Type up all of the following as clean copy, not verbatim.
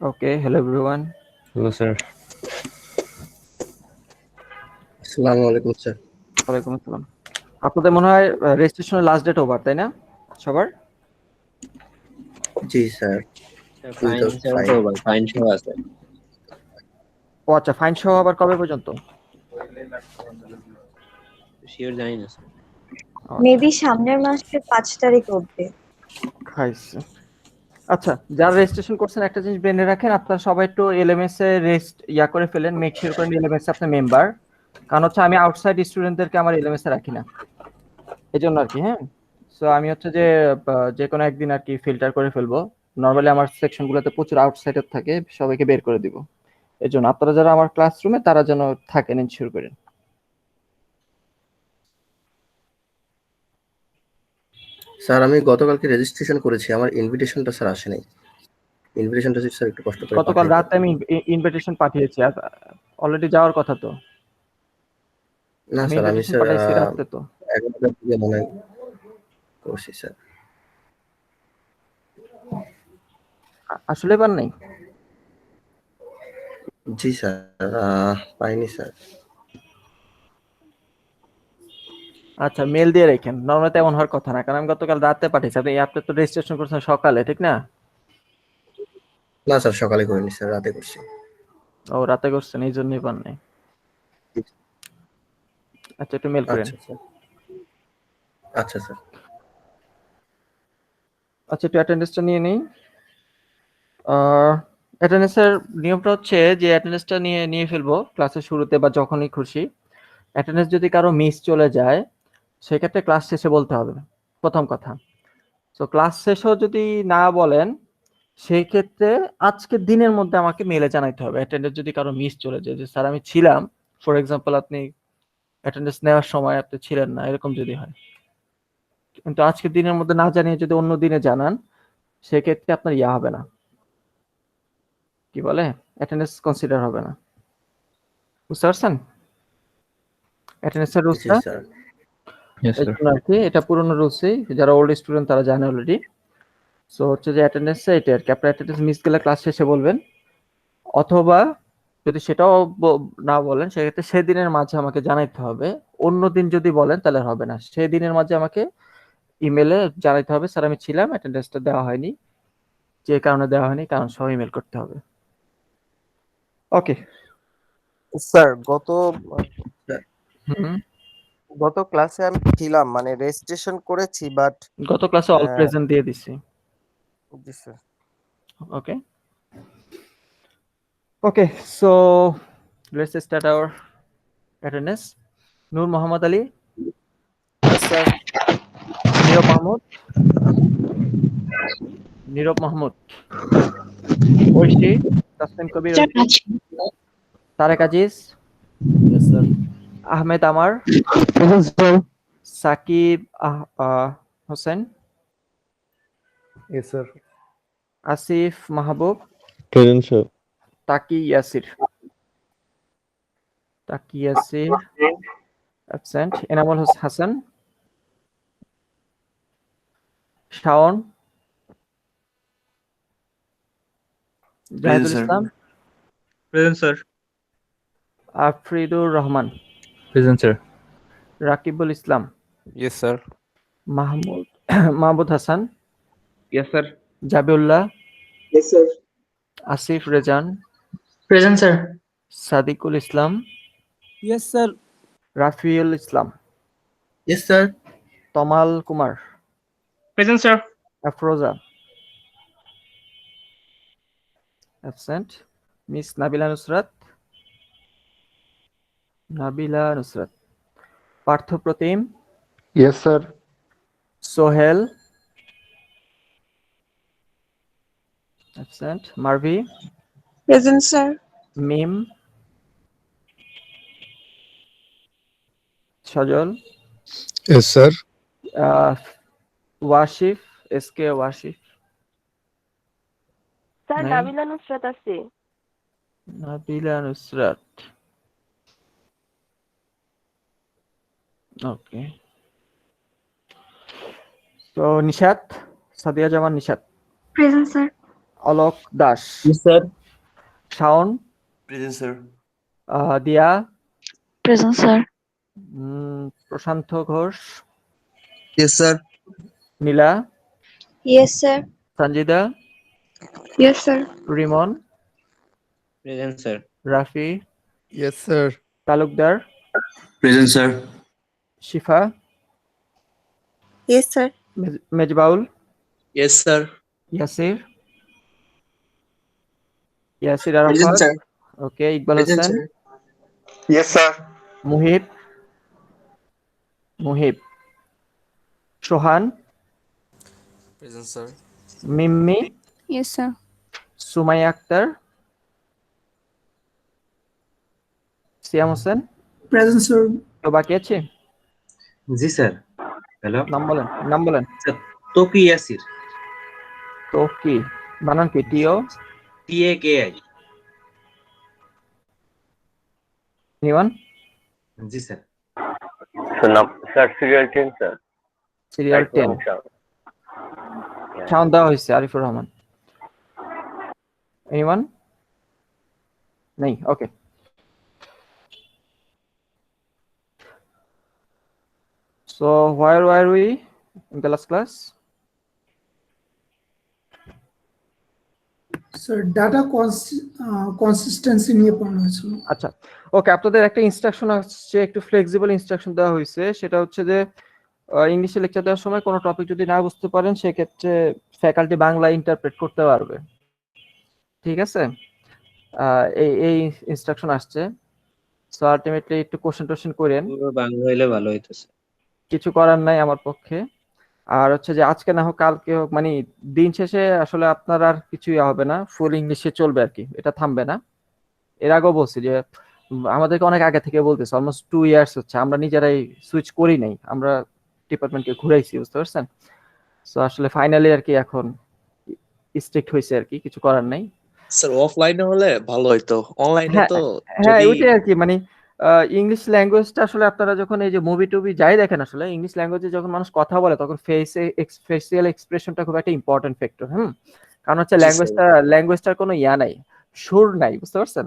Okay, hello everyone. Hello, sir. আসসালামু আলাইকুম sir. ওয়ালাইকুম আসসালাম। আপনাদের মনে হয় রেজিস্ট্রেশনের লাস্ট ডেট ওভার, তাই না? সবার? জি স্যার, ফাইন উইদাউট ছাড়া তো ফাইন। ভাই ফাইন সহ আছে। ও আচ্ছা, ফাইন সহ আবার কবে পর্যন্ত? শিওর জানি না স্যার। মেবি সামনের মাসের 5 তারিখ অবধি। খাইছে। আচ্ছা, যারা রেজিস্ট্রেশন করছেন একটা জিনিস জেনে রাখেন, আপনারা সবাই একটু এলএমএস এ রেজিস্ট করে ফেলেন, মেক শিওর করেন এলএমএস এ আপনার মেম্বার। কারণ হচ্ছে আমি আউটসাইড স্টুডেন্টদেরকে আমার এলএমএস এ রাখি না, এজন্য আর কি। হ্যাঁ, সো আমি হচ্ছে যে যে কোনো একদিন আর কি ফিল্টার করে ফেলবো। নর্মালি আমার সেকশনগুলোতে প্রচুর আউটসাইডার থাকে, সবাইকে বের করে দিব। এজন্য আপনারা যারা আমার ক্লাসরুমে তারা যেন থাকেন, এনশিওর করেন। স্যার আমি গতকালকে রেজিস্ট্রেশন করেছি, আমার ইনভিটেশনটা স্যার আসে নাই। ইনভিটেশনটা স্যার একটু কষ্ট করে গতকাল পাঠিয়ে দেন। রাতে আমি ইনভিটেশন পাঠিয়েছি, আর অলরেডি যাওয়ার কথা তো। না আমি স্যার, আমি ইনভিটেশন স্যার পাঠাইছি রাতে তো। 11টার দিকে মনে হয় করছি স্যার। আসলে পান নাই? জি স্যার, পাইনি স্যার। আচ্ছা, মেল দিয়ে রাখেন। নর্মালি তেমন হওয়ার কথা না, কারণ আমি গতকাল রাতে পাঠিয়েছি। আপনি তো রেজিস্ট্রেশন করছেন সকালে, ঠিক না? না স্যার, সকালে করিনি স্যার, রাতে করছি। ও, রাতে করছেন, এই জন্যই পান নাই। আচ্ছা, একটু মেল করেন। আচ্ছা স্যার, আচ্ছা স্যার। আচ্ছা, একটু অ্যাটেন্ডেন্সটা নিয়ে নেই। অ্যাটেন্ডেন্সের নিয়মটা হচ্ছে যে অ্যাটেন্ডেন্সটা নিয়ে নিয়ে ফেলবো ক্লাসের শুরুতে বা যখনই খুশি। অ্যাটেন্ডেন্স যদি কারো মিস চলে যায়, সেক্ষেত্রে ক্লাস শেষে বলতে হবে, প্রথম কথা। তো ক্লাস শেষেও যদি না বলেন, সেই ক্ষেত্রে আজকের দিনের মধ্যে আমাকে মেলে জানাইতে হবে। অ্যাটেন্ডেন্স যদি কারো মিস চলে যায়, যে স্যার আমি ছিলাম, ফর এক্সাম্পল আপনি অ্যাটেন্ডেন্স নেওয়ার সময় আপনি ছিলেন না, এরকম যদি হয়। কিন্তু আজকের দিনের মধ্যে না জানিয়ে যদি অন্য দিনে জানান, সেক্ষেত্রে আপনার ইয়া হবে না, কি বলে, অ্যাটেন্ডেন্স কনসিডার হবে না। বুঝতে পারছেন অ্যাটেন্ডেন্সের জি রুলসটা? স্যার। ইয়েস এর স্যার। জন্য আর কি, এটা পুরোনো রুলসই, যারা ওল্ড স্টুডেন্ট তারা জানে অলরেডি। সো হচ্ছে যে অ্যাটেন্ডেন্সে এটা আর কি, আপনার অ্যাটেন্ডেন্স মিস গেলে ক্লাস শেষে বলবেন, অথবা যদি সেটাও না বলেন, সেক্ষেত্রে সেদিনের মাঝে আমাকে জানাইতে হবে। অন্য দিন যদি বলেন তাহলে হবে না, সেদিনের মাঝে আমাকে ইমেলে জানাইতে হবে, স্যার আমি ছিলাম, অ্যাটেন্ডেন্সটা দেওয়া হয়নি, যে কারণে দেওয়া হয়নি কারণ সহ ইমেল করতে হবে। ওকে। স্যার হুম। গত ক্লাসে আমি ছিলাম, মানে রেজিস্ট্রেশন করেছি, বাট গত ক্লাসে অল প্রেজেন্ট দিয়ে দিছি। জি sir. Okay. Okay, so let's start our attendance. Nur Mohammad Ali, sir Nirob Mahmud, Nirob Mahmud, Oishi, Taslim Kabir Oishi, Tareq Aziz, yes sir. Ahmed আমার, Sakib Hossain, yes sir. Asif Mahbub, present sir. Taki Yasir, Taki Yasir absent, Enamul Hasan, Shaon, Zahidul Islam, present sir. Afridur Rahman, present sir. Rakibul Islam, yes sir. Mahmud Mahmud Hasan, yes sir. Zabiullah, Yes, sir. Asif Rezan, Present, sir. Sadikul Islam, Yes, sir. Rafiul Islam, yes sir. Tomal Kumar, present sir. Afroza absent, miss Nabila Nusrat, Nabila Nusrat, Partha Protim, yes sir. Sohel absent, Marvi, Present, sir. Mim, Sajal, yes sir. Washif, SK Washif, sir নাই, নাবিলা নুসরাত আছে। নাবিলা নুসরাত। ওকে, তো নিশাত, সাদিয়া জামান Nishat, Present, sir. Alok Das, Yes, sir. Shaun, Present, sir. Dia, Present, sir. Prashantho Ghosh, Yes, sir. Nila, Yes, sir. Sanjida, Yes, sir. Rimon, Present, sir. Rafi, Yes, sir. Talukdar, Present, sir. Shifa, Yes, sir. Mejbaul, Yes, sir. Yasir Present, Arafat, sir. okay, Iqbal Present, Hossain, sir. Yes, sir. Muhib, Shohan, Present, sir. Mimmi, Yes, sir. Sumaya Akhtar, সিয়াম Hossain, Present, sir. তো বাকি আছে? জি sir. Hello, নাম বলেন। তোকি ইয়াসির, তো কি বানান কি? টিও TAKI। নিওয়ান জি sir. Sir, serial 10, sir. Serial 10 sound দেওয়া হয়েছে আরিফুর রহমান। এনিওয়ান? নেই, ওকে। So where were we in the last class? Sir, data consistency নিয়ে পড়ানো হয়েছিল। আচ্ছা, ওকে, আপনাদের একটা ইনস্ট্রাকশন আসছে, একটু ফ্লেক্সিবল ইনস্ট্রাকশন দেওয়া হয়েছে। সেটা হচ্ছে যে ইংলিশে লেকচার দেওয়ার সময় কোনো টপিক যদি না বুঝতে পারেন, সেক্ষেত্রে ফ্যাকাল্টি বাংলা ইন্টারপ্রেট করতে পারবে, ঠিক আছে? এই ইনস্ট্রাকশন আসছে। সো আলটিমেটলি একটু কোশ্চেন করেন, পুরো বাংলা হইলে ভালো হইতেছে। কিছু করার নাই আমার পক্ষে। আর হচ্ছে যে আজকে না হোক কালকে হোক, মানে দিন শেষে আসলে আপনার আর কিছুই হবে না, ফুল ইংলিশে চলবে আর কি, এটা থামবে না। এর আগেও বলছি যে আমাদেরকে অনেক আগে থেকে বলতেছে, অলমোস্ট 2 ইয়ার্স হচ্ছে আমরা নিজেরাই সুইচ করি নাই, আমরা ডিপার্টমেন্টকে ঘুরাইছি, বুঝতে পারছেন? সো আসলে ফাইনালি আর কি এখন স্ট্রিক্ট হয়েছে আর কি, কিছু করার নাই। স্যার অফলাইনে হলে ভালো হইতো, অনলাইনে হ্যাঁ তো হ্যাঁ, যদি ওইটাই আর কি, মানে ইংলিশ ল্যাঙ্গুয়েজটা আসলে আপনারা যখন এই যে মুভি টুভি যাই দেখেন, আসলে ইংলিশ ল্যাঙ্গুয়েজে যখন মানুষ কথা বলে তখন ফেসিয়াল এক্সপ্রেশনটা খুব একটা ইম্পর্টেন্ট ফ্যাক্টর। কারণ হচ্ছে জি স্যার। ল্যাঙ্গুয়েজটার কোনো ইয়া নাই, সুর নাই, বুঝতে পারছেন?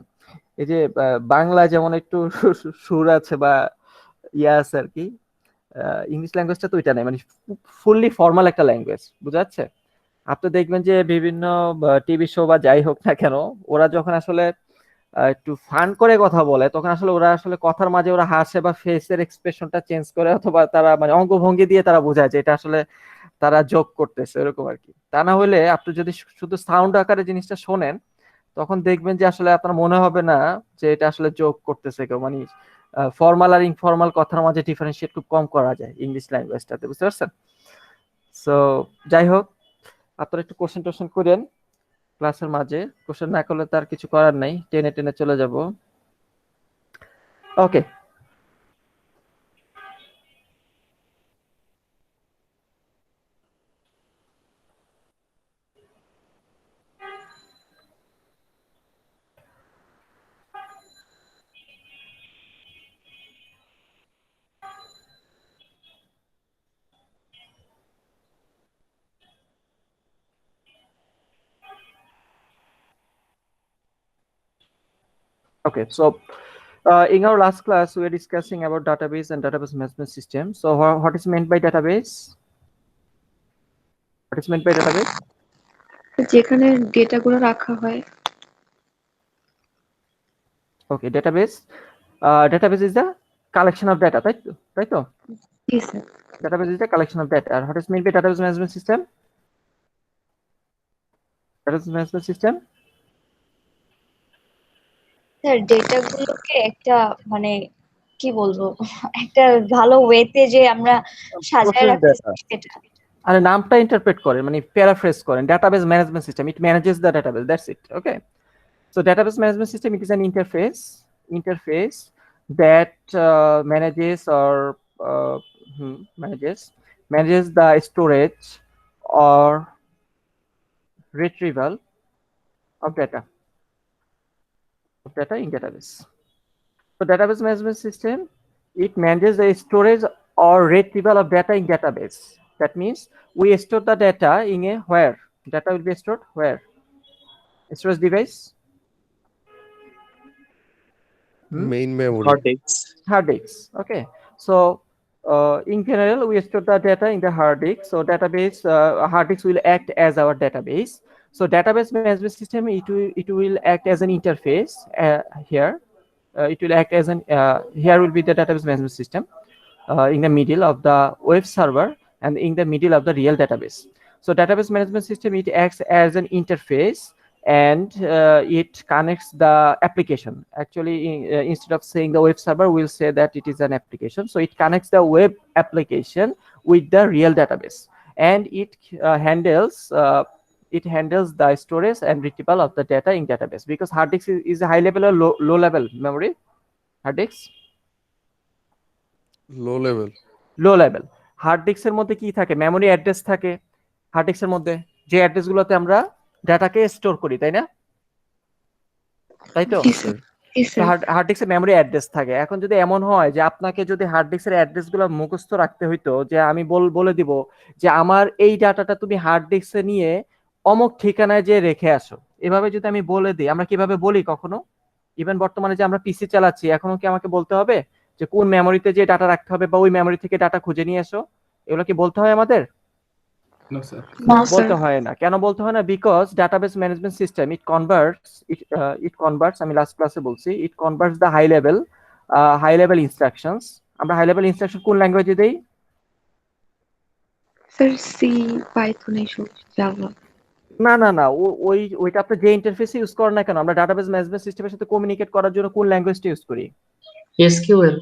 এই যে বাংলা যেমন একটু সুর আছে বা ইয়া আছে আর কি, ইংলিশ ল্যাঙ্গুয়েজটা তো ওইটা নাই, মানে ফুললি ফর্মাল একটা ল্যাঙ্গুয়েজ, বুঝা যাচ্ছে? আপনি দেখবেন যে বিভিন্ন টিভি শো বা যাই হোক না কেন, ওরা যখন আসলে একটু ফান করে কথা বলে, তখন আসলে ওরা আসলে কথার মাঝে ওরা হাসে বা ফেসের এক্সপ্রেশনটা চেঞ্জ করে, অথবা তারা মানে অঙ্গভঙ্গি দিয়ে তারা বোঝায় যে এটা আসলে তারা জোক করতেছে, এরকম আর কি। তা না হলে আপনি যদি শুধু সাউন্ড আকারে জিনিসটা শোনেন, তখন দেখবেন যে আসলে আপনার মনে হবে না যে এটা আসলে জোক করতেছে কেউ, মানে ফর্মাল আর ইনফর্মাল কথার মাঝে ডিফারেন্সিয়েট খুব কম করা যায় ইংলিশ ল্যাঙ্গুয়েজটাতে, বুঝতে পারছেন? সো যাই হোক, আপনারা একটু কোশ্চেন করেন ক্লাসের মাঝে, কোশ্চেন না করলে তার কিছু করার নাই, টেনে টেনে চলে যাব। ওকে, okay, so in our last class we were discussing about database and database management system. So what is meant by database? What is meant by database? যেখানে ডেটাগুলো রাখা হয়। Okay, database. Database is the collection of data, right? G sir. Database is the collection of data. And what is meant by database management system? Database management system. Sir ডেটাগুলোকে একটা মানে কি বলবো, একটা ভালো ওয়েতে যে আমরা সাজায় রাখতেছি সেটা। আরে নামটা ইন্টারপ্রেট করেন, মানে প্যারাফ্রেজ করেন, database management system, it manages the database, that's it. Okay, so database management system, it is an interface that manages the storage or retrieval of data in database. So database management system, it manages the storage or retrieval of data in database. That means we store the data in a where? Data will be stored where? Storage device. Main memory. hard disks. Hard disks. Okay, so in general we store the data in the hard disk. So database hard disks will act as our database. So database management system, it will act as an interface here. It will act as an here will be the database management system in the middle of the web server and in the middle of the real database. So database management system, it acts as an interface, and it connects the application. Actually, instead of saying the web server, we'll say that it is an application. So it connects the web application with the real database, and it handles the storage and retrieval of the data in database, because hard disk is a high level or low level memory. Hard disk Low level. Low level. Hard ডিস্কের মধ্যে কি থাকে? Memory address থাকে hard ডিস্কের মধ্যে, যে address গুলোতে আমরা ডাটাকে স্টোর করি, তাই না? তাই তো? হার্ড ডিস্কের মেমোরি অ্যাড্রেস থাকে। এখন যদি এমন হয় যে আপনাকে যদি হার্ড ডিস্কের অ্যাড্রেস গুলো মুখস্থ রাখতে হইতো, যে আমি বলে দিব যে আমার এই ডাটাটা তুমি হার্ড ডিস্কে নিয়ে অমুক ঠিকানায় যে রেখে আসো, এভাবে যদি আমি বলে দিই, আমরা কিভাবে বলি কখনো? ইভেন বর্তমানে যে আমরা পিসি চালাচ্ছি, এখনো কি আমাকে বলতে হবে যে কোন মেমোরিতে যে ডাটা রাখতে হবে বা ওই মেমোরি থেকে ডাটা খুঁজে নিয়ে এসো? এগুলো কি বলতে হয় আমাদের? বলতে হয় না। কেন বলতে হয় না? Because database management system it converts, আমি লাস্ট ক্লাসে বলছি, it converts the high level instructions. আমরা হাই লেভেল ইনস্ট্রাকশন কোন ল্যাঙ্গুয়েজে দেই? স্যার সি, পাইথন, এইসব, জাভা। না, ওইটা আপনি যে ইন্টারফেস ইউজ করেন না কেন, আমরা ডাটাবেস ম্যানেজমেন্ট সিস্টেমের সাথে কমিউনিকেট করার জন্য কোন ল্যাঙ্গুয়েজটা ইউজ করি? SQL.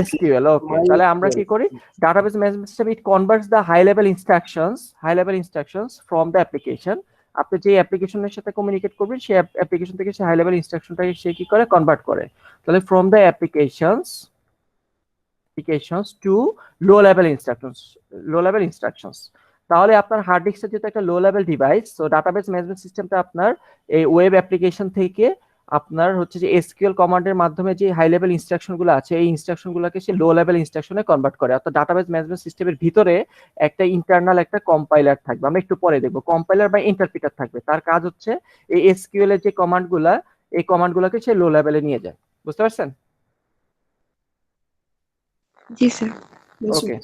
SQL. ওকে, তাহলে আমরা কি করি? Database management system it converts the high level instructions from the application. আপনি যে অ্যাপ্লিকেশনের সাথে কমিউনিকেট করবেন, সেই অ্যাপ্লিকেশন থেকে সেই হাই লেভেল ইনস্ট্রাকশনটাকে সে কি করে? কনভার্ট করে। তাহলে from the applications to low level instructions. তাহলে আপনার হার্ড ডিস্কটা যেহেতু একটা low level device, so database management সিস্টেমটা আপনার এই ওয়েব অ্যাপ্লিকেশন থেকে আপনার হচ্ছে যে এসকিউএল কমান্ডের মাধ্যমে যে হাই লেভেল ইনস্ট্রাকশনগুলো আছে, এই ইনস্ট্রাকশনগুলোকে সে লো লেভেল ইনস্ট্রাকশনে কনভার্ট করে। অর্থাৎ ডাটাবেস ম্যানেজমেন্ট সিস্টেমের ভিতরে একটা ইন্টারনাল একটা কম্পাইলার থাকবে, আমরা একটু পরে দেখবো। কম্পাইলার বা ইন্টারপ্রিটার থাকবে, তার কাজ হচ্ছে এই এসকিউএল এর যে কমান্ডগুলা, এই কমান্ডগুলোকে সে লো লেভেলে নিয়ে যায়। বুঝতে পারছেন? জি স্যার। ওকে,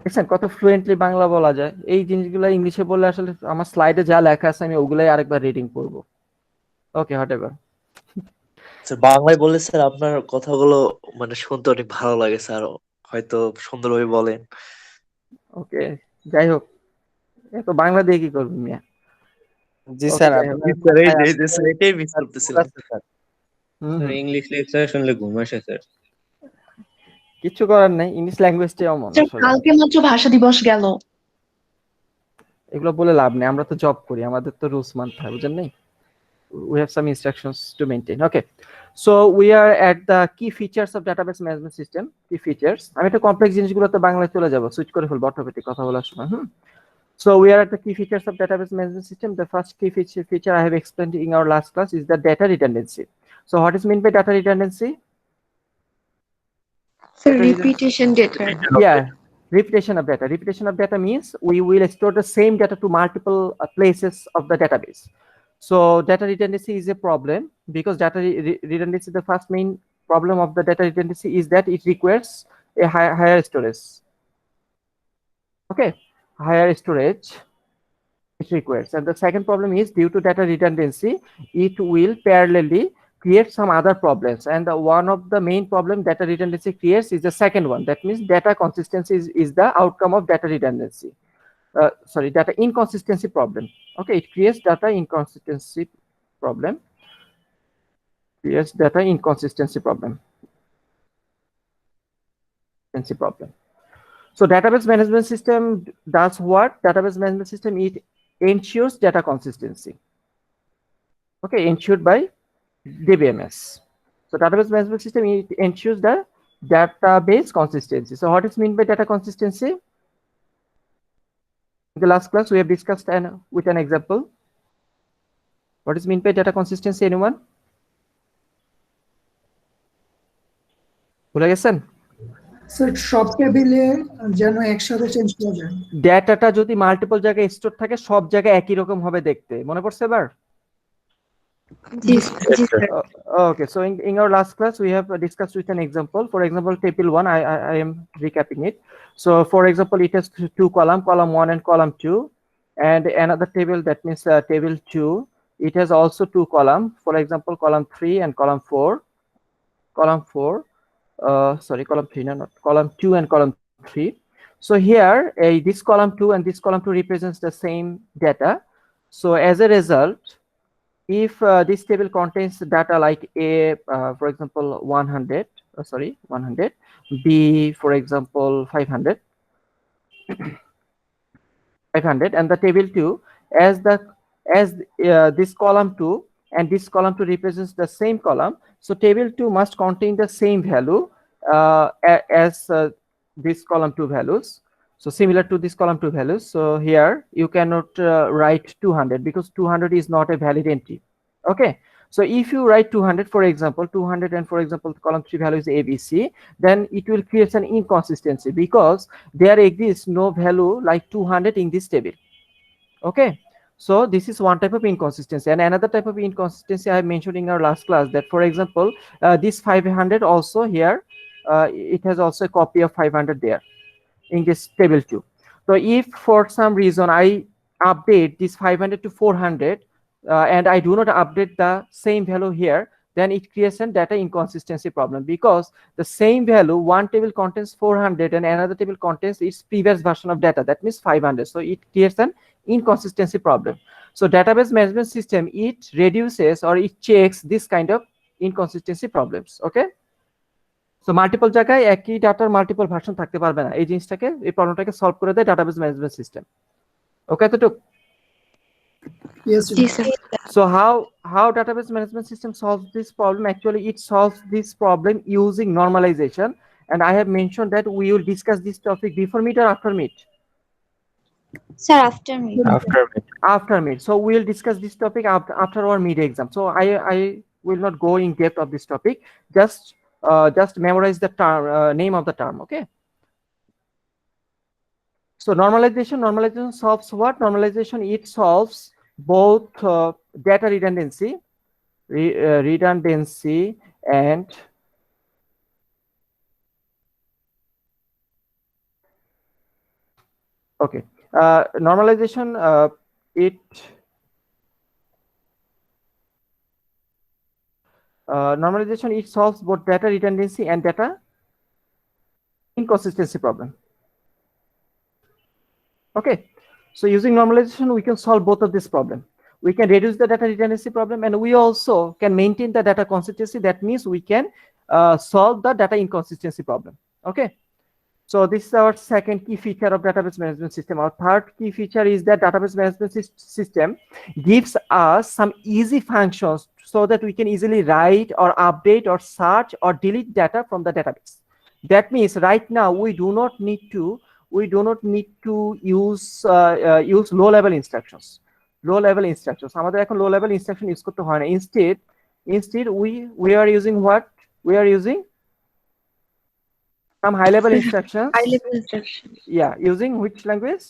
দেখছেন কত ফ্লুয়েন্টলি বাংলা বলা যায়। এই জিনিসগুলো ইংলিশে বললে আসলে আমার স্লাইডে যা লেখা আছে আমি ওগুলাই আরেকবার রিডিং করব। ওকে, হোয়াটএভার। স্যার বাংলায় বললে স্যার আপনার কথাগুলো মানে শুনতে অনেক ভালো লাগে স্যার, হয়তো সুন্দরভাবে বলেন। ওকে, যাই হোক, এত বাংলা দিয়ে কি করবেন মিয়া? জি Okay, স্যার, যাই হোক। স্যার এই যে স্যার এটাই মিস করতেছিলাম। ইংলিশ লেকচার শুনলে ঘুম আসে স্যার। কিছু করার নাই, ইংলিশ ল্যাঙ্গুয়েজটাই অমন আসলে। কালকে মাত্র ভাষা দিবস গেল। এগুলো বলে লাভ নেই, আমরা তো জব করি, আমাদের তো রুলস মানতে হয়, বুঝেন নাই? We have some instructions to maintain. Okay, so we are at the key features of database management system. Key features, আমি একটা কমপ্লেক্স জিনিসগুলো তো বাংলায় চলে যাব, সুইচ করে ফেলবো অটোমেটিক কথা বলার সময়। So we are at the key features of database management system. The first key feature I have explained in our last class is the data redundancy. So what is meant by data redundancy? Sir repetition data. Yeah, repetition of data. Repetition of data means we will store the same data to multiple places of the database. So data redundancy is a problem because data redundancy, the first main problem of the data redundancy is that it requires a higher storage. Okay, higher storage it requires. And the second problem is due to data redundancy, it will parallelly create some other problems. And one of the main problem data redundancy creates is the second one. That means data consistency is the outcome of data redundancy. Data inconsistency problem. Okay, it creates data inconsistency problem. So database management system does what? Database management system, it ensures data consistency. Okay, ensured by DBMS. So database management system, it ensures the database consistency. So what is meant by data consistency? In the last class we have discussed with an example. What is meant by data consistency? Anyone? ভুলে গেছেন? Sir সব টেবিলে যেন একসাথে change করা যায়। ডেটাটা যদি multiple জায়গায় স্টোর থাকে সব জায়গায় একই রকম হবে দেখতে, মনে পড়ছে এবার? জি জি sir. Okay, so in our last class, we have discussed with an example. For example, table 1, I am recapping it. So, for example, it has two column 1 and column 2. And another table, that means table 2, it has also two column. For example, column 3 and column 4. Column 4, sorry, column 3, no, not column 2 and column 3. So here, this column 2 and this column 2 represents the same data. So as a result, if this table contains data like A, for example, 100, 100, B, for example, 500, 500, and the table 2, as this column 2 and this column 2 represents the same column, so table 2 must contain the same value as this column 2 values. So similar to this column 2 values. So here you cannot write 200 because 200 is not a valid entry. Okay. So if you write 200, for example, 200 and for example, column 3 value is ABC, then it will create an inconsistency because there exists no value like 200 in this table. Okay. So this is one type of inconsistency, and another type of inconsistency I have mentioned in our last class, that for example, this 500 also here, it has also a copy of 500 there in this table 2. So if for some reason I update this 500 to 400 and I do not update the same value here, then it creates a data inconsistency problem because the same value, one table contains 400 and another table contains its previous version of data, that means 500. So it creates an inconsistency problem. So database management system, it reduces or it checks this kind of inconsistency problems. Okay. So multiple জায়গায় একই ডাটার multiple version থাকতে পারবে না, এই জিনিসটাকে, এই প্রবলেমটাকে solve করে দেয় ডাটাবেস ম্যানেজমেন্ট সিস্টেম। ওকে, এতটুকু? Yes, G sir. So how database management system solves this problem? Actually, it solves this problem using normalization, and I have mentioned that we will discuss this topic before meet or after meet. Sir, after me. After meet. So we will discuss this topic after our mid exam. So I will not go in depth of this topic. Just memorize the term, name of the term. Okay. So normalization solves what? Normalization, it solves both data redundancy and okay, normalization, normalization, it solves both data redundancy and data inconsistency problem. Okay, so using normalization, we can solve both of this problem. We can reduce the data redundancy problem, and we also can maintain the data consistency. That means we can solve the data inconsistency problem. Okay, so this is our second key feature of database management system. Our third key feature is that database management system gives us some easy functions so that we can easily write or update or search or delete data from the database. That means right now we do not need to use low level instructions. আমাদের এখন low level instruction use করতে হয় না. Instead we are using what? We are using some high level instructions. High level instruction. Yeah, using which language?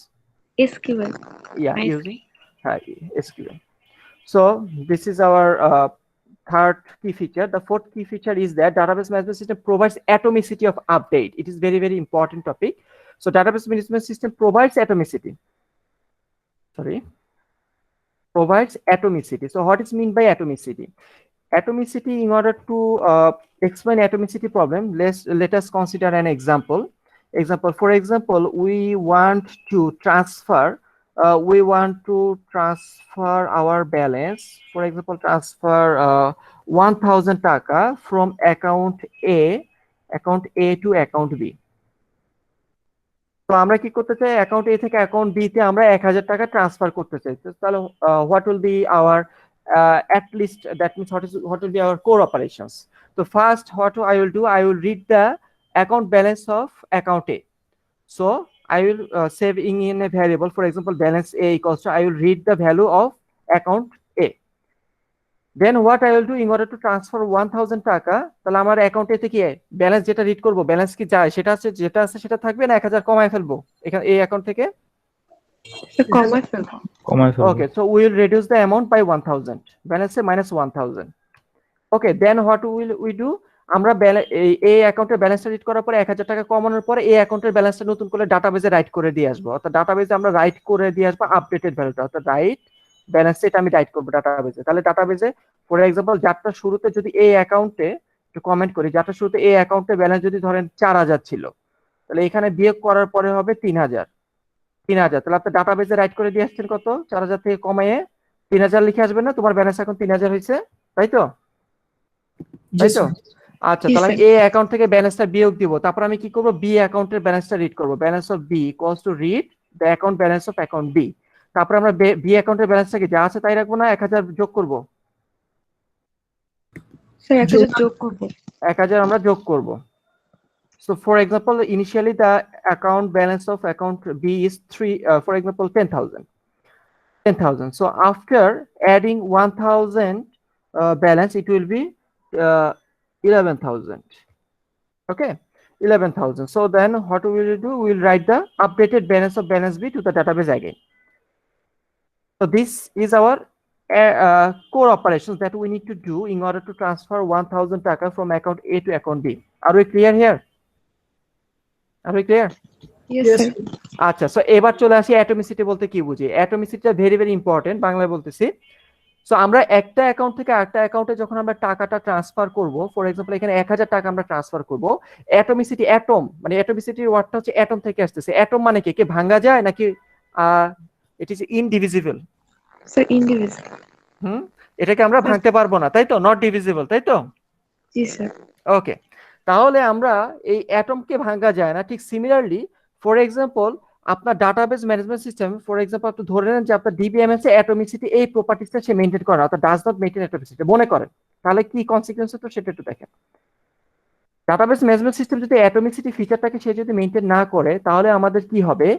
SQL. Yeah, MySQL. using SQL. So this is our third key feature. The fourth key feature is that database management system provides atomicity of update. It is very, very important topic. So database management system provides atomicity. Provides atomicity. So what is meant by atomicity? Atomicity, in order to explain atomicity problem, let us consider an example. For example, we want to transfer our balance. For example, transfer 1,000 taka from account A to account B. তো আমরা কি করতে চাই? Account এ থেকে account B তে আমরা 1000 টাকা transfer করতে চাই। তাহলে what will be our at least, that means what will be our core operations. So first, what I will do, I will read the account balance of account A. So I will save in a variable. For example, balance A equals to, I will read the value of account A. Then what I will do in order to transfer 1000 টাকা, তাহলে আমার অ্যাকাউন্টে থেকে balance যেটা read করব, balance কি যায় সেটা আছে, যেটা আছে সেটা থাকবে না 1000 কমায় ফেলবো এখানে এই অ্যাকাউন্ট থেকে? কমায় ফেলবো। Okay, so we will reduce the amount by 1000. Balance minus 1000. Okay, then what will we do? আমরা এই অ্যাকাউন্টের ব্যালেন্সটা রিড করার পরে 1000 টাকা কমানোর পরে এই অ্যাকাউন্টের ব্যালেন্সটা নতুন করে ডাটাবেজে রাইট করে দিয়ে আসবো। অর্থাৎ ডাটাবেজে আমরা রাইট করে দিয়ে আসবো আপডেটেড ভ্যালুটা, অর্থাৎ রাইট ব্যালেন্স এটা আমি রাইট করবো ডাটাবেজে। তাহলে ডাটাবেজে ফর এক্সাম্পল যারটা শুরুতে যদি এই অ্যাকাউন্টে একটু কমেন্ট করি, যারটা শুরুতে এই অ্যাকাউন্টে ব্যালেন্স যদি ধরেন 4000 ছিল, তাহলে এখানে বিয়োগ করার পরে হবে 3000। তাহলে আপনি ডাটাবেজে রাইট করে দিয়ে আসছেন কত? 4000 থেকে কমিয়ে 3000 লিখে আসবেন না? তোমার ব্যালেন্স এখন 3000 হয়েছে, তাই তো? তাই তো? আচ্ছা, তাহলে আমি এই অ্যাকাউন্ট থেকে ব্যালেন্সটা বিয়োগ দিব। তারপর আমি কি করব? বি অ্যাকাউন্টের ব্যালেন্সটা রিড করব। Balance of B equals to read the account balance of account B. তারপর আমরা বি অ্যাকাউন্টের ব্যালেন্সটাকে যা আছে তাই রাখবো না 1000 যোগ করব? স্যার 1000 যোগ করব। 1000 আমরা যোগ করব। So for example, initially the account balance of account B is for example 10,000. So after adding 1000 balance, it will be 11,000. Okay, 11,000. So then what we will do? We will write the updated balance of balance B to the database again. So this is our core operations that we need to do in order to transfer 1000 taka from account A to account B. Are we clear here? Are we clear? Yes, Yes. sir. আচ্ছা, so এবার চলে আসি অ্যাটমিসিটি বলতে কি বুঝি। অ্যাটমিসিটিটা very very important, বাংলায় বলতেছি। So আমরা একটা অ্যাকাউন্ট থেকে আরেকটা অ্যাকাউন্টে যখন আমরা টাকাটা ট্রান্সফার করব, ফর এক্সাম্পল এখানে 1000 টাকা আমরা ট্রান্সফার করব, অ্যাটমিসিটি অ্যাটম মানে অ্যাটমিসিটির ওয়ার্ডটা হচ্ছে অ্যাটম থেকে আসতেছে। অ্যাটম মানে কি ভাঙা যায় নাকি ইট ইজ ইনডিভিজিবল? স্যার ইনডিভিজিবল। এটাকে আমরা ভাঙতে পারবো না, তাই তো? নট ডিভিজিবল, তাই তো? জি স্যার। ওকে, তাহলে আমরা এই অ্যাটমকে ভাঙা যায় না। ঠিক সিমিলারলি ফর এক্সাম্পল আপনার database management system, for example আপনি ধরে নেন যে আপনার ডিবিএমএস এ অ্যাটমিসিটি এই প্রপার্টিসটা সে মেইনটেইন করে না, অর্থাৎ ডাজ নট মেইনটেইন অ্যাটমিসিটি মনে করেন, তাহলে কি কনসিকুয়েন্স হতো সেটা একটু দেখেন। ডাটাবেস ম্যানেজমেন্ট সিস্টেম যদি অ্যাটমিসিটি ফিচারটাকে সে যদি মেইনটেইন না করে, তাহলে আমাদের কি হবে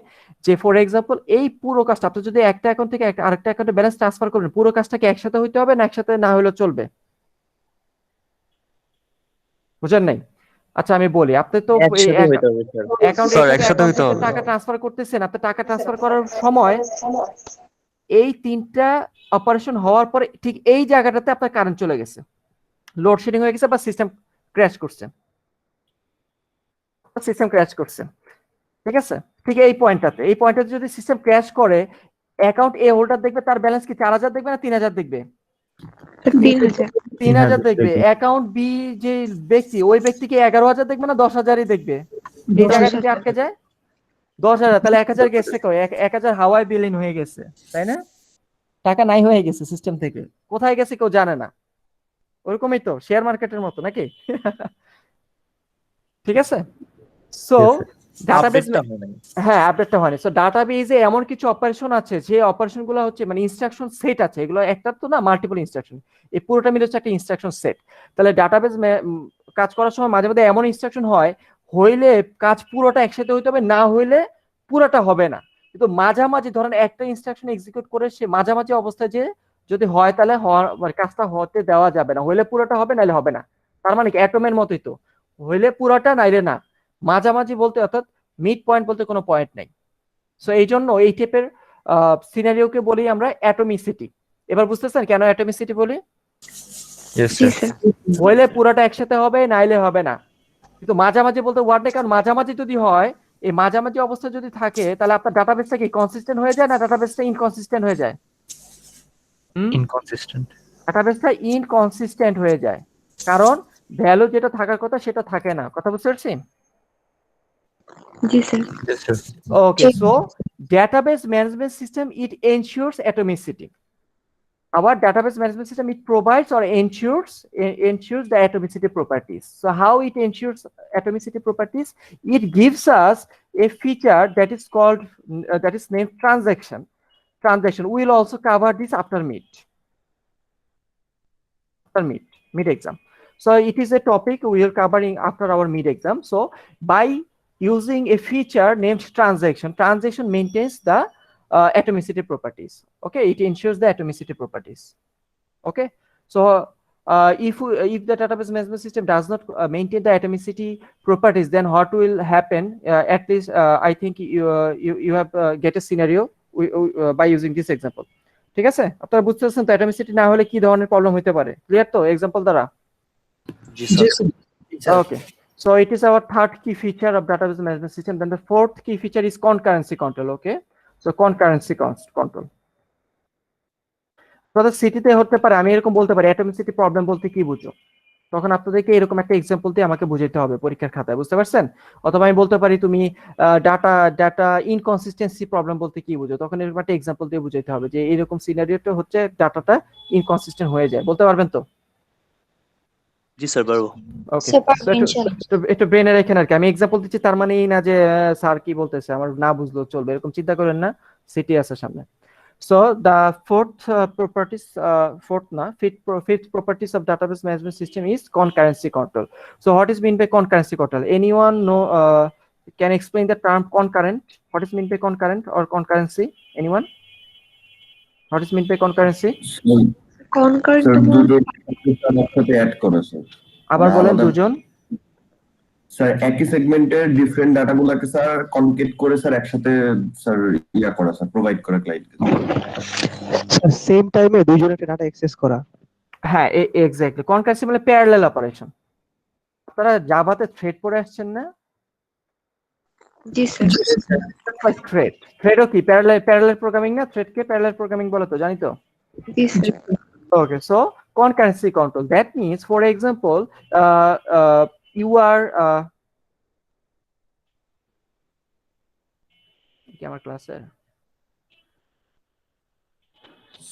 যে ফর এক্সাম্পল এই পুরো কাজটা আপনি যদি একটা অ্যাকাউন্ট থেকে আরেকটা অ্যাকাউন্টে ব্যালেন্স ট্রান্সফার করেন, পুরো কাজটাকে একসাথে হইতে হবে না একসাথে না হলেও চলবে? বুঝেন নাই? আচ্ছা আমি বলি, আপনি তো টাকা ট্রান্সফার করতেছেন, আপনি টাকা ট্রান্সফার করার সময় এই তিনটা অপারেশন হওয়ার পরে ঠিক এই জায়গাটাতে আপনার কারেন্ট চলে গেছে, লোডশেডিং হয়ে গেছে বা সিস্টেম ক্র্যাশ করছে, ঠিক আছে? ঠিক এই পয়েন্টটাতে যদি সিস্টেম ক্র্যাশ করে, অ্যাকাউন্ট এ হোল্ডার দেখবে তার ব্যালেন্স কি 4000 দেখবে না 3000 দেখবে? 3000 দেখবে। অ্যাকাউন্ট বি যে ব্যক্তি, ওই ব্যক্তিকে 11000 দেখবে না 10000ই দেখবে? এই জায়গাটাতে আটকে যায় 10000। তাহলে 1000 গেছে কই? 1000 হাওয়ায় বিলীন হয়ে গেছে, তাই না? টাকা নাই হয়ে গেছে সিস্টেম থেকে, কোথায় গেছে কেউ জানে না। ওরকমই তো শেয়ার মার্কেটের মতো নাকি? ঠিক আছে। সো ডাটাবেসটা আপডেটটা হয়নি। সো ডাটাবেজে এমন কিছু অপারেশন আছে যে অপারেশন গুলো হচ্ছে মানে ইনস্ট্রাকশন সেট আছে, এগুলো একটা তো না, মাল্টিপল ইনস্ট্রাকশন, এই পুরোটা মিলে হচ্ছে একটা ইনস্ট্রাকশন সেট। তাহলে ডাটাবেজ কাজ করার সময় মাঝে মাঝে এমন ইনস্ট্রাকশন হইলে কাজ পুরোটা একসাথে হইতে হবে, না হইলে পুরোটা হবে না। কিন্তু মাঝামাঝি ধরেন একটা ইনস্ট্রাকশন এক্সিকিউট করে সে মাঝামাঝি অবস্থায় যে যদি হয় তাহলে কাজটা হতে দেওয়া যাবে না, হইলে পুরোটা হবে নাইলে হবে না। তার মানে কি অ্যাটমের মতোই তো, হইলে পুরোটা নাইলে না, মাঝামাঝি বলতে অর্থাৎ মিড পয়েন্ট বলতে কোনো পয়েন্ট নাই। সো এই জন্য এই টাইপের সিনারিওকে বলি আমরা অ্যাটমিসিটি। এবার বুঝতেছেন কেন অ্যাটমিসিটি বলি? হইলে পুরোটা একসাথে হবে নাইলে হবে না, কিন্তু মাঝামাঝি বলতে ওয়ার্ড নেই, কারণ মাঝামাঝি যদি হয়, এই মাঝামাঝি অবস্থা যদি থাকে, তাহলে আপনার ডাটাবেসটা কি কনসিস্টেন্ট হয়ে যায় না ডাটাবেসটা ইনকনসিস্টেন্ট হয়ে যায়? ডাটাবেসটা ইনকনসিস্টেন্ট হয়ে যায়, কারণ ভ্যালু যেটা থাকার কথা সেটা থাকে না। কথা বুঝতে পারছেন? Yes, sir. Okay, so database management system, it ensures atomicity. Our database management system, it provides or ensures the atomicity properties. So how it ensures atomicity properties? It gives us a feature that is called that is named transaction. We will also cover this after mid exam. So it is a topic we will covering after our mid exam. So by using a feature named transaction maintains the atomicity properties. Okay, it ensures the atomicity properties. Okay, So if the database management system does not maintain the atomicity properties, then what will happen? At least I think you have get a scenario by using this example. ঠিক আছে, আপনারা বুঝতে পারছেন তো অ্যাটমিসিটি না হলে কি ধরনের প্রবলেম হতে পারে? ক্লিয়ার তো এক্সাম্পল দ্বারা? জি sir. Okay, so it is our third key feature of database management system. Then the fourth key feature is concurrency control. Okay, so concurrency control. তাদের সিটিতে হতে পারে, আমি এরকম বলতে পারি অ্যাটমিসিটি প্রবলেম বলতে কি বুঝো, তখন আপনাদেরকে এরকম একটা এক্সাম্পল দিয়ে আমাকে বুঝাইতে হবে পরীক্ষার খাতায়, বুঝতে পারছেন? অথবা আমি বলতে পারি তুমি ডাটা ইনকনসিস্টেন্সি প্রবলেম বলতে কি বুঝো, তখন এরকম একটা এক্সাম্পল দিয়ে বুঝাইতে হবে যে এরকম সিনারিওটা হচ্ছে ডাটাটা ইনকনসিস্টেন্ট হয়ে যায়। বলতে পারবেন তো? জি স্যার পারবো। ওকে, একটু ব্রেনে রাখেন আর কি। আমি এক্সাম্পল দিচ্ছি তার মানে এই না যে স্যার কি বলতেছে আমার না বুঝলেও চলবে, এরকম চিন্তা করেন না, সিটি আছে সামনে। So the fifth properties of database management system is concurrency control. So what is meant by concurrency control? Anyone know can explain the term concurrent? What is meant by concurrent or concurrency? Anyone? What is meant by concurrency? Concurrent একসাথে add করে sir. আবার বলেন দুজন। Sir একই সেগমেন্টের different ডাটাগুলোকে sir concat করে sir একসাথে sir ইয়া করা স্যার প্রোভাইড করা ক্লায়েন্টকে। সেম টাইমে দুইজনের ডাটা অ্যাক্সেস করা। হ্যাঁ এক্স্যাক্টলি, কনকারেন্সি মানে প্যারালাল অপারেশন। আপনারা জাভাতে থ্রেড পড়ে আসছেন না? জি স্যার। থ্রেডও কি প্যারালাল প্রোগ্রামিং না? থ্রেডকে প্যারালাল প্রোগ্রামিং বলে তো, জানি তো? জি sir. Okay, so concurrency control, that means for example you are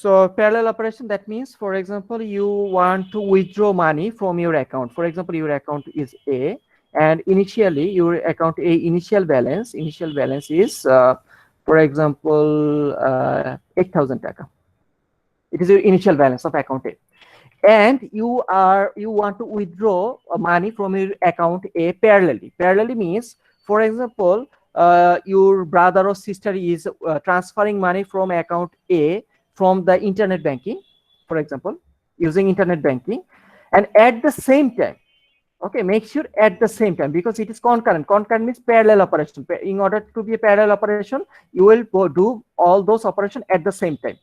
so parallel operation, that means for example you want to withdraw money from your account. For example, your account is A and initially your account A initial balance is for example 8,000 taka. It is your initial balance of account A, and you want to withdraw money from your account A parallelly. Parallelly means, for example, your brother or sister is transferring money from account A from the internet banking, for example, using internet banking, and at the same time, okay, make sure at the same time, because it is concurrent. Concurrent means parallel operation. In order to be a parallel operation, you will do all those operations at the same time.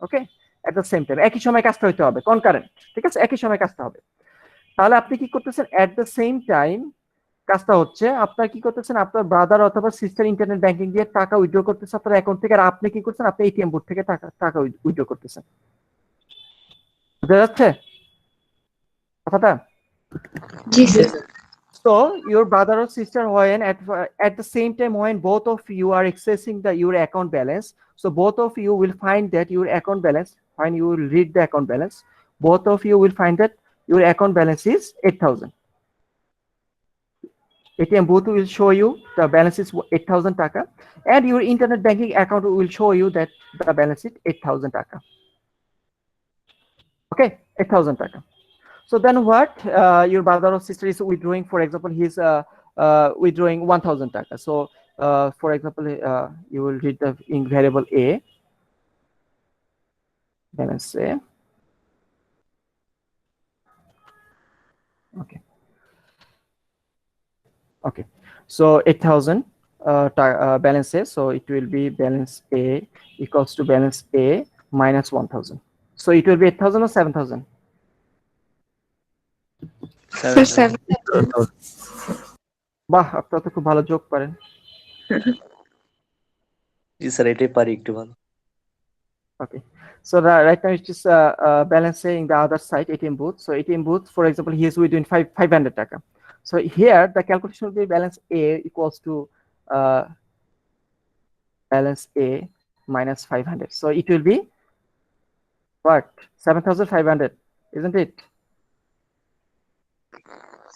Okay, at the same time, একই সময় কাজটা হইতে হবে, concurrent, ঠিক আছে? একই সময় কাজটা হবে। তাহলে আপনি কি করতেছেন? at the same time কাজটা হচ্ছে, আপনার কি করতেছেন? আপনার ব্রাদার অথবা সিস্টার ইন্টারনেট ব্যাংকিং দিয়ে টাকা উইথড্র করতেছে আপনার অ্যাকাউন্ট থেকে, আর আপনি কি করছেন? আপনি এটিএম বুথ থেকে টাকা উইথড্র করতেছেন। বুঝা যাচ্ছে কথাটা? জি sir. So your brother or sister, when at the same time when both of you are accessing your account balance, so both of you will find that your account balance, when you will read the account balance, both of you will find that your account balance is 8,000. ATM booth will show you the balance is 8,000 taka, and your internet banking account will show you that the balance is 8,000 taka. Okay, 8,000 taka. So then what? Your brother or sister is withdrawing, for example, he's withdrawing 1,000 taka. So for example, you will read the variable A, balance A. Okay, so 8,000 balance A, so it will be balance A equals to balance A minus 1,000. So it will be 8,000 or 7,000? বাহ, আপনারা তো খুব ভালো যোগ পারেন। জি sir, এটাই পারি একটু ভালো। Okay, so right now it's just balancing the other side, ATM booth. So ATM booth, for example, he is within 500 taka. So here the calculation will be balance A equals to balance A minus 500. So it will be what? 7,500, isn't it?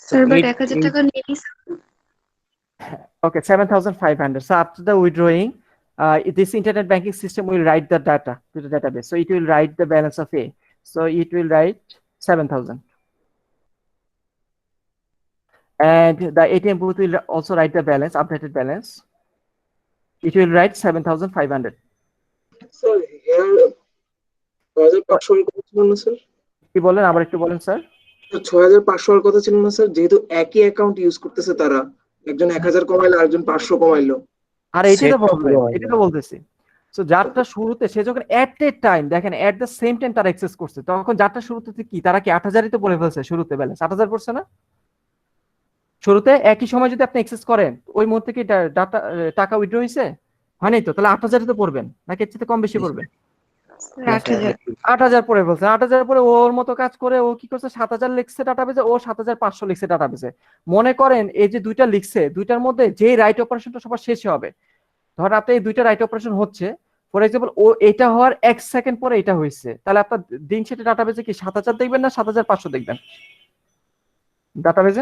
Sir, but 1,000 টাকা নিয়ে নিছি। Okay, 7,500. So after the withdrawing, this internet banking system will write the data to the database. So it will write the balance of A. So it will write 7,000. And the ATM booth will also write the balance, updated balance. It will write 7,500. So here, was it sir? কি বলেন, আবার একটু বলেন sir. 6500 হওয়ার কথা ছিল না sir, যেহেতু একই অ্যাকাউন্ট ইউজ করতেছে তারা, একজন 1000 কমাইলো আরেকজন 500 কমাইলো। আর এটাই তো Set প্রবলেম, হয় এটাই না। তো বলতেছি। সো যারটা শুরুতে সে যখন এট এ টাইম দেখেন এট দ্য সেম টাইম তারা অ্যাক্সেস করছে, তখন যারটা শুরুতে কি তারা কি 8000ই তো বলে ফেলছে শুরুতে, ব্যালেন্স 8000 পড়ছে না শুরুতে? একই সময় যদি আপনি অ্যাক্সেস করেন ওই মুহূর্তে কি ডাটা টাকা উইথড্র হয়েছে? হয়নি তো, তাহলে 8000ই তো পড়বেন নাকি এর চেয়ে কম বেশি পড়বে? 8000 8000 পড়ে ফেলছে। 8000 পরে ওর মতো কাজ করে ও কি করছে, 7000 লিখছে ডাটাবেজে, ও 7500 লিখছে ডাটাবেজে। মনে করেন এই যে দুইটা লিখছে, দুইটার মধ্যে যে রাইট অপারেশনটা সবার শেষে হবে, ধরেন আপনি এই দুইটা রাইট অপারেশন হচ্ছে, ফর এক্সাম্পল ও এটা হওয়ার 1 সেকেন্ড পরে এটা হয়েছে, তাহলে আপনার দিন শেষে ডাটাবেজে কি 7000 দেখবেন না 7500 দেখবেন ডাটাবেজে?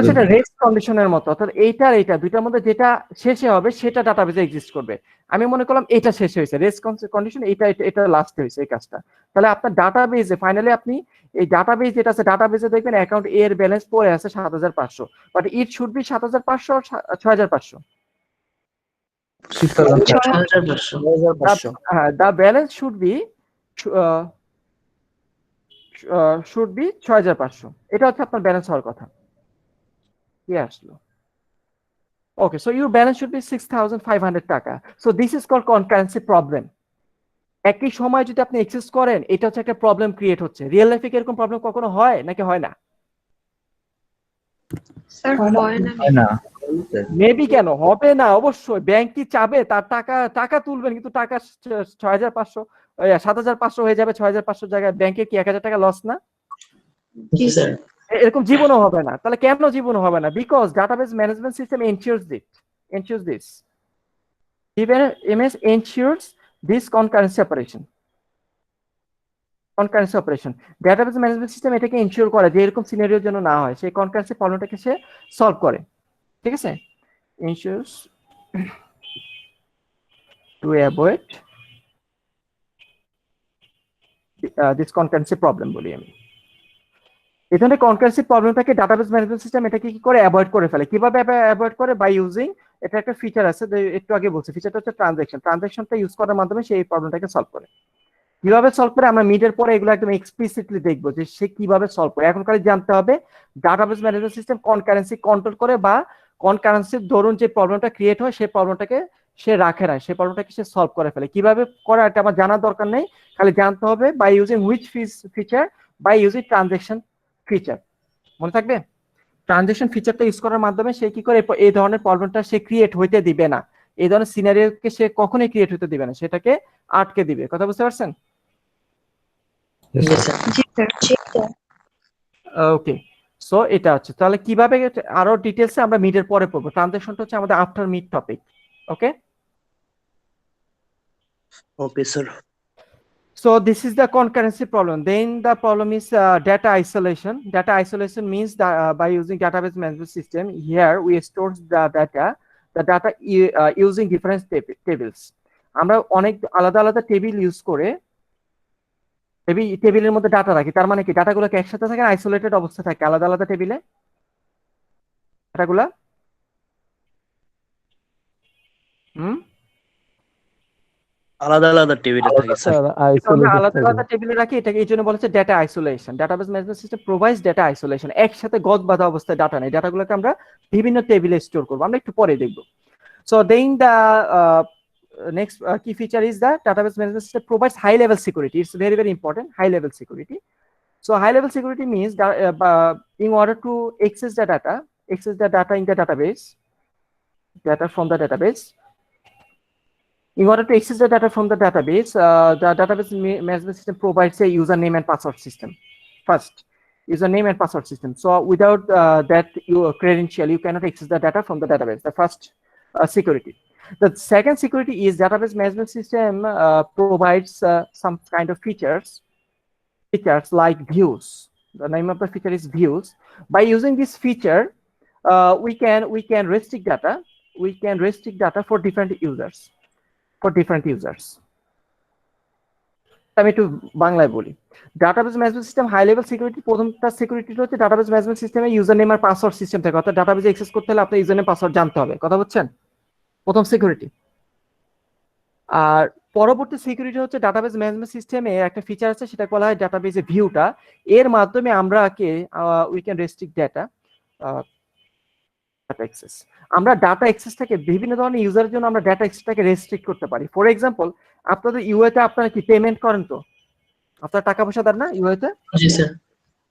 সেটা রেস্ট কন্ডিশনের মতো, অর্থাৎ এইটা আর এইটা দুইটার মধ্যে যেটা শেষে হবে সেটা ডাটাবেজে এক্সিস্ট করবে। আমি মনে করলাম এটা শেষ হয়েছে, রেস্ট কন্ডিশন এটা এটা লাস্টে হয়েছে এই কাজটা, তাহলে আপনার ডাটাবেজে ফাইনালি আপনি এই ডাটাবেজ যেটা আছে ডাটাবেজে দেখবেন অ্যাকাউন্ট এ এর ব্যালেন্স পড়ে আছে 7500, but it should be 7500 or 6500। 6500 The balance should be 6500। এটা হচ্ছে আপনার ব্যালেন্স হওয়ার কথা। কি আসলো? Okay, so your balance should be 6500 টাকা। So this is called concurrency problem. একই সময় যদি আপনি এক্সেস করেন এটা হচ্ছে একটা প্রবলেম ক্রিয়েট হচ্ছে। রিয়েল লাইফে কি এরকম প্রবলেম কখনো হয় নাকি হয় না? স্যার হয় না। মেবি কেন হবে না, অবশ্যই ব্যাংক কি চাবে তার টাকা তুলবেন কিন্তু টাকা 6500 7500 হয়ে যাবে, 6500 জায়গায় ব্যাংকের কি 1000 টাকা লস না? জি স্যার। এরকম জীবনও হবে না। তাহলে কেন জীবনও হবে না? Because database management system ensures this DBMS ensures this concurrency operation database management system এটাকে এনশিওর করে যে এরকম সিনারিও যেন না হয়, সেই কনকারেন্সি প্রবলেমটাকে সে সলভ করে। ঠিক আছে, ensures to avoid this concurrency problem বলি আমি। এই ধরনের কনকারেন্সি প্রবলেমটাকে ডাটাবেস ম্যানেজমেন্ট সিস্টেম এটাকে কি করে অ্যাভয়েড করে ফেলে। কিভাবে অ্যাভয়েড করে? বাই ইউজিং, এটা একটা ফিচার আছে একটু আগে বলছি, ফিচারটা হচ্ছে ট্রানজাকশনটা ইউজ করার মাধ্যমে সে এই প্রবলেমটাকে সলভ করে। কিভাবে সলভ করে আমরা মিডের পরে এগুলো একদম এক্সপ্লিসিটলি দেখবো যে সে কিভাবে সলভ করে। এখন খালি জানতে হবে database management system concurrency control করে বা কনকারেন্সির ধরুন যে প্রবলেমটা ক্রিয়েট হয় সেই প্রবলেমটাকে সে রাখে না, সেই প্রবলেমটাকে সে সলভ করে ফেলে। কিভাবে করে এটা আমার জানার দরকার নেই, খালি জানতে হবে by using which feature, by using transaction feature. মনে থাকবে, ট্রানজাকশন ফিচারটা ইউজ করার মাধ্যমে সে কি করে এই ধরনের প্রবলেমটা সে ক্রিয়েট হইতে দিবে না, এই ধরনের সিনারিওকে সে কখনোই ক্রিয়েট হতে দিবে না, সেটাকে আটকে দিবে। কথা বুঝতে পারছেন? জি স্যার। ওকে, সো এটা হচ্ছে তাহলে কিভাবে আরো ডিটেইলসে আমরা মিডের পরে পড়বো। ট্রানজাকশনটা হচ্ছে আমাদের after mid topic. Okay, okay sir. so this is the concurrency problem. Then the problem is data isolation. Data isolation means that by using database management system, here we store the data using different tables. আমরা অনেক আলাদা আলাদা table use করে টেবিলের মধ্যে data রাখি। তার মানে কি ডাটাগুলোকে একসাথে থাকে, আইসোলেটেড অবস্থায় থাকে আলাদা আলাদা টেবিলে ডাটাগুলা? আলাদা আলাদা টেবিলে থাকে স্যার। আমরা আলাদা আলাদা টেবিলে রাখি, এটাকে এই জন্য বলা হচ্ছে data isolation. Database management system provides data isolation. একসাথে গদ বাঁধা অবস্থায় ডাটা নেই, ডাটাগুলোকে আমরা বিভিন্ন টেবিলে স্টোর করবো, আমরা একটু পরে দেখবো। So then the next key feature is that database management system provides high level security. It's very very important, high level security. So high level security means that in order to access the data in the database, data from the database, in order to access the data from the database management system provides a username and password system. First, username and password system. So without that your credential, you cannot access the data from the database. The first security. The second security is database management system provides some kind of features like views. The name of the feature is views. By using this feature, we can restrict data for different users. আমি একটু বাংলায় বলি। Database management system high level security, প্রথমটা security হচ্ছে database management সিস্টেমে user name আর password system থাকে, অর্থাৎ ডাটাবেসে অ্যাক্সেস করতে হলে আপনার ইউজার নেম পাসওয়ার্ড জানতে হবে। কথা বুঝছেন? প্রথম সিকিউরিটি। আর পরবর্তী সিকিউরিটি হচ্ছে ডাটাবেস ম্যানেজমেন্ট সিস্টেমে একটা ফিচার আছে, সেটা বলা হয় ডাটাবেসে ভিউটা। এর মাধ্যমে আমরা we can restrict data access. আমরা ডাটা অ্যাক্সেসটাকে বিভিন্ন ধরনের ইউজারের জন্য আমরা ডাটা অ্যাক্সেসটাকে রেস্ট্রিক্ট করতে পারি। ফর এক্সাম্পল, আপনাদের ইউএতে আপনারা কি পেমেন্ট করেন, তো আপনারা টাকা পয়সা দেন না ইউএতে? জি স্যার।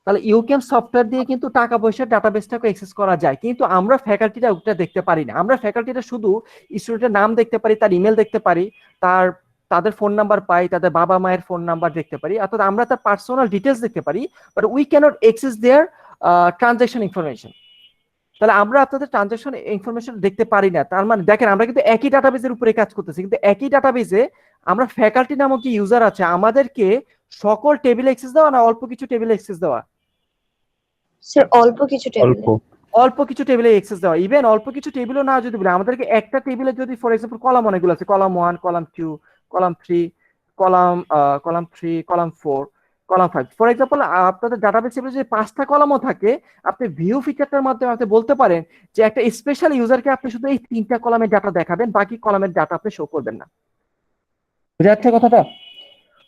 তাহলে ইউক্যাম সফটওয়্যার দিয়ে কিন্তু টাকা পয়সার ডাটাবেসটাকে অ্যাক্সেস করা যায়, কিন্তু আমরা ফ্যাকাল্টিটা ওটা দেখতে পারি না। আমরা ফ্যাকাল্টিটা শুধু স্টুডেন্টের নাম দেখতে পারি, তার ইমেল দেখতে পারি, তাদের ফোন নাম্বার পাই, তাদের বাবা মায়ের ফোন নাম্বার দেখতে পারি, অর্থাৎ আমরা তার পার্সোনাল ডিটেলস দেখতে পারি, but we cannot access their transaction information. তাহলে আমরা আপনাদের ট্রানজাকশন ইনফরমেশন দেখতে পারি না। তার মানে দেখেন, আমরা কিন্তু একই ডাটাবেসের উপরে কাজ করতেছি, কিন্তু একই ডাটাবেসে আমরা ফ্যাকাল্টি নামক যে ইউজার আছে, আমাদেরকে সকল টেবিল অ্যাক্সেস দেওয়া না অল্প কিছু টেবিল অ্যাক্সেস দেওয়া? স্যার অল্প কিছু টেবিলে। অল্প কিছু টেবিলে অ্যাক্সেস দেওয়া। ইভেন অল্প কিছু টেবিলও না যদি বলে, আমাদেরকে একটা টেবিলে যদি ফর এক্সাম্পল কলাম অনেকগুলো আছে, column 1, column 2, column 3, column 3, column 4, column 5, for example আপনাদের ডাটাবেস টেবিলে যদি 5টা কলামও থাকে, আপনি ভিউ ফিচারটার মাধ্যমে আপনি বলতে পারেন যে একটা স্পেশাল ইউজারকে আপনি শুধু এই 3টা কলামের ডাটা দেখাবেন, বাকি কলামের ডাটা আপনি শো করবেন না। বুঝা যাচ্ছে কথাটা?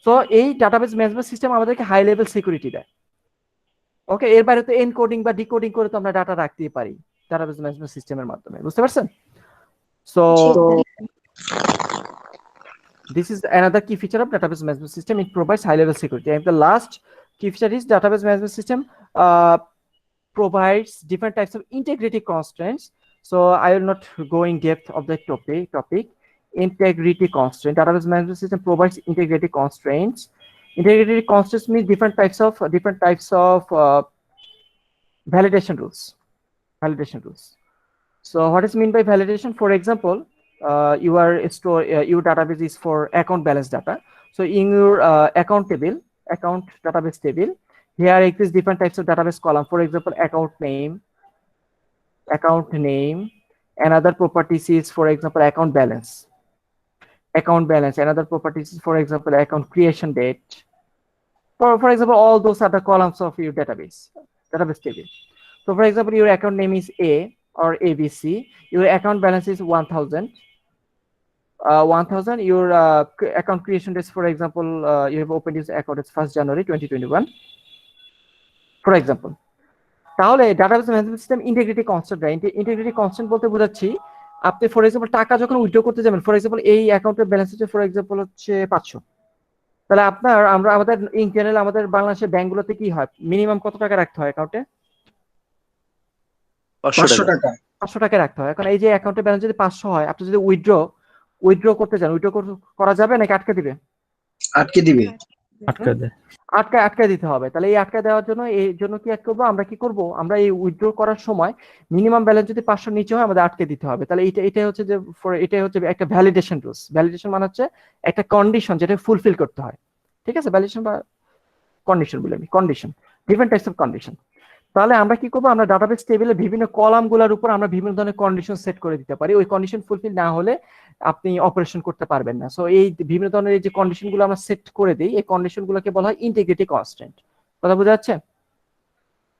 সো এই ডাটাবেস ম্যানেজমেন্ট সিস্টেম আমাদেরকে হাই লেভেল সিকিউরিটি দেয়। ওকে, এর বাইরে তো এনকোডিং বা ডিকোডিং করে তো আমরা ডাটা রাখতেই পারি ডাটাবেস ম্যানেজমেন্ট সিস্টেমের মাধ্যমে, বুঝতে পারছেন? So this is another key feature of database management system. It provides high level security. And the last key feature is database management system provides different types of integrity constraints. So I will not go in depth of the topic. Integrity constraint. Database management system provides integrity constraints. Integrity constraints means different types of validation rules. So what is mean by validation? For example, your database is for account balance data. So in your account database table, here exists different types of database column. For example, account name. Another properties is, for example, account balance. Another properties is, for example, account creation date. For example, all those are the columns of your database table. So for example, your account name is A or ABC. Your account balance is 1,000. Your account creation date, for example, you have opened this account, it's 1st January 2021, for example. তাহলে database management system integrity constant দেয়। Integrity constant বলতে বোঝাচ্ছি, আপনি for example টাকা যখন withdraw করতে যাবেন, for example এই অ্যাকাউন্টের ব্যালেন্স হচ্ছে ফর এক্সাম্পল হচ্ছে 500, তাহলে আমাদের ইন জেনারেল আমাদের বাংলাদেশের ব্যাংকগুলোতে কি হয়, মিনিমাম কত টাকা রাখতে হয় অ্যাকাউন্টে? 500 টাকা। 500 টাকা রাখতে হয়। এখন এই যে অ্যাকাউন্টের ব্যালেন্স যদি 500 হয়, আপনি যদি উইথড্র করতে চান, উইথড্র করা যাবে নাকি আটকে দিবে? আটকে দিবে। আটকে দিতে হবে। তাহলে এই আটকে দেওয়ার জন্য কি করবো আমরা? আমরা এই উইথড্র করার সময় মিনিমাম ব্যালেন্স যদি 500 নিচে হয়, আমাদের আটকে দিতে হবে। তাহলে এটাই হচ্ছে একটা ভ্যালিডেশন রুলস। ভ্যালিডেশন মানে হচ্ছে একটা কন্ডিশন যেটা ফুলফিল করতে হয়, ঠিক আছে? ভ্যালিডেশন বা কন্ডিশন বলে আমি, condition, different types of condition. তাহলে আমরা কি করবো? আমরা ডাটাবেস টেবিলে বিভিন্ন কলামগুলোর উপর আমরা বিভিন্ন ধরনের কন্ডিশন সেট করে দিতে পারি। ওই কন্ডিশন ফুলফিল না হলে আপনি অপারেশন করতে পারবেন না। সো এই বিভিন্ন ধরনের যে কন্ডিশনগুলো আমরা সেট করে দিই, এই কন্ডিশনগুলোকে বলা হয় ইন্টিগ্রিটি কনস্ট্যান্ট। কথা বোঝা যাচ্ছে?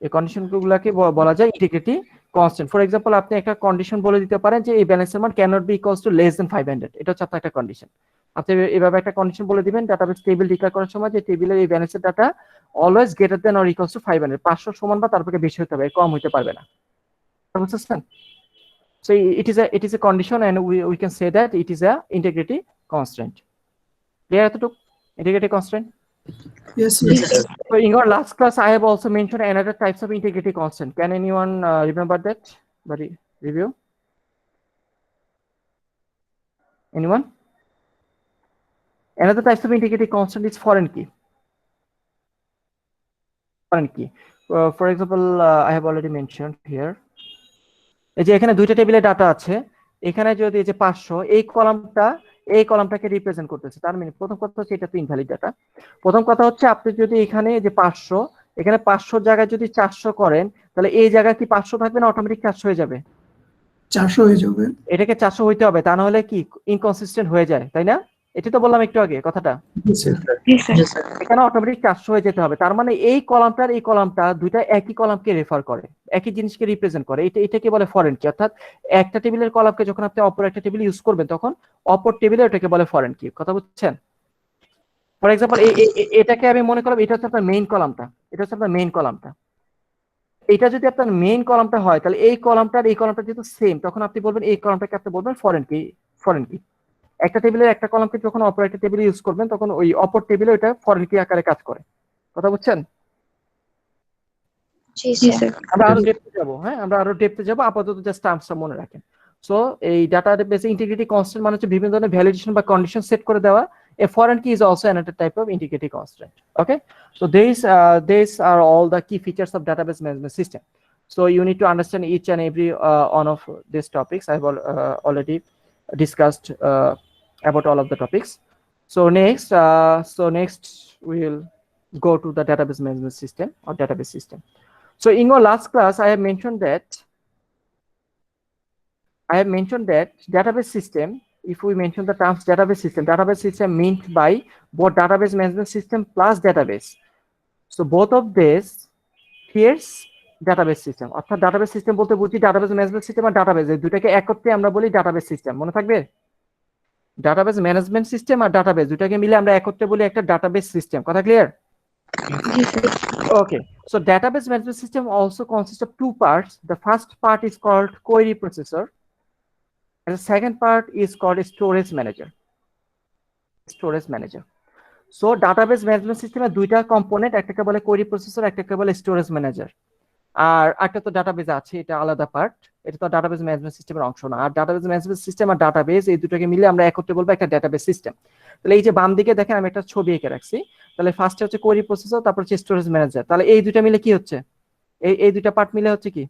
এই কন্ডিশনগুলোকে বলা যায় ইন্টিগ্রিটি কনস্ট্যান্ট। ফর এক্সাম্পল, আপনি একটা কন্ডিশন বলে দিতে পারেন যে এই ব্যালেন্সের মান cannot be equals to less than 500। এটা হচ্ছে আপনার একটা কন্ডিশন। আপনি এভাবে একটা কন্ডিশন বলে দিবেন ডাটাবেস টেবিল ডিক্লেয়ার করার সময় যে টেবিলের এই ব্যালেন্সের data always greater than or equals to 500, 500 সমান বা তার থেকে বেশি হতে হবে, কম হতে পারবে না। বুঝছেন? So it is a condition, and we can say that it is a integrity constraint. Clear to integrity constraint? Yes. So in our last class, I have also mentioned another types of integrity constant. Can anyone remember that? But review. Anyone? Another types of integrity constant is foreign key. For example, I have already mentioned here. এই যে এখানে দুইটা টেবিলে data আছে, এখানে যদি এই যে 500 এই কলামটাকে রিপ্রেজেন্ট করতেছে, তার মানে প্রথম কথা হচ্ছে এটা তো ইনভ্যালিড ডাটা। প্রথম কথা হচ্ছে আপনি যদি এখানে যে 500, এখানে 500 জায়গায় যদি 400 করেন, তাহলে এই জায়গায় কি 500 থাকবে না অটোমেটিক 400 হয়ে যাবে? 400 হয়ে যাবে। এটাকে 400 হইতে হবে, তা না হলে কি ইনকনসিস্টেন্ট হয়ে যায়, তাই না? এটি তো বললাম একটু আগে কথাটা। Yes, sir. Yes, sir. এখানে অটোমেটিক 400 হয়ে যেতে হবে। তার মানে এই কলামটার এই কলামটা দুইটা একই কলামকে রেফার করে, একই জিনিসকে রিপ্রেজেন্ট করে। এটাকে বলে ফরেন কি, অর্থাৎ একটা টেবিলের কলামকে যখন আপনি অপর একটা টেবিল ইউজ করবেন তখন অপর টেবিলে ওটাকে বলে ফরেন কি। কথা বুঝছেন? ফর এক্সাম্পল এটাকে আমি মনে করলাম এটা হচ্ছে আপনার মেইন কলামটা, এটা হচ্ছে আপনার মেইন কলামটা। এটা যদি আপনার মেইন কলামটা হয় তাহলে এই কলামটার এই কলামটা যেহেতু সেম, তখন আপনি বলবেন এই কলামটাকে আপনি বলবেন ফরেন কি, ফরেন কি। একটা টেবিলের একটা কলামকে যখন অপর একটা টেবিলে ইউজ করবেন তখন ওই অপর টেবিলে ওটা ফরেন কি আকারে কাজ করে। কথা বুঝছেন? জি জি স্যার। স্যার। আমরা আরো ডেপথে যাব, হ্যাঁ আমরা আরো ডেপথে যাব, আপাতত জাস্ট টার্মসটা মনে রাখেন। সো এই ডাটাবেসে ইন্টিগ্রিটি কনস্ট্যান্ট মানে হচ্ছে বিভিন্ন ধরনের ভ্যালিডেশন বা কন্ডিশন সেট করে দেওয়া। A foreign key is also another type of integrity constant. Okay, so these are all the key features of database management system. So you need to understand each and every one of these topics. I've already discussed about all of the topics. So next we will go to the database management system or database system. So in our last class, I have mentioned that database system, if we mention the terms database system meant by both database management system plus database. So both of these here's database system. অর্থাৎ database system বলতে বুঝি database management system আর database এই দুটাকে একত্রে আমরা বলি database system। মনে থাকবে? database management system আর database দুটাকে মিলে আমরা একত্রে বলি একটা database system। কথা clear? G sir. Okay, so database management system also consists of two parts. The first part is called query processor, and the second part is called storage manager. So database management system এর দুইটা component, একটাকে বলে query processor, একটাকে বলে storage manager। আর একটা তো database আছে, এটা আলাদা পার্ট, এটা তো ডাটাবেস ম্যানেজমেন্ট সিস্টেমের অংশ না। আর ডাটাবেস ম্যানেজমেন্ট সিস্টেম আর ডাটাবেস এই দুটোকে মিলে আমরা একত্রে বলবো একটা ডাটাবেস সিস্টেম। তাহলে এই যে বাম দিকে দেখেন আমি একটা ছবি এঁকে রাখছি, তাহলে ফার্স্টে হচ্ছে কোয়েরি প্রসেসর, তারপর হচ্ছে স্টোরেজ ম্যানেজার। তাহলে এই দুটো মিলে কি হচ্ছে, এই দুইটা পার্ট মিলে হচ্ছে কি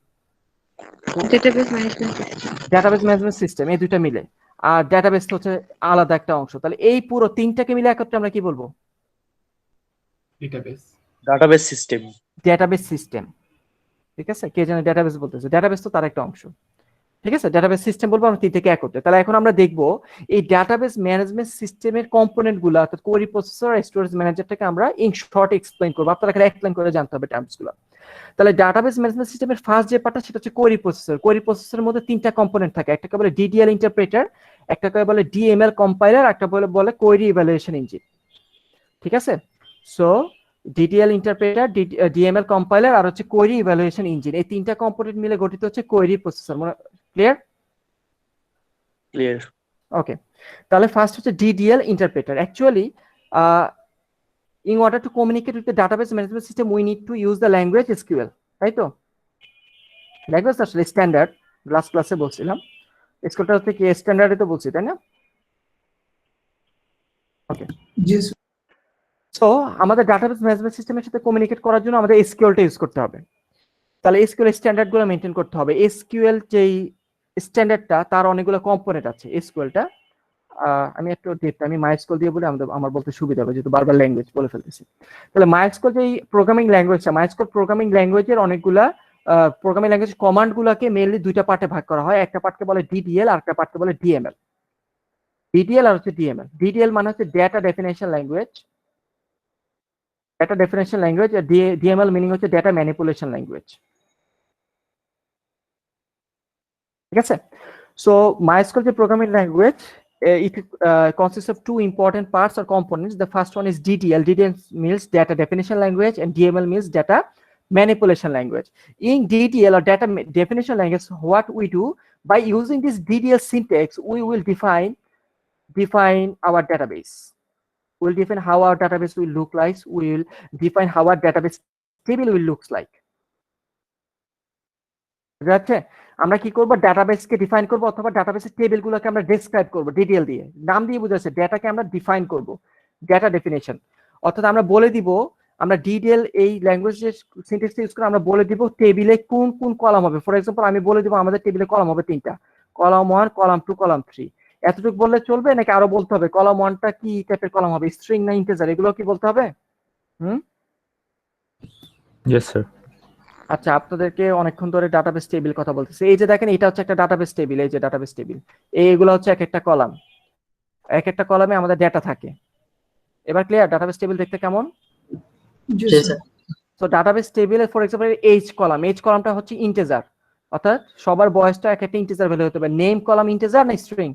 database management system. Database management system. এই দুইটা মিলে, আর ডাটাবেস হচ্ছে আলাদা একটা অংশ। তাহলে এই পুরো তিনটাকে মিলে একত্রে আমরা কি বলবো? Database system. Database system. ঠিক আছে, কে জানে ডাটাবেস বলতেছে, ডাটাবেস তো তার একটা অংশ। ঠিক আছে, ডাটাবেস সিস্টেম বলবো আমরা তিনটাকে একত্রে। তাহলে এখন আমরা দেখবো এই ডাটাবেস ম্যানেজমেন্ট সিস্টেমের কম্পোনেন্ট গুলো, অর্থাৎ কোয়েরি প্রসেসর আর স্টোরেজ ম্যানেজারটাকে আমরা ইন শর্ট এক্সপ্লেইন করবো। আপনারা এখানে এক্সপ্লেইন করে জানতে হবে টার্মস গুলো। তাহলে ডাটাবেস ম্যানেজমেন্ট সিস্টেমের ফার্স্ট যে পার্টটা সেটা হচ্ছে কোয়েরি প্রসেসর। কোয়েরি প্রসেসরের মধ্যে তিনটা কম্পোনেন্ট থাকে, একটাকে বলে ডিডিএল ইন্টারপ্রেটার, একটাকে বলে ডিএমএল কম্পাইলার, একটা বলে কোয়েরি ইভ্যালুয়েশন ইঞ্জিন। ঠিক আছে, so DDL interpreter, DML compiler আর হচ্ছে কোয়েরি ইভ্যালুয়েশন ইঞ্জিন, এই তিনটা কম্পোনেন্ট মিলে গঠিত হচ্ছে কোয়েরি প্রসেসর। ক্লিয়ার? ক্লিয়ার। ওকে, তাহলে ফার্স্ট হচ্ছে DDL interpreter. Actually in order to communicate with the database management system we need to use the language SQL, তাই তো? ল্যাঙ্গুয়েজ আসলে স্ট্যান্ডার্ড, লাস্ট ক্লাসে বলছিলাম স্কুলটা হচ্ছে কি স্ট্যান্ডার্ডে তো বলছি, তাই না? ওকে, Yes. সো আমাদের ডাটাবেস ম্যানেজমেন্ট সিস্টেমের সাথে কমিউনিকেট করার জন্য আমাদের এসকিউএলটা ইউজ করতে হবে। তাহলে এসকিউএল স্ট্যান্ডার্ড গুলো মেনটেন করতে হবে। এসকিউএল যেই স্ট্যান্ডার্ডটা তার অনেকগুলো কম্পোনেন্ট আছে। এসকিউএলটা আমি একটু আমি মাইস্কুল দিয়ে বলি আমার বলতে সুবিধা হবে, যেহেতু বারবার ল্যাঙ্গুয়েজ বলে ফেলতেছি। তাহলে মাইস্কুল যেই প্রোগ্রামিং ল্যাঙ্গুয়েজটা, মাইস্কুল প্রোগ্রামিং ল্যাঙ্গুয়েজের অনেকগুলা প্রোগ্রামিং ল্যাঙ্গুয়েজ কমান্ড গুলাকে মেইনলি দুইটা পার্টে ভাগ করা হয়। একটা পার্টকে বলে ডিডিএল আর একটা পার্টকে বলে ডিএমএল। ডিডিএল আর হচ্ছে ডিএমএল। ডিডিএল মানে হচ্ছে data definition language, data definition language, আর ডিএমএল মিনিং হচ্ছে ডেটা ম্যানিপুলেশন ল্যাঙ্গুয়েজ। ঠিক আছে, সো MySQL যে programming language, it consists of two important parts or components. The first one is DDL. DDL means data definition language and DML means data manipulation language. In DDL or data definition language, what we do by using this DDL syntax, we will define our database. We'll define how our database will look like. We will define how our database table will look like. বুঝতে আমরা কি করব, ডাটাবেসকে define করব অথবা ডাটাবেসের টেবিলগুলোকে আমরা describe করব DDL দিয়ে, নাম দিয়ে বুঝাচ্ছে। ডেটাকে আমরা ডিফাইন করব, ডেটা ডেফিনেশন। অর্থাৎ আমরা বলে দিব, আমরা ডিডিএল এই ল্যাঙ্গুয়েজের সিনট্যাক্সটা ইউজ করে আমরা বলে দিব টেবিলে কোন কোন কলাম হবে। ফর এক্সাম্পল আমি বলে দিব আমাদের টেবিলে কলাম হবে তিনটা, কলাম 1, কলাম 2, কলাম 3। এতটুকু বললে চলবে নাকি আরো বলতে হবে? কলাম 1টা কি টাইপের কলাম হবে, স্ট্রিং না ইন্টিজার, এগুলো কি বলতে হবে? Yes sir. আচ্ছা, আপনাদেরকে অনেকক্ষণ ধরে ডাটাবেস টেবিল কথা বলতেছি। এই যে দেখেন, এটা হচ্ছে একটা ডাটাবেস টেবিল, এই যে ডাটাবেস টেবিল, এইগুলো হচ্ছে এক একটা কলাম। এক একটা কলামে আমাদের ডেটা থাকে। এবার ক্লিয়ার? ডাটাবেস টেবিল দেখতে কেমন? জি জি স্যার। স্যার। সো ডাটাবেস টেবিলে for example each column, each কলামটা হচ্ছে ইন্টিজার, অর্থাৎ সবার বয়সটা এক একটা ইন্টিজার ভ্যালু হতে পারে। নেম কলাম ইন্টিজার না স্ট্রিং?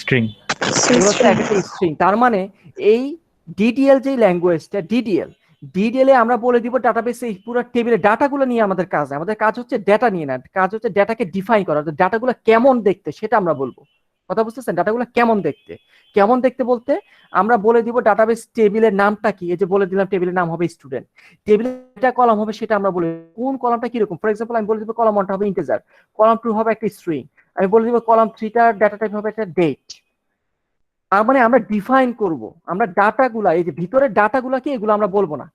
স্ট্রিং। এগুলো হচ্ছে এক একটা স্ট্রিং। তার মানে এই ডিডিএল যে ল্যাঙ্গুয়েজটা, ডিডিএল এ আমরা বলে দিব ডাটাবেসে এই পুরো টেবিলের ডাটাগুলো নিয়ে আমাদের কাজ। আমাদের কাজ হচ্ছে ডেটা নিয়ে না, কাজ হচ্ছে ডেটাকে ডিফাইন করা। ডাটাগুলো কেমন দেখতে সেটা আমরা বলবো। কথা বুঝতেছেন? ডাটাগুলো কেমন দেখতে, কেমন দেখতে বলতে আমরা বলে দিব ডাটাবেস টেবিলের নামটা কি। এই যে বলে দিলাম টেবিলের নাম হবে স্টুডেন্ট, টেবিলে যেটা কলাম হবে সেটা আমরা বলে কোন কলামটা কিরকম। ফর এক্সাম্পল আমি বলে দিব কলাম 1টা হবে ইন্টিজার, কলাম 2 হবে একটা স্ট্রিং, আমি বলে দিব কলাম 3টার ডাটা টাইপ হবে একটা ডেট। তার মানে আমরা ডিফাইন করব, আমরা ডাটাগুলা, এই যে ভিতরের ডাটাগুলা কি এগুলো আমরা বলবো না।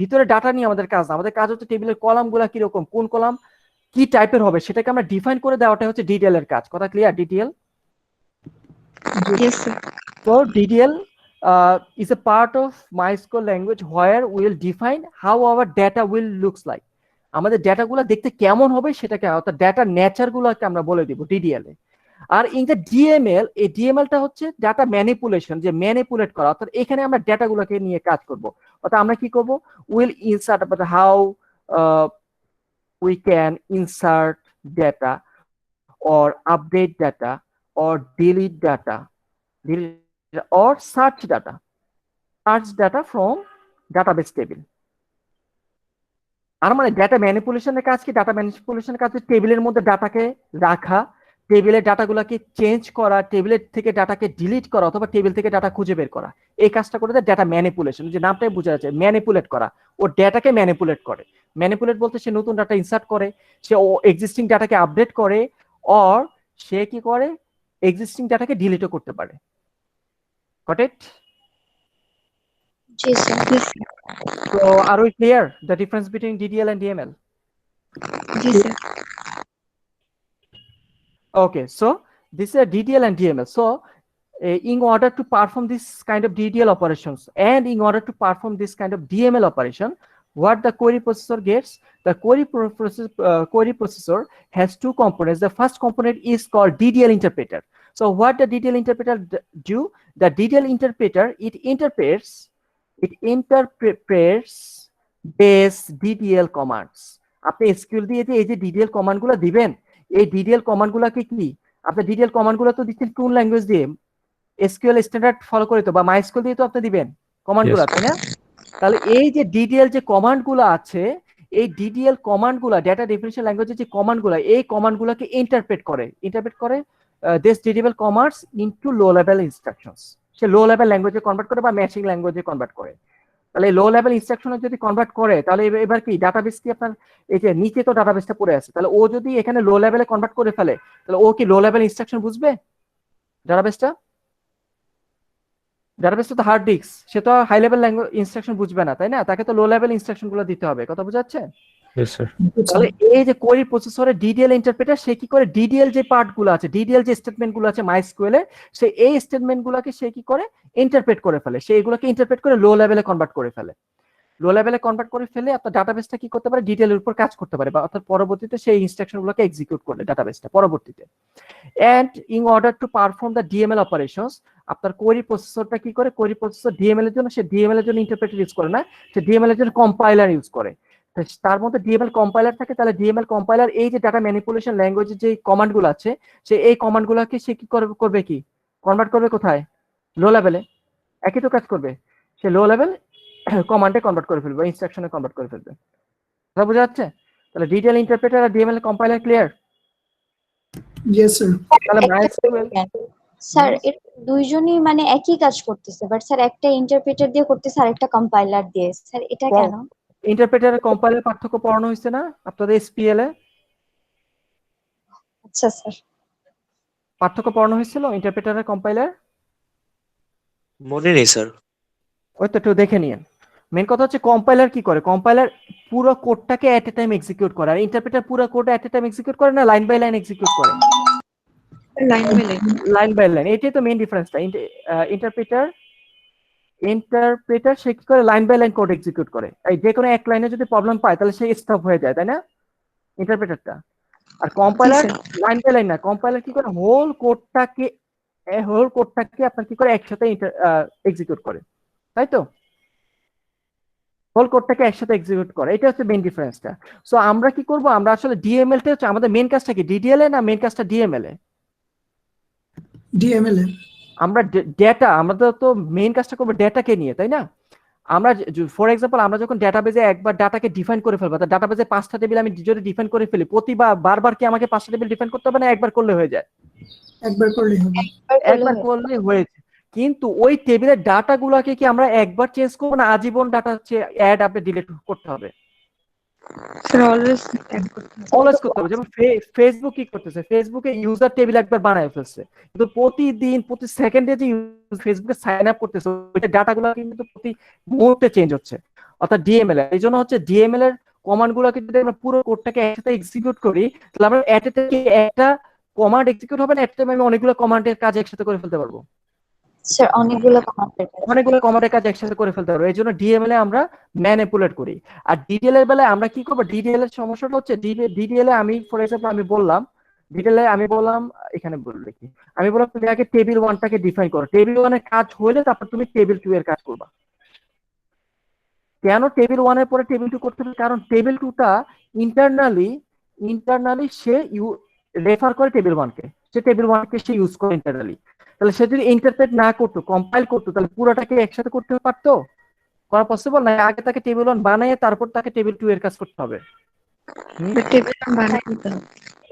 ভিতরে ডাটা নিয়ে আমাদের কাজ না, আমাদের কাজ হচ্ছে টেবিলের কলামগুলা কিরকম, কোন কলাম কি টাইপের হবে সেটাকে আমরা ডিফাইন করে দেওয়াটা হচ্ছে ডিডিএল এর কাজ। কথা clear? DDL. Yes sir. So DDL is a part of MySQL language where we will define how our data will looks like. আমাদের ডেটাগুলো দেখতে কেমন হবে সেটাকে, অর্থাৎ ডেটার নেচার গুলোকে আমরা বলে দিব ডিডিএল এ। আর ইন দ্য ডিএমএল, এই ডিএমএলটা হচ্ছে ডাটা ম্যানিপুলেশন, যে ম্যানিপুলেট করা, অর্থাৎ এখানে আমরা ডেটাগুলোকে নিয়ে কাজ করব। অর্থাৎ আমরা কি করব, will insert, how we can insert data or update data or delete data or search data from database table. আর মানে ডাটা ম্যানিপুলেশনের কাজ কি? ডাটা ম্যানিপুলেশনের কাজ হচ্ছে টেবিলের মধ্যে ডাটাকে রাখা, টেবিলের ডাটাগুলোকে চেঞ্জ করা, টেবিলের থেকে ডাটাকে ডিলিট করা, অথবা টেবিল থেকে ডাটা খুঁজে বের করা। এই কাজটা করে দেয় ডাটা ম্যানিপুলেশন, যে নামটাই বোঝা যাচ্ছে, ম্যানিপুলেট করা। ও ডাটাকে ম্যানিপুলেট করে। ম্যানিপুলেট বলতে সে নতুন ডাটা ইনসার্ট করে, সে এক্সিস্টিং ডাটাকে আপডেট করে, অর সে কি করে, এক্সিস্টিং ডাটাকে ডিলিটও করতে পারে। Got it? G sir. So are we clear the difference between DDL and DML? G sir. Okay, so this is a DDL and DML. So in order to perform this kind of DDL operations and in order to perform this kind of DML operation, what the query processor gets, the query processor has two components. The first component is called DDL interpreter. So what the DDL interpreter do? The DDL interpreter, it interprets base DDL commands. আপনি SQL দিয়ে যে এই যে DDL command গুলো দিবেন, এই DDL command গুলাকে কি আপনি DDL কমান্ড গুলো তো দিচ্ছেন কোন ল্যাঙ্গুয়েজ দিয়ে? SQL স্ট্যান্ডার্ড ফলো করে তো, বা MySQL দিয়ে তো আপনি দিবেন কমান্ড গুলো, তাই না? তাহলে এই যে DDL যে কমান্ড গুলো আছে, এই DDL কমান্ড গুলা, ডাটা ডেফিনিশন ল্যাঙ্গুয়েজের যে কমান্ড গুলা, এই কমান্ড গুলাকে ইন্টারপ্রেট করে this DDL commands into low level instructions. Say low level ল্যাঙ্গুয়েজে কনভার্ট করে বা ম্যাচিং ল্যাঙ্গুয়েজে কনভার্ট করে। তাহলে লো লেভেল ইনস্ট্রাকশনে যদি কনভার্ট করে, তাহলে এবার কি ডাটাবেস কি আপনার, এই যে নিচে তো ডাটাবেসটা পড়ে আছে, তাহলে ও যদি এখানে লো লেভেলে কনভার্ট করে ফেলে, তাহলে ও কি লো লেভেল ইনস্ট্রাকশন বুঝবে? ডাটাবেসটা তো হার্ড ডিস্ক, সে তো হাই লেভেল ল্যাঙ্গুয়েজ ইনস্ট্রাকশন বুঝবে না, তাই না? তাকে তো লো লেভেল ইনস্ট্রাকশন গুলো দিতে হবে। কথা বোঝা যাচ্ছে? তাহলে এই যে কোয়েরি প্রসেসরের ডিডিএল ইন্টারপ্রেটার, সে কি করে ডিডিএল যে পার্ট গুলো আছে, ডিডিএল যে স্টেটমেন্ট গুলো আছে MySQL এ, সে এই স্টেটমেন্ট গুলোকে সে কি করে ইন্টারপ্রেট করে ফেলে, সে এগুলোকে ইন্টারপ্রেট করে লো লেভেলে কনভার্ট করে ফেলে। লো লেভেলে কনভার্ট করে ফেলে আপনার ডাটাবেসটা কি করতে পারে, ডিটেইলের উপর কাজ করতে পারে, বা অর্থাৎ পরবর্তীতে সেই ইনস্ট্রাকশনগুলোকে এক্সিকিউট করবে ডাটাবেসটা পরবর্তীতে। And in order to perform the DML operations, আপনার কোয়েরি প্রসেসরটা কি করে, কোয়েরি প্রসেসর ডিএমএল এর জন্য সে ডিএমএল এর জন্য ইন্টারপ্রেটার ইউজ করে না, সে ডিএমএল এর জন্য কম্পাইলার ইউজ করে। তার মধ্যে ডিএমএল কম্পাইলার থাকে, তাহলে ডিএমএল কম্পাইলার এই যে ডাটা ম্যানিপুলেশন ল্যাঙ্গুয়েজের যে কমান্ডগুলো আছে, সে এই কমান্ডগুলোকে সে কি করবে কি কনভার্ট করবে কোথায়, লো লেভেলে। একই তো কাজ করবে, সে লো লেভেল কমান্ডে কনভার্ট করে ফেলবে, ইনস্ট্রাকশনে কনভার্ট করে ফেলবে। কথা বোঝা যাচ্ছে? তাহলে ডিটেইল ইন্টারপ্রেটার আর DML compiler clear? Yes sir. তাহলে MySQL স্যার এর দুইজনই মানে একই কাজ করতেছে, বাট স্যার একটা ইন্টারপ্রেটার দিয়ে করতেছে আর একটা কম্পাইলার দিয়ে। স্যার এটা কেন? ইন্টারপ্রেটার আর কম্পাইলার পার্থক্য পড়ানো হয়েছে না আপনাদের SPL এ? আচ্ছা স্যার। পার্থক্য পড়ানো হয়েছিল ইন্টারপ্রেটার আর কম্পাইলার? মনে নেই স্যার। ওই তো একটু দেখে নিন। মেন কথা হচ্ছে কম্পাইলার কি করে, কম্পাইলার পুরো কোডটাকে এট এ টাইম এক্সিকিউট করে, আর ইন্টারপ্রেটার পুরো code at a time execute করে না, লাইন বাই লাইন এক্সিকিউট করে। Line by line. Line by line, এটাই তো মেইন ডিফারেন্সটা। ইন্টারপ্রেটার সে কি করে, line by line code execute করে। এই যে কোনো এক লাইনে যদি প্রবলেম পায় তাহলে সে স্টপ হয়ে যায়, তাই না ইন্টারপ্রেটারটা? আর কম্পাইলার লাইন বাই লাইন না, কম্পাইলার কি করে হোল কোডটাকে এই হোল কোডটাকে আপনার কি করে একসাথে এক্সিকিউট করে, তাই তো? হোল কোডটাকে একসাথে এক্সিকিউট করে, এটা হচ্ছে মেইন ডিফারেন্সটা। সো আমরা কি করব, আমরা আসলে ডিএমএল টা হচ্ছে আমাদের মেইন কাজটা কি, ডিডিএল এ না মেইন কাজটা ডিএমএল এ? ডিএমএল এ। আমরা ডেটা, আমাদের তো মেইন কাজটা করবো ডেটাকে নিয়ে, তাই না? আমরা ফর এক্সাম্পল আমরা যখন ডাটাবেজে একবার ডাটাকে ডিফাইন করে ফেলবো, ডাটাবেজে 5টা টেবিল আমি যদি ডিফাইন করে ফেলি, প্রতিবার বারবার কি আমাকে 5টা টেবিল ডিফাইন করতে হবে না একবার করলে হয়ে যায়? একবার করলেই হবে। একবার করলে হয়েছে। কিন্তু ওই টেবিলের ডাটা গুলাকে কি আমরা একবার চেঞ্জ করবো না আজীবন ডাটা হচ্ছে অ্যাড আপডেট ডিলিট করতে হবে? স্যার অলওয়েজ অ্যাড করতে হবে। অলওয়েজ করতে হবে। যেমন ফেসবুক কি করতেছে, ফেসবুকে ইউজার টেবিল একবার বানায় ফেলছে, কিন্তু প্রতিদিন প্রতি সেকেন্ডে যে ফেসবুকে সাইন আপ করতেছে ওই ডাটাগুলো কিন্তু প্রতি মুহূর্তে চেঞ্জ হচ্ছে, অর্থাৎ ডিএমএল। এই জন্য হচ্ছে ডিএমএল এর কমান্ড গুলোকে যদি আমরা পুরো কোডটাকে একসাথে এক্সিকিউট করি, তাহলে আমরা একটা কমান্ড এক্সিকিউট হবে না, একটা আমি অনেকগুলো কমান্ডের কাজ একসাথে করে ফেলতে পারবো। স্যার অনেকগুলো কমান্ডের কাজ। অনেকগুলো কমান্ডের কাজ একসাথে করে ফেলতে পারবো, এই জন্য ডিএমএল এ আমরা ম্যানিপুলেট করি। আর ডিডিএল এর বেলায় আমরা কি করবো, ডিডিএল এর সমস্যাটা হচ্ছে ডিডিএল এ আমি ফর এক্সাম্পল আমি বললাম, ডিডিএল এ আমি বললাম, এখানে বললে কি আমি বললাম তুমি আগে টেবিল 1টাকে ডিফাইন করো, টেবিল 1 এর কাজ হলে তারপর তুমি টেবিল 2 এর কাজ করবা। কেন টেবিল 1 এর পরে টেবিল 2 করতে হবে? কারণ টেবিল 2টা ইন্টারনালি সে রেফার করে টেবিল 1 কে, সে টেবিল 1 কে সে ইউজ করে ইন্টারনালি। তাহলে সে যদি ইন্টারপ্রেট না করতো, কম্পাইল করতো, তাহলে পুরোটাকে একসাথে করতে পারতো? করা পসিবল না। আগে তাকে টেবিল 1 বানিয়ে তারপর তাকে টেবিল 2 এর কাজ করতে হবে। টেবিল বানিয়ে দিতে হবে।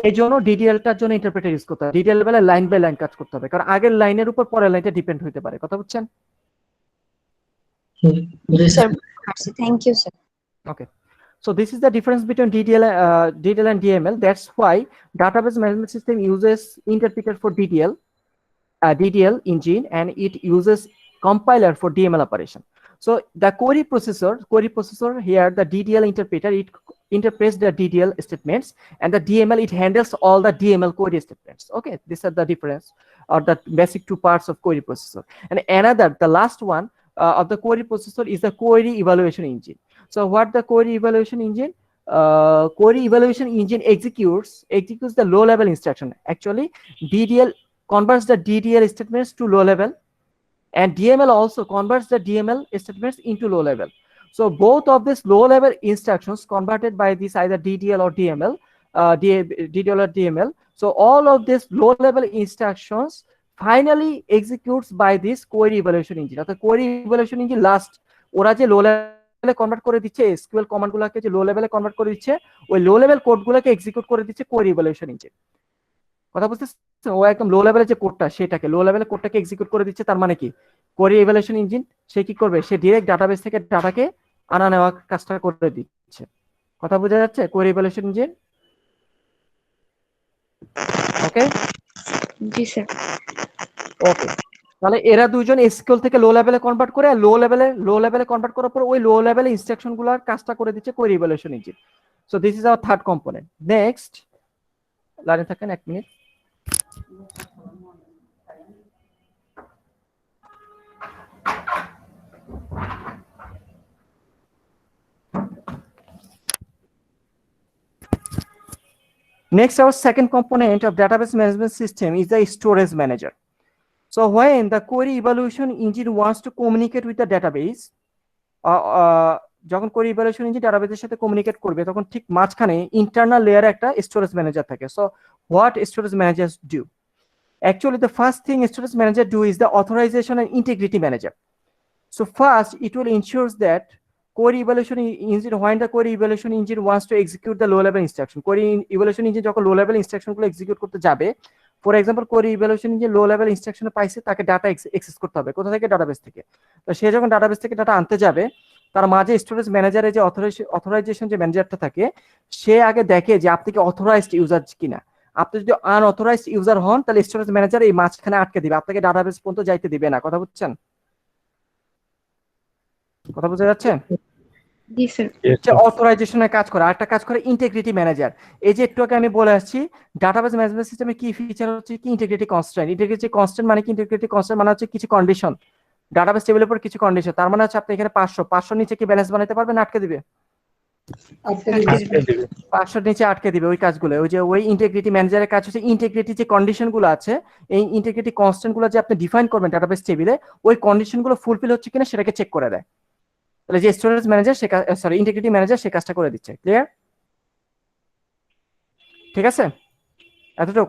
এই জন্য ডিডিএলটার জন্য ইন্টারপ্রেটার ইউজ করতে হবে। ডিডিএল বেলায় লাইন বাই লাইন কাজ করতে হবে, কারণ আগের লাইনের উপর পরের লাইনটা ডিপেন্ড হতে পারে। কথা বুঝছেন? Sir thank you sir. Okay. So this is the difference between DDL and DML. That's why database management system uses interpreter for DDL engine, and it uses compiler for DML operation. So the query processor here, the DDL interpreter, it interprets the DDL statements, and the DML, it handles all the DML query statements. Okay, these are the difference or the basic two parts of query processor. And another, the last one of the query processor is the query evaluation engine. So what the query evaluation engine? Query evaluation engine executes the low level instruction. Actually, DDL converts the DDL statements to low level, and DML also converts the DML statements into low level. So both of these low level instructions converted by this either DDL or DML, DDL or DML. So all of these low level instructions finally executes by this query evaluation engine. The query evaluation engine last ওরা যে লো লেভেলে convert করে দিচ্ছে, SQL command গুলোকে যে লো লেভেলে convert করে দিচ্ছে, ওই লো লেভেল কোড গুলোকে এক্সিকিউট করে দিচ্ছে কোয়েরি ইভালুয়েশন ইঞ্জিন। কথা বুঝতেছেন? ও একদম লো লেভেলের যে কোডটা সেটাকে লো লেভেলের কোডটাকে এক্সিকিউট করে দিচ্ছে। তার মানে কি, কোয়েরি ইভালুয়েশন ইঞ্জিন সে কি করবে, সে ডিরেক্ট ডাটাবেস থেকে ডাটাকে আনা নেওয়া কাজটা করে দিচ্ছে। কথা বোঝা যাচ্ছে? Query evaluation engine. ওকে জি স্যার। ওকে, তাহলে এরা দুইজন এসকিউএল থেকে লো লেভেলে কনভার্ট করে, লো লেভেলে কনভার্ট করার পর ওই লো লেভেলে ইনস্ট্রাকশন গুলার কাজটা করে দিচ্ছে query evaluation engine. So this is hour third component. Next লাইনে থাকেন 1 minute. Next, our second component of database management system is the storage manager. So when the query evaluation engine wants to communicate with the database, যখন query evaluation engine ডাটাবেসের সাথে communicate করবে, তখন ঠিক মাঝখানে internal লেয়ারে একটা স্টোরেজ ম্যানেজার থাকে। So what storage managers do? Actually, the first thing storage manager do is the authorization and integrity manager. So first, it will ensure that query evaluation engine, when the query evaluation engine wants to execute the low level instruction, query evaluation engine যখন low level instruction গুলো execute করতে যাবে, for example query evaluation engine low level instruction পাইছে, তাকে data access করতে হবে কোথা থেকে? ডাটাবেস থেকে। তো সে যখন ডাটাবেস থেকে ডাটা আনতে যাবে, তার মাঝে স্টোরেজ ম্যানেজারের যে অথরাইজেশন যে ম্যানেজারটা থাকে, সে আগে দেখে যে আপনি কি অথরাইজড ইউজার কিনা। আপনি যদি আনঅথরাইজড ইউজার হন, তাহলে স্টোরেজ ম্যানেজার এই মাঝখানে আটকে দিবে, আপনাকে ডাটাবেস পর্যন্ত যাইতে দিবে না। কথা বুঝছেন? কথা বুঝা যাচ্ছে? জি স্যার। অথরাইজেশনের কাজ করে। আরেকটা কাজ করে ইন্টিগ্রিটি ম্যানেজার। এই যে একটু আগে আমি বলে আসছি, ডাটাবেস ম্যানেজমেন্ট সিস্টেমে কি ফিচার হচ্ছে কি, ইন্টিগ্রিটি কনস্ট্রেন্ট। ইন্টিগ্রিটি কনস্ট্রেন্ট মানে কি? ইন্টিগ্রিটি কনস্ট্রেন্ট মানে হচ্ছে কিছু কন্ডিশন, ডাটাবেস টেবিলের উপর কিছু কন্ডিশন। তার মানে হচ্ছে আপনি এখানে 500 নিচে কি ব্যালেন্স বানাতে পারবেন? আটকে দিবে। আটকে আটকে দিবে। 500 নিচে আটকে দিবে ওই কাজগুলো। ওই যে ওই ইন্টিগ্রিটি ম্যানেজারের কাজ হচ্ছে ইন্টিগ্রিটি যে কন্ডিশন গুলো আছে, এই ইন্টিগ্রিটি কনস্ট্যান্ট গুলো যে আপনি ডিফাইন করবেন ডাটাবেস টেবিলে, ওই কন্ডিশন গুলো ফুলফিল হচ্ছে কিনা সেটাকে চেক করে দেয়। তাহলে যে স্টোরেজ ম্যানেজার সে সরি ইন্টিগ্রিটি ম্যানেজার সে কাজটা করে দিচ্ছে। ক্লিয়ার? ঠিক আছে, এতটুকু।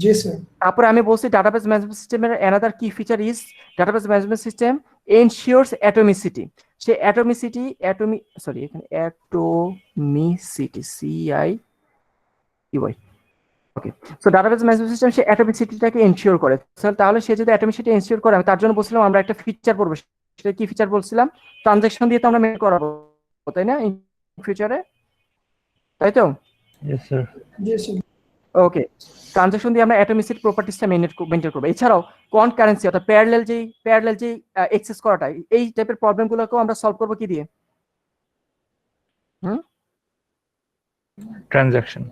জি স্যার। তারপরে আমি বলছি ডাটাবেস ম্যানেজমেন্ট সিস্টেমের অ্যানাদার কি feature is database management system ensures atomicity. সে অ্যাটমিসিটি সিআই ইউআই। Okay, so database management system সে অ্যাটমিসিটিটাকে এনশিওর করে। তাহলে সে যদি অ্যাটমিসিটি এনশিওর করে, আমি তার জন্য বলছিলাম আমরা একটা ফিচার পড়বো। সেটা কি ফিচার বলছিলাম? ট্রানজাকশন দিয়ে তো আমরা মেক করাবো, তাই না, ইন ফিউচারে, তাই তো? জি স্যার। ওকে, ট্রানজাকশন দিয়ে আমরা অ্যাটমিসিটি প্রপার্টিসটা মেনটেন করবো। এছাড়াও কনকারেন্সি অর্থাৎ প্যারালেল যে অ্যাক্সেস করাটা, এই টাইপের প্রবলেমগুলোকেও আমরা সলভ করবো কি দিয়ে? ট্রানজাকশন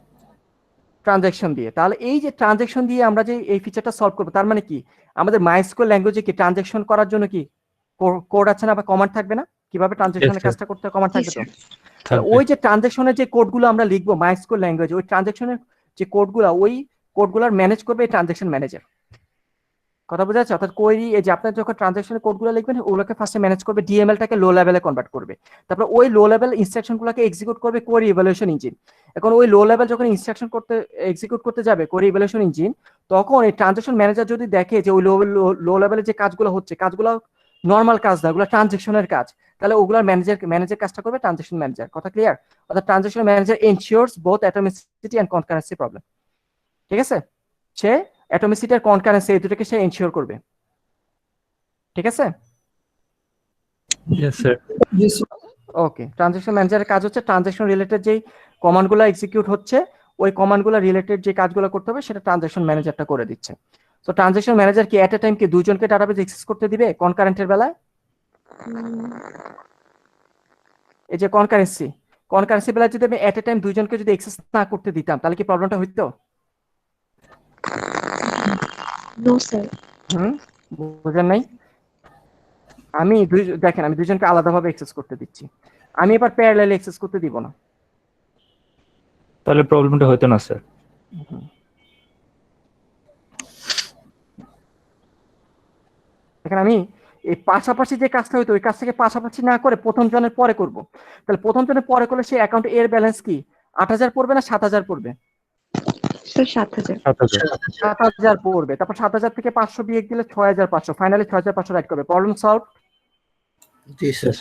দিয়ে। তাহলে এই যে ট্রানজাকশন দিয়ে আমরা যে এই ফিচারটা সলভ করবো, তার মানে কি আমাদের মাইস্কুয়েল ল্যাঙ্গুয়েজে কি ট্রানজাকশন করার জন্য কি কোড আছে না বা কমান্ড থাকবে না? কিভাবে ট্রানজাকশনের কাজটা করতে হয়, কমান্ড থাকবে তো। তাহলে ওই যে ট্রানজাকশনের যে কোডগুলো আমরা লিখবো মাইস্কুয়েল ল্যাঙ্গুয়েজে, ওই ট্রানজাকশনের যে কোডগুলো, ওই কোডগুলোর ম্যানেজ করবে এই ট্রানজাকশন ম্যানেজার। কথা বোঝা যাচ্ছে? অর্থাৎ কোয়েরি, এই যে আপনার যখন ট্রানজাকশনের কোডগুলো লিখবেন ওগুলোকে ফার্স্টে ম্যানেজ করবে, ডিএমএলটাকে লো লেভেলে কনভার্ট করবে, তারপর ওই লো লেভেল ইনস্ট্রাকশনগুলোকে এক্সিকিউট করবে কোয়েরি ইভ্যালুয়েশন ইঞ্জিন। এখন ওই লো লেভেল যখন ইনস্ট্রাকশন এক্সিকিউট করতে যাবে কোয়েরি ইভ্যালুয়েশন ইঞ্জিন, তখন এই ট্রানজাকশন ম্যানেজার যদি দেখে যে ওই লো লেভেলে যে কাজগুলো হচ্ছে, কাজগুলো নর্মাল কাজ না, ওগুলো ট্রানজাকশনের কাজ, তাহলে ওগুলোর ম্যানেজার কাজটা করবে ট্রানজাকশন ম্যানেজার। কথা ক্লিয়ার? অর্থাৎ transaction manager ensures both atomicity and concurrency problem. ঠিক আছে, সে অ্যাটমিসিটি আর কনকারেন্সি এই দুটোকে সে এনশিওর করবে। ঠিক আছে? জি স্যার। ওকে, ট্রানজাকশন ম্যানেজারের কাজ হচ্ছে ট্রানজাকশন রিলেটেড যেই কমান্ডগুলো এক্সিকিউট হচ্ছে, ওই কমান্ডগুলো রিলেটেড যে কাজগুলো করতে হবে সেটা ট্রানজাকশন ম্যানেজারটা করে দিচ্ছে। তো ট্রানজাকশন ম্যানেজার কি এট এ টাইম কি দুজনকে ডাটাবেস অ্যাক্সেস করতে দিবে কনকারেন্টের বেলায়? এই যে কনকারেন্সি বেলায় যদি আমি এট এ টাইম দুইজনকে যদি অ্যাক্সেস না করতে দিতাম, তাহলে কি প্রবলেমটা হইতো? No sir. বুঝেন নাই? আমি দেখেন, আমি দুইজনকে আলাদাভাবে অ্যাক্সেস করতে দিচ্ছি, আমি এবার প্যারালালি অ্যাক্সেস করতে দিব না, তাহলে প্রবলেমটা হতো না স্যার। দেখেন আমি এই পাশাপাশি যে কাজটা হইতো ওই কাজটাকে পাশাপাশি না করে প্রথম জনের পরে করব। তাহলে প্রথম জনের পরে করলে সেই অ্যাকাউন্টে এর ব্যালেন্স কি 8000 পড়বে না 7000 পড়বে? স্যার 7000। 7000 পড়বে। তারপর 7000 থেকে 500 বিয়োগ দিলে 6500, ফাইনালি 6500 রাইট করবে। Problem solve. জি স্যার।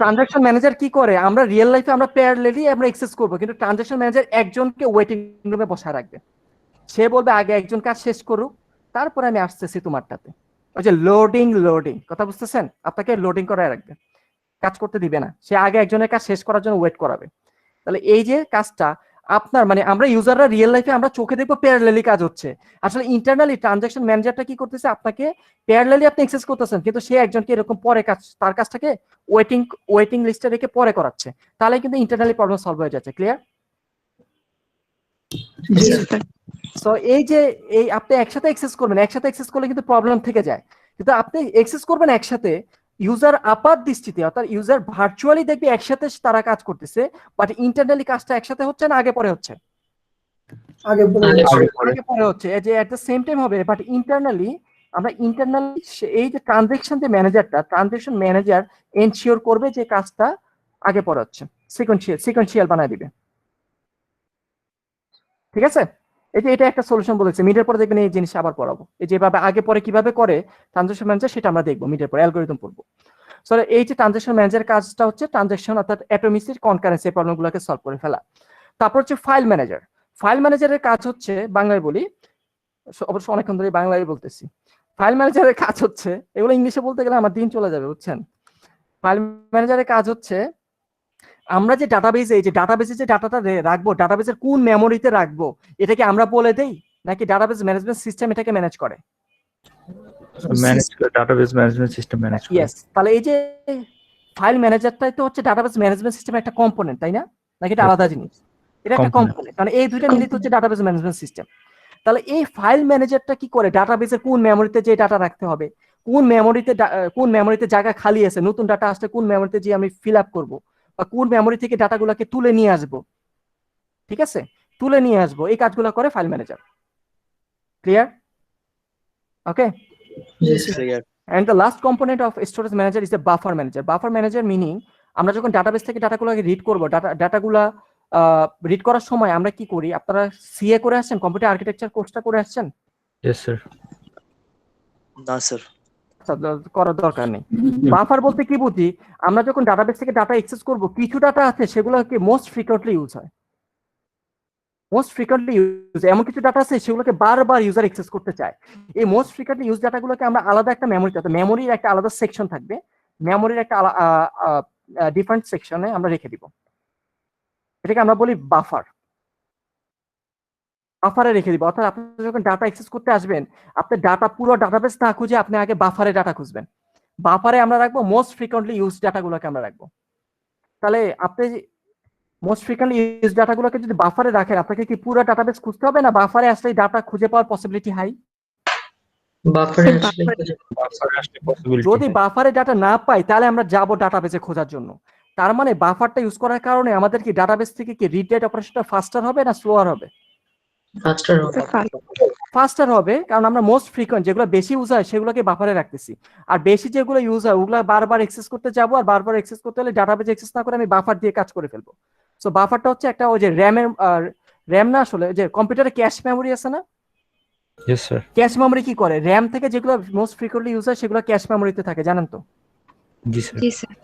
ট্রানজাকশন ম্যানেজার কি করে, আমরা রিয়েল লাইফে আমরা প্যারালেলি আমরা অ্যাক্সেস করব, কিন্তু ট্রানজাকশন ম্যানেজার একজনকে ওয়েটিং রুমে বসায় রাখবে। সে বলবে আগে একজন কাজ শেষ করুক, তারপরে আমি আসতেছি তোমারটাতে। ওই যে লোডিং কথা বুঝতেছেন? আপনাকে লোডিং করায় রাখবে, কাজ করতে দিবে না, সে আগে একজনের কাজ শেষ করার জন্য ওয়েট করাবে। তাহলে এই যে কাজটা আপনার মানে আমরা ইউজাররা রিয়েল লাইফে আমরা চোখে দেখবো প্যারালেলি কাজ হচ্ছে, আসলে ইন্টারনালি ট্রানজাকশন ম্যানেজারটা কি করতেছে, আপনাকে প্যারালেলি আপনি অ্যাক্সেস করতেছেন, কিন্তু সে একজনকে এরকম পরে কাজ, তার কাজটাকে ওয়েটিং লিস্টে রেখে পরে করাচ্ছে। তাহলে কিন্তু ইন্টারনালি প্রবলেম সলভ হয়ে যাচ্ছে। ক্লিয়ার? সো এই যে এই আপনি একসাথে অ্যাক্সেস করবেন, একসাথে অ্যাক্সেস করলে কিন্তু প্রবলেম থেকে যায়, কিন্তু আপনি অ্যাক্সেস করবেন একসাথে ইউজার আপাত দৃষ্টিতে, অর্থাৎ ইউজার ভার্চুয়ালি দেখবে একসাথে তারা কাজ করতেছে, বাট ইন্টারনালি কাজটা একসাথে হচ্ছে না আগে পরে হচ্ছে? আগে পরে হচ্ছে, যে এট দ্য সেম টাইম হবে, বাট ইন্টারনালি এই যে ট্রানজাকশন ম্যানেজার এনশিওর করবে যে কাজটা আগে পরে হচ্ছে, সিকোয়েন্সিয়াল বানায় দিবে। ঠিক আছে? এটা একটা সলিউশন বলেছে। মিডের পরে দেখবেন এই জিনিস আবার পড়াবো, এই যেভাবে আগে পরে কিভাবে করে ট্রানজাকশন ম্যানেজার সেটা আমরা দেখবো মিডের পরে, অ্যালগরিদম পড়বো। সো এই যে ট্রানজাকশন ম্যানেজার কাজটা হচ্ছে ট্রানজাকশন অর্থাৎ অ্যাটমিসিটি কনকারেন্সি প্রবলেমগুলোকে সলভ করে ফেলা। তারপর হচ্ছে ফাইল ম্যানেজারের কাজ হচ্ছে, বাংলায় বলি, অবশ্য অনেকক্ষণ ধরে বাংলায় বলতেছি। ফাইল ম্যানেজারের কাজ হচ্ছে, এগুলো ইংলিশে বলতে গেলে আমার দিন চলে যাবে, বুঝছেন? ফাইল ম্যানেজারের কাজ হচ্ছে আমরা যে ডাটাবেসে যে ডাটাটা রাখবো, ডাটাবেসের কোন মেমোরিতে রাখবো, এটাকে আমরা বলে দেই নাকি ডাটাবেস ম্যানেজমেন্ট সিস্টেম এটাকে ম্যানেজ করে? ডাটাবেস ম্যানেজমেন্ট সিস্টেম ম্যানেজ করে। ইয়েস। তাহলে এই যে ফাইল ম্যানেজারটাই তো হচ্ছে ডাটাবেস ম্যানেজমেন্ট সিস্টেমের একটা কম্পোনেন্ট, তাই না? নাকি এটা আলাদা জিনিস? এটা একটা কম্পোনেন্ট, মানে এই দুইটা মিলিত হচ্ছে ডাটাবেস ম্যানেজমেন্ট সিস্টেম। তাহলে এই ফাইল ম্যানেজারটা কি করে, ডাটাবেসের কোন মেমোরিতে যে ডাটা রাখতে হবে, কোন মেমোরিতে জায়গা খালি আছে, নতুন ডাটা আসলে কোন মেমোরিতে যে আমি ফিল আপ করবো, বা কোন মেমোরি থেকে ডাটাগুলোকে তুলে নিয়ে আসবো, ঠিক আছে, তুলে নিয়ে আসবো, এই কাজগুলো করে file manager. Clear? Okay. Clear. And the last component of storage manager is the buffer manager. Buffer manager meaning আমরা যখন ডাটাবেস থেকে ডাটাগুলোকে রিড করব, ডাটাগুলা রিড করার সময় আমরা কি করি? আপনারা সিএ করে আসছেন, কম্পিউটার আর্কিটেকচার কোর্সটা করে আসছেন? Yes, sir. না স্যার। করার দরকার নেই। বাফার বলতে কি বুঝি? আমরা যখন ডাটাবেস থেকে ডাটা অ্যাক্সেস করব, কিছু ডাটা আছে সেগুলোকে মোস্ট ফ্রিকোয়েন্টলি ইউজ হয়, মোস্ট ফ্রিকোয়েন্টলি ইউজ, এমন কিছু ডাটা আছে সেগুলোকে বারবার ইউজার অ্যাক্সেস করতে চায়। এই মোস্ট ফ্রিকোয়েন্টলি ইউজ ডাটাগুলোকে আমরা আলাদা একটা মেমোরিতে, মেমোরির একটা আলাদা সেকশন থাকবে, মেমোরির একটা ডিফারেন্ট সেকশনে আমরা রেখে দিব, এটাকে আমরা বলি বাফার। বাফারে রেখে দিব। অর্থাৎ আপনি যখন ডাটা অ্যাক্সেস করতে আসবেন, আপনি ডাটা পুরো ডাটাবেস না খুঁজে আপনি আগে বাফারে ডাটা খুঁজবেন। বাফারে আমরা রাখবো মোস্ট ফ্রিকোয়েন্টলি ইউজ ডাটাগুলোকে আমরা রাখবো। তাহলে আপনি মোস্ট ফ্রিকোয়েন্টলি ইউজ ডাটাগুলোকে যদি বাফারে রাখেন, আপনাকে কি পুরো ডাটাবেস খুঁজতে হবে, না বাফারে আসলে ডাটা খুঁজে পাওয়ার পসিবিলিটি হাই? যদি বাফারে ডাটা না পাই তাহলে আমরা যাব ডাটাবেসে খোঁজার জন্য। তার মানে বাফারটা ইউজ করার কারণে আমাদের কি ডাটাবেস থেকে কি রিড রাইট অপারেশনটা ফাস্টার হবে না স্লোয়ার হবে? ফাস্টার হবে, কারণ আমরা মোস্ট ফ্রিকোয়েন্ট যেগুলো বেশি ইউজ হয় সেগুলোকে বাফারে রাখতেছি, আর বেশি যেগুলো ইউজ হয় ওগুলো বারবার এক্সেস করতে যাব, আর বারবার এক্সেস করতে হলে ডাটাবেস এক্সেস না করে আমি বাফার দিয়ে কাজ করে ফেলবো। সো বাফারটা হচ্ছে একটা ওই যে র্যাম না, আসলে যে কম্পিউটারে ক্যাশ মেমোরি আছে না? Yes, sir. ক্যাশ মেমোরি কি করে? র্যাম থেকে যেগুলো মোস্ট ফ্রিকোয়েন্টলি ইউজ হয় সেগুলো ক্যাশ মেমোরিতে থাকে, জানেন তো? Ji, sir. জি স্যার।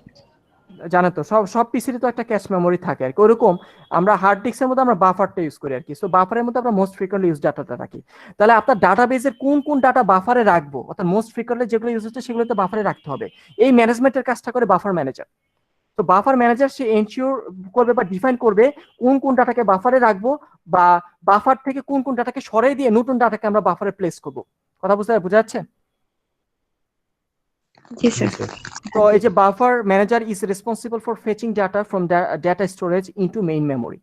জানেন তো, সব পিসিতে তো একটা ক্যাশ মেমোরি থাকে আর কি। ওরকম আমরা হার্ড ডিস্কের মধ্যে আমরা বাফারটা ইউজ করি আর কি। সো বাফারের মধ্যে আমরা মোস্ট ফ্রিকোয়েন্টলি ইউজ ডাটাটা রাখি। তাহলে আপনার ডাটাবেসের কোন কোন ডাটা বাফারে রাখবো, অর্থাৎ মোস্ট ফ্রিকোয়েন্টলি যেগুলো ইউজ হচ্ছে সেগুলো তো বাফারে রাখতে হবে। এই ম্যানেজমেন্টের কাজটা করে বাফার ম্যানেজার। তো বাফার ম্যানেজার সে এনশিওর করবে বা ডিফাইন করবে কোন কোন ডাটাকে বাফারে রাখবো, বা বাফার থেকে কোন কোন ডাটাকে সরিয়ে দিয়ে নতুন ডাটাকে আমরা বাফারে প্লেস করবো। কথা বোঝা যাচ্ছে? জি স্যার। So এই যে buffer manager is responsible for fetching data from data storage into main memory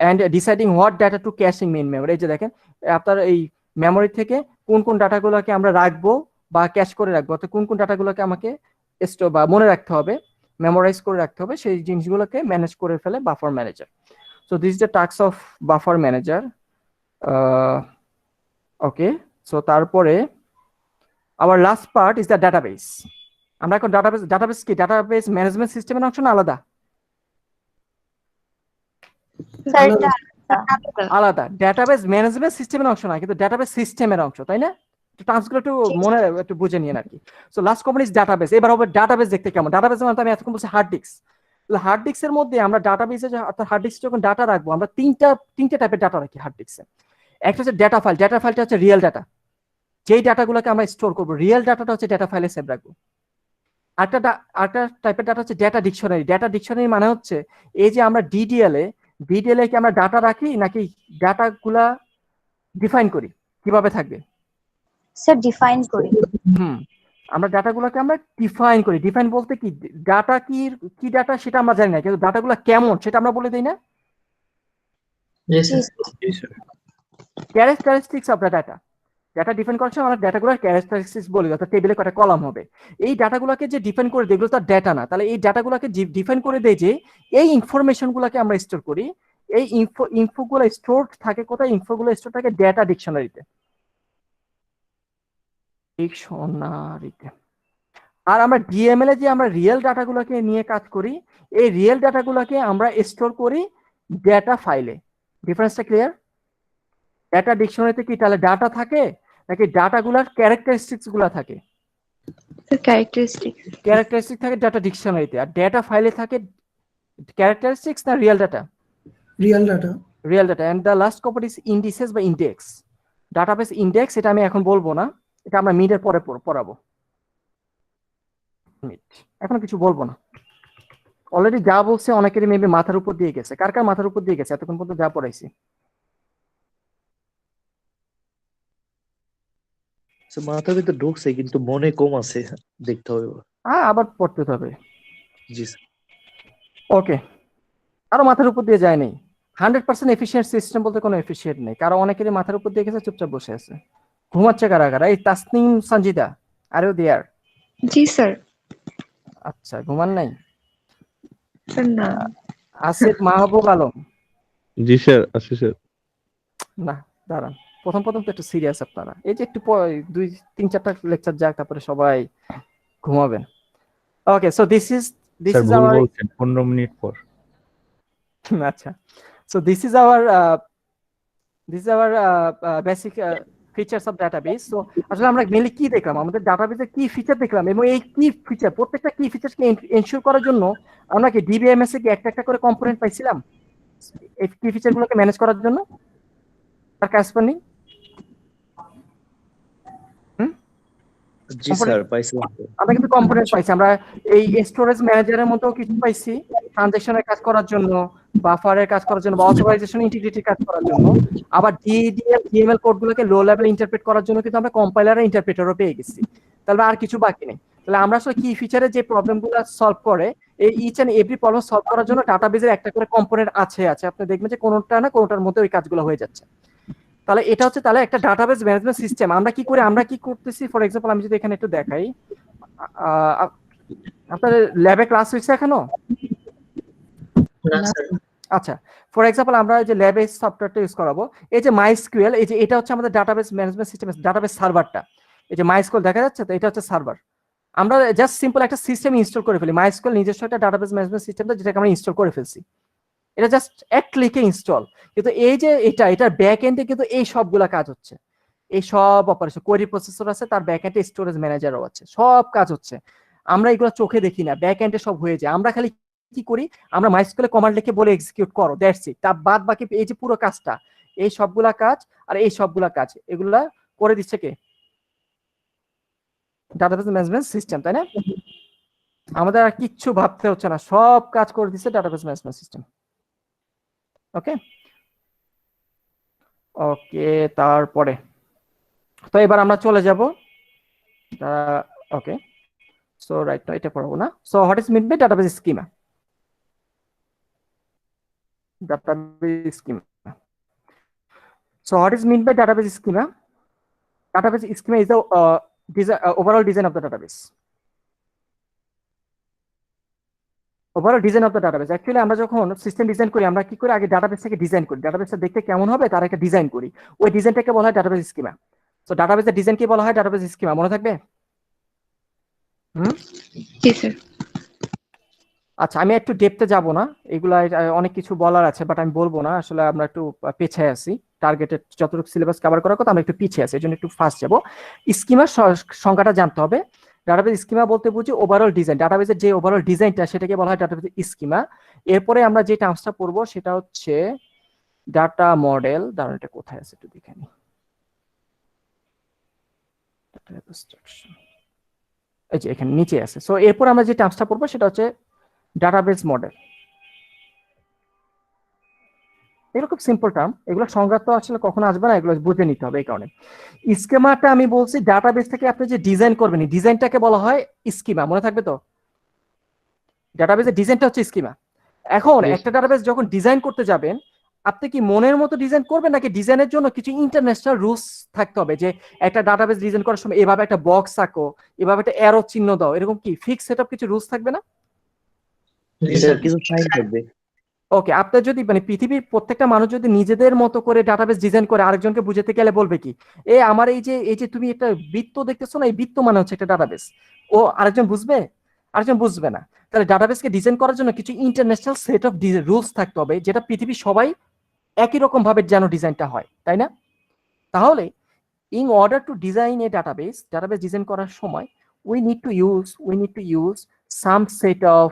and deciding what data to cache in main memory. এই যে দেখেন আপনার এই মেমোরি থেকে কোন কোন ডাটাগুলোকে আমরা রাখবো বা ক্যাশ করে রাখবো, অর্থাৎ কোন কোন ডাটাগুলোকে আমাকে স্টোর বা মনে রাখতে হবে, মেমোরাইজ করে রাখতে হবে, সেই জিনিসগুলোকে ম্যানেজ করে ফেলে buffer manager. So this is the task of buffer manager. Okay, so তারপরে our last part is the database. আমরা এখন ডাটাবেস কি ডাটাবেস ম্যানেজমেন্ট সিস্টেমের অংশ না আলাদা? আলাদা। ডাটাবেস ম্যানেজমেন্ট সিস্টেমের অংশ না, কিন্তু ডাটাবেস সিস্টেমের অংশ, তাই না? টার্মসগুলো একটু মনে একটু বুঝে নিন আর কি। So last common is database. এবার হবে ডাটাবেস দেখতে কেমন। ডাটাবেস মানে আমি এতক্ষণ বলছি হার্ড ডিস্ক। হার্ড ডিস্কের মধ্যে আমরা ডাটাবেসে অর্থাৎ হার্ড ডিস্কে যখন ডাটা রাখবো, আমরা তিনটা টাইপের ডাটা রাখি হার্ড ডিস্কে। একটা হচ্ছে ডেটা ফাইল। ডেটা ফাইলটা হচ্ছে রিয়েল ডাটা, যেই ডাটাগুলোকে আমরা স্টোর করবো। রিয়েল ডাটাটা হচ্ছে ডেটা ফাইলে সেভ রাখবো। আরেকটা টাইপের ডাটা হচ্ছে ডেটা ডিকশনারি। ডেটা ডিকশনারি মানে হচ্ছে এই যে আমরা ডিডিএল এ কি আমরা ডাটা রাখি নাকি ডাটাগুলা ডিফাইন করি, কিভাবে থাকবে? স্যার ডিফাইন করি। আমরা ডাটাগুলোকে আমরা ডিফাইন করি। ডিফাইন বলতে কি, ডাটা কি ডাটা সেটা আমরা জানি না, কিন্তু ডাটাগুলো কেমন সেটা আমরা বলে দিই না? Characteristics of the data. Data define করার সময় আমরা ডাটাগুলোর ক্যারেক্টারিস্টিক্স বলি, অর্থাৎ টেবিলে কয়টা কলাম হবে। এই ডাটাগুলোকে যে ডিফাইন করে দেয় এগুলো তার ডাটা না। তাহলে এই ডাটাগুলোকে ডিফাইন করে দেয় যে এই ইনফরমেশনগুলোকে আমরা স্টোর করি। এই ইনফোগুলো স্টোর থাকে কোথায়? ইনফোগুলো স্টোর থাকে ডেটা ডিকশনারিতে। আর আমরা ডিএমএল এ যে আমরা রিয়েল ডাটাগুলোকে নিয়ে কাজ করি, এই রিয়েল ডাটাগুলোকে আমরা স্টোর করি ডেটা ফাইলে। ডিফারেন্সটা ক্লিয়ার? ডেটা ডিকশনারিতে কি তাহলে ডাটা থাকে নাকি ডাটাগুলোর ক্যারেক্টারিস্টিক্স গুলা থাকে? ক্যারেক্টারিস্টিক থাকে ডাটা ডিকশনারিতে, আর ডেটা ফাইলে থাকে ক্যারেক্টারিস্টিক্স না real data? Real data. Real data. And the last component is indices বা ইন্ডেক্স। ডাটাবেস ইন্ডেক্স এটা আমি এখন বলবো না, এটা আমরা মিডের পরে পড়াবো। এখন কিছু বলবো না, অলরেডি যা বলছে অনেকেরই মেবি মাথার উপর দিয়ে গেছে। কার কার মাথার উপর দিয়ে গেছে এতক্ষণ পর্যন্ত যা পড়াইছি? মাথার ভিতর ঢুকছে কিন্তু মনে কম আছে, দেখতে হবে। আবার পড়তে হবে। জি ওকে, আরো মাথার উপর দিয়ে যায় নাই। 100% এফিশিয়েন্ট সিস্টেম বলতে কোনো এফিশিয়েন্ট নেই, কারণ অনেকেরই মাথার উপর দিয়ে গেছে, চুপচাপ বসে আছে, ঘুমাচ্ছে কারা কারা? এই Tasnim Sanjida, are you there? জি স্যার। আচ্ছা, ঘুমান নাই। স্যার না। আসিফ মাহবুব আলম। জি স্যার, আছি স্যার। না, দাঁড়ান, প্রথম তো একটু সিরিয়াস আপনারা। এই যে একটু 2-3-4টা লেকচার যাক, তারপরে সবাই ঘুমাবেন। ওকে, সো দিস স্যার ইজ ভুল আওয়ার বলছেন, 15 মিনিট পর। আচ্ছা, so this is hour basic features of database. So আসলে আমরা মেনলি কি দেখলাম, আমাদের ডাটাবেসে কি ফিচার দেখলাম, এবং এই কি ফিচার, প্রত্যেকটা কি ফিচারকে এনশিওর করার জন্য আমরা কি ডিবিএমএস এ কি একটা করে কম্পোনেন্ট পাইছিলাম এই কি ফিচারগুলোকে ম্যানেজ করার জন্য তার কারেসপন্ডিং। জি স্যার, পাইছিলাম তো। আমরা কিন্তু কম্পোনেন্ট পাইছি, আমরা এই স্টোরেজ ম্যানেজারের মতো কিছু পাইছি ট্রানজাকশনের কাজ করার জন্য, বাফারের কাজ করার জন্য, বা অথরাইজেশন ইন্টিগ্রিটি কাজ করার জন্য। আবার ডিডিএল ডিএমএল কোডগুলোকে লো লেভেল ইন্টারপ্রেট করার জন্য কিন্তু আমরা কম্পাইলার আর ইন্টারপ্রেটারও পেয়ে গেছি। তাহলে আর কিছু বাকি নেই। তাহলে আমরা আসলে কি ফিচারে যে প্রবলেমগুলো সলভ করে, এই each and every problem solve করার জন্য ডাটাবেজের একটা করে কম্পোনেন্ট আছে। আপনি দেখবেন যে কোনোটা না কোনোটার মধ্যে ওই কাজগুলো হয়ে যাচ্ছে। তাহলে এটা হচ্ছে তাহলে একটা ডাটাবেস ম্যানেজমেন্ট সিস্টেম। আমরা কি করে, আমরা কি করতেছি, ফর এক্সাম্পল আমি যদি এখানে একটু দেখাই, আপনাদের ল্যাবে ক্লাস হয়েছে এখনো? আচ্ছা, ফর এক্সাম্পল আমরা যে ল্যাবে সফটওয়্যারটা ইউজ করাবো, এই যে মাইস্কিউএল, এই যে এটা হচ্ছে আমাদের ডাটাবেস ম্যানেজমেন্ট সিস্টেম, ডাটাবেস সার্ভারটা। এই যে মাইস্কিউএল দেখা যাচ্ছে, তো এটা হচ্ছে সার্ভার। আমরা জাস্ট সিম্পল একটা সিস্টেম ইনস্টল করে ফেলি, মাইস্কিউএল নিজস্ব একটা ডাটাবেস ম্যানেজমেন্ট সিস্টেমটা, যেটাকে আমরা ইনস্টল করে ফেলছি। এটা জাস্ট এক ক্লিকে ইনস্টল। কিন্তু এই যে এটার ব্যাক এন্ডে কিন্তু এই সবগুলা কাজ হচ্ছে, এই সব অপারেশন, কোয়েরি প্রসেসর আছে, তার ব্যাক এন্ডে স্টোরেজ ম্যানেজারও আছে, সব কাজ হচ্ছে। আমরা এগুলো চোখে দেখি না, ব্যাক এন্ডে সব হয়ে যায়। আমরা খালি কি করি, আমরা মাইস্কুলে কমান্ড লিখে বলে এক্সিকিউট করো, দ্যাটস ইট। তার বাদ বাকি এই যে পুরো কাজটা, এই সবগুলা কাজ আর এই সবগুলা কাজ, এগুলা করে দিচ্ছে কে? ডাটাবেস ম্যানেজমেন্ট সিস্টেম, তাই না? আমাদের আর কিচ্ছু ভাবতে হচ্ছে না, সব কাজ করে দিচ্ছে ডাটাবেস ম্যানেজমেন্ট সিস্টেম। ওকে ওকে, তারপরে তো এবার আমরা চলে যাব। ওকে, সো রাইট নাও এটা পড়াবো না। So what is mean by database schema? Database schema. So what is meant by database schema? Database schema is the overall design of the database. Overall design of the database. Actually আমরা যখন system design করি, আমরা কি করে আগে ডাটাবেসটাকে design করি, ডাটাবেসটা দেখতে কেমন হবে তার একটা ডিজাইন করি, ওই ডিজাইনটাকে বলা হয় ডাটাবেস স্কিমা। সো ডাটাবেসের ডিজাইনকে বলা হয় ডাটাবেস স্কিমা, মনে থাকবে? জি স্যার। আচ্ছা, আমি একটু ডেপথে যাব না, এগুলা অনেক কিছু বলার আছে, বাট আমি বলবো না, আসলে আমরা একটু পিছিয়ে আছি, টার্গেটেড যতটুকু সিলেবাস কভার করার কথা আমরা একটু পিছিয়ে আছি, এই জন্য একটু ফাস্ট যাব। স্কিমার সংজ্ঞাটা জানতে হবে। ডাটাবেস স্কিমা বলতে বুঝি ওভারঅল ডিজাইন, ডাটাবেসের যে ওভারঅল ডিজাইনটা সেটাকে বলা হয় ডাটাবেস স্কিমা। এরপরে আমরা যে টার্মসটা পড়বো সেটা হচ্ছে ডাটা মডেল। দাঁড়ান, এটা কোথায় আছে একটু দেখে নিই। এই যে এখানে নিচে আছে। সো এরপর আমরা যে টার্মসটা পড়বো সেটা হচ্ছে ডাটাবেস মডেল। এগুলো খুব সিম্পল টার্ম, এগুলো সংজ্ঞা তো আসলে কখনো আসবে না, এগুলো বুঝে নিতে হবে। এই কারণে স্কিমাটা আমি বলছি, ডাটাবেস থেকে আপনি যে ডিজাইন করবেন, ডিজাইনটাকে বলা হয় স্কিমা, মনে থাকবে তো? ডাটাবেসের ডিজাইনটা হচ্ছে স্কিমা। এখন একটা ডাটাবেস যখন ডিজাইন করতে যাবেন, আপনি কি মনের মতো ডিজাইন করবেন, নাকি ডিজাইনের জন্য কিছু ইন্টারন্যাশনাল রুলস থাকতে হবে, যে একটা ডাটাবেস ডিজাইন করার সময় এভাবে একটা বক্স আঁকো, এভাবে একটা অ্যারো চিহ্ন দাও, এরকম কি ফিক্স সেটআপ কিছু রুলস থাকবে না? কিছু সাইন থাকবে। ওকে, আপনার যদি মানে পৃথিবীর প্রত্যেকটা মানুষ যদি নিজেদের মতো করে ডাটাবেস ডিজাইন করে, আরেকজনকে বুঝাতে গেলে বলবে কি, আমার এই যে তুমি একটা বৃত্ত দেখতেছো না, এই বৃত্ত মানে হচ্ছে একটা ডাটাবেস। ও আরেকজন বুঝবে? আরেকজন বুঝবে না। তাহলে ডাটাবেসকে ডিজাইন করার জন্য কিছু ইন্টারন্যাশনাল সেট অফ রুলস থাকতে হবে, যেটা পৃথিবীর সবাই একই রকম ভাবে যেন ডিজাইনটা হয়, তাই না? তাহলে in order two design A database design করার সময় we need to use some set of